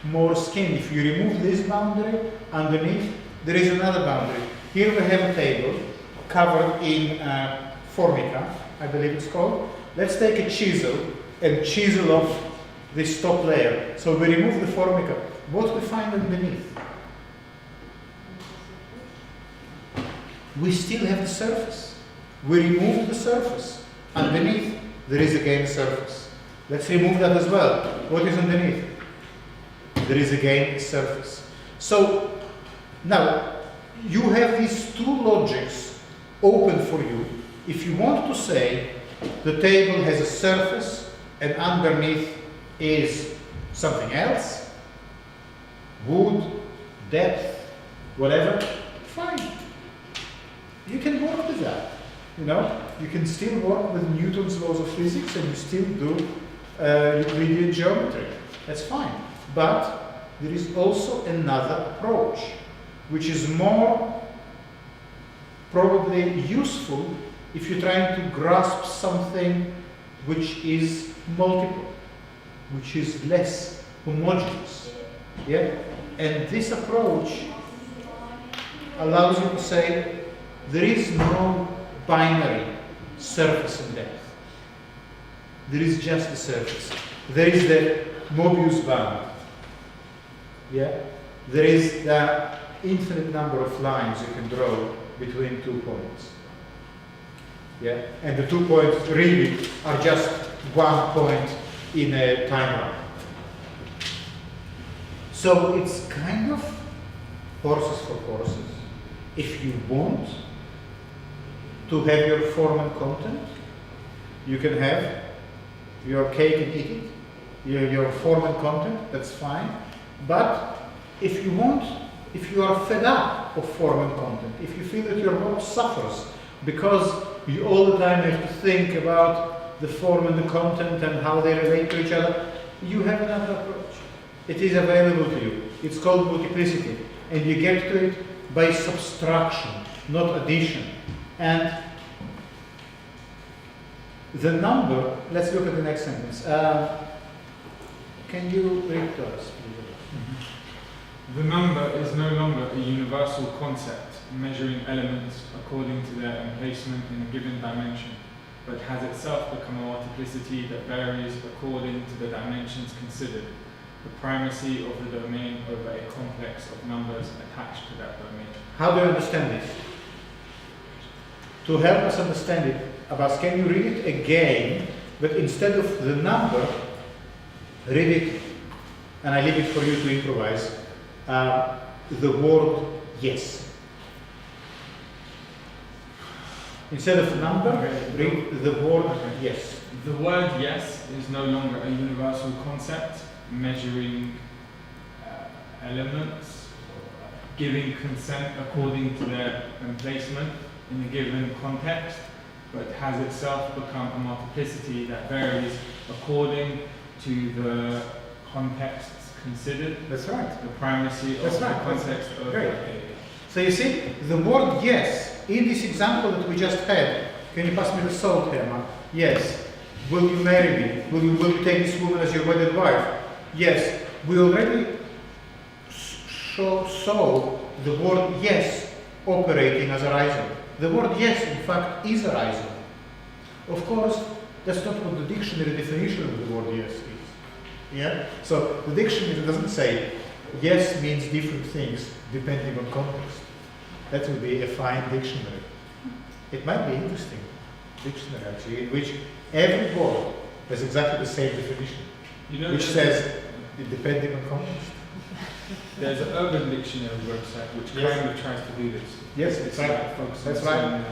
more skin. If you remove this boundary, underneath, there is another boundary. Here we have a table covered in formica, I believe it's called. Let's take a chisel and chisel off this top layer. So we remove the formica. What we find underneath? We still have the surface. We remove the surface. Underneath, there is again a surface. Let's remove that as well. What is underneath? There is again a surface. So, now, you have these two logics open for you. If you want to say the table has a surface and underneath is something else, wood, depth, whatever, fine. You can work with that. You know, you can still work with Newton's laws of physics and you still do Euclidean geometry. That's fine. But there is also another approach, which is more probably useful if you're trying to grasp something which is multiple, which is less homogeneous. Yeah? And this approach allows you to say there is no binary surface and depth. There is just the surface. There is the Mobius band. Yeah? There is the infinite number of lines you can draw between 2 points. Yeah? And the 2 points really are just 1 point in a timeline. So it's kind of horses for courses. If you want to have your form and content, you can have your cake and eat it, your form and content, that's fine. But if you are fed up of form and content, if you feel that your work suffers because you all the time have to think about the form and the content and how they relate to each other, you have another approach. It is available to you. It's called multiplicity. And you get to it by subtraction, not addition. And the number, let's look at the next sentence. Can you read to us, please? The number is no longer a universal concept measuring elements according to their emplacement in a given dimension, but has itself become a multiplicity that varies according to the dimensions considered, the primacy of the domain over a complex of numbers attached to that domain. How do you understand this? To help us understand it, Abbas, can you read it again, but instead of the number, read it, and I leave it for you to improvise, the word yes. Instead of number, read the word yes. The word yes is no longer a universal concept measuring elements, giving consent according to their emplacement in a given context, but has itself become a multiplicity that varies according to the contexts considered. That's right. The primacy of the context of Great. So you see, the word yes, in this example that we just had, can you pass me the salt, Herman? Yes. Will you marry me? Will you take this woman as your wedded wife? Yes. We already saw the word yes operating as a rhizome. The word yes, in fact, is a rhizome. Of course, that's not what the dictionary definition of the word yes is. Yeah? So the dictionary doesn't say yes means different things depending on context. That would be a fine dictionary. It might be interesting dictionary actually, in which every word has exactly the same definition. You know, which says, depending on context. there's an Urban Dictionary website which Yes. kind of tries to do this. Yes, It's right. like focusing That's on, right.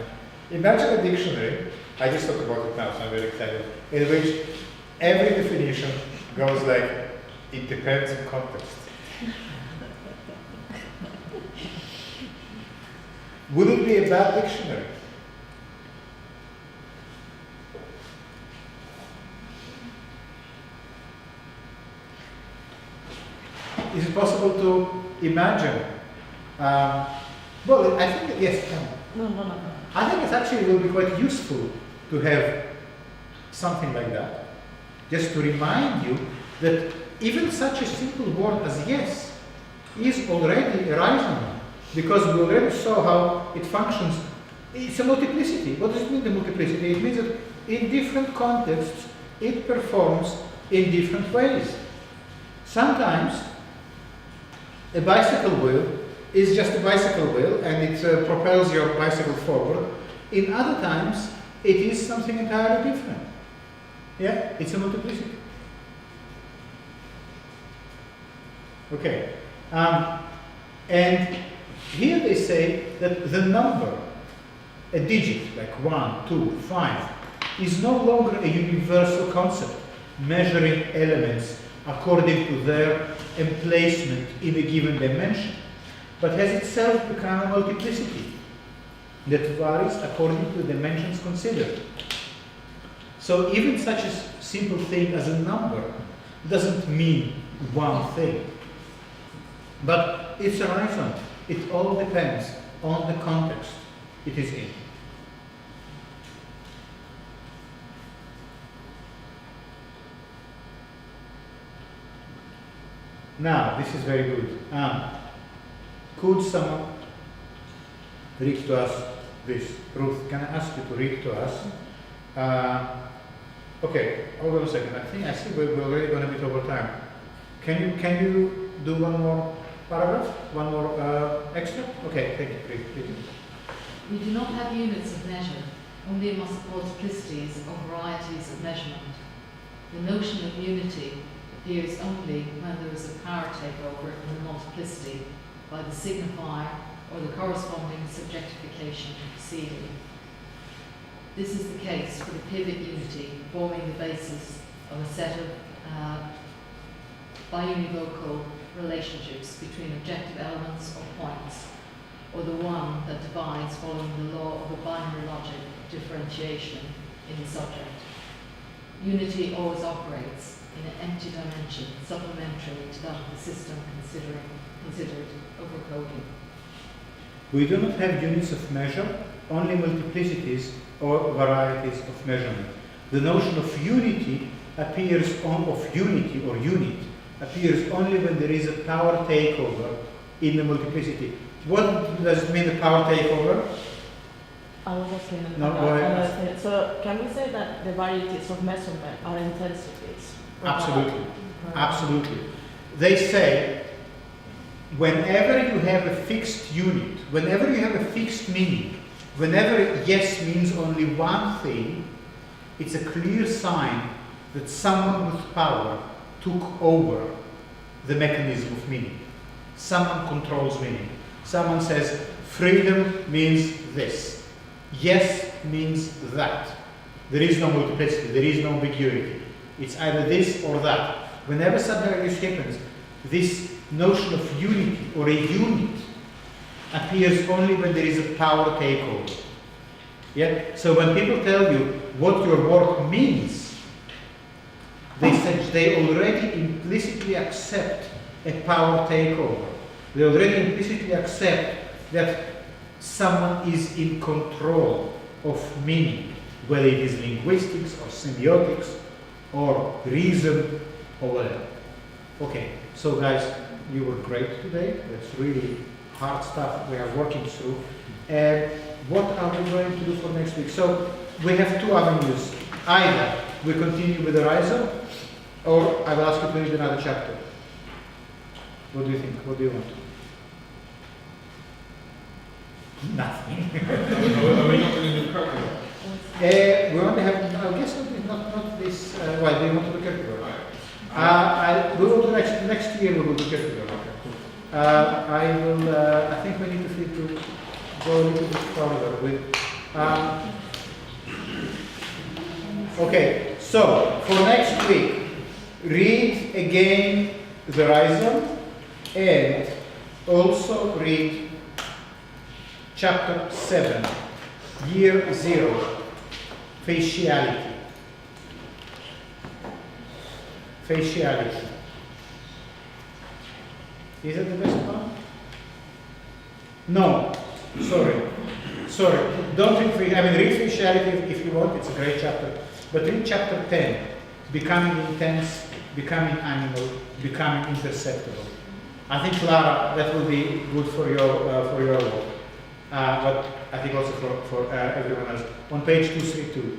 Imagine a dictionary, I just talked about it now, so I'm very excited, in which every definition goes like, it depends on context. Would it be a bad dictionary? Is it possible to imagine? Well, I think that, yes. No. I think it actually will be quite useful to have something like that, just to remind you that even such a simple word as yes is already a raison, because we already saw how it functions. It's a multiplicity. What does it mean, the multiplicity? It means that in different contexts it performs in different ways. Sometimes a bicycle wheel is just a bicycle wheel and it propels your bicycle forward. In other times, it is something entirely different. Yeah, it's a multiplicity. Okay. And here they say that the number, a digit like 1, 2, 5, is no longer a universal concept measuring elements according to their emplacement in a given dimension, but has itself become a multiplicity that varies according to the dimensions considered. So even such a simple thing as a number doesn't mean one thing, but it's a raison. It all depends on the context it is in. Now, this is very good. Could someone read to us this? Ruth, can I ask you to read to us? Okay, hold on a second. I see we're already going a bit over time. Can you do one more paragraph? One more extra? Okay, thank you. Read. We do not have units of measure, only multiplicities or varieties of measurement. The notion of unity appears only when there is a power takeover in the multiplicity by the signifier or the corresponding subjectification proceeding. This is the case for the pivot unity forming the basis of a set of biunivocal relationships between objective elements or points, or the one that divides following the law of a binary logic of differentiation in the subject. Unity always operates in an empty dimension supplementary to that of the system considered overcoding. We do not have units of measure, only multiplicities or varieties of measurement. The notion of unity appears appears only when there is a power takeover in the multiplicity. What does it mean, a power takeover? I was asking No, go ahead. So can we say that the varieties of measurement are intensities? Absolutely. Absolutely. They say whenever you have a fixed unit, whenever you have a fixed meaning, whenever yes means only one thing, it's a clear sign that someone with power took over the mechanism of meaning. Someone controls meaning. Someone says freedom means this. Yes means that. There is no multiplicity, there is no ambiguity. It's either this or that. Whenever something like this happens, this notion of unity or a unit appears only when there is a power takeover. Yeah? So when people tell you what your work means, they already implicitly accept a power takeover. They already implicitly accept that someone is in control of meaning, whether it is linguistics or semiotics or reason or whatever. Okay, so guys, you were great today. That's really hard stuff we are working through. And what are we going to do for next week? So we have two avenues. Either we continue with the Rhizo, or I will ask you to read another chapter. What do you think? What do you want? Nothing. Are we not going to do Kierkegaard? We only have, I guess not this, why, do you want to do Kierkegaard? We will do next year. We will do get together. I will. I think we need to go a little bit further with. Okay. So for next week, read again the rhizome and also read chapter 7, year 0, faciality. Faciality. Is it the best one? No. Sorry. Don't read read faciality if you want, it's a great chapter. But read chapter 10, becoming intense, becoming animal, becoming imperceptible. I think, Clara, that will be good for your work. But I think also for everyone else. On page 232.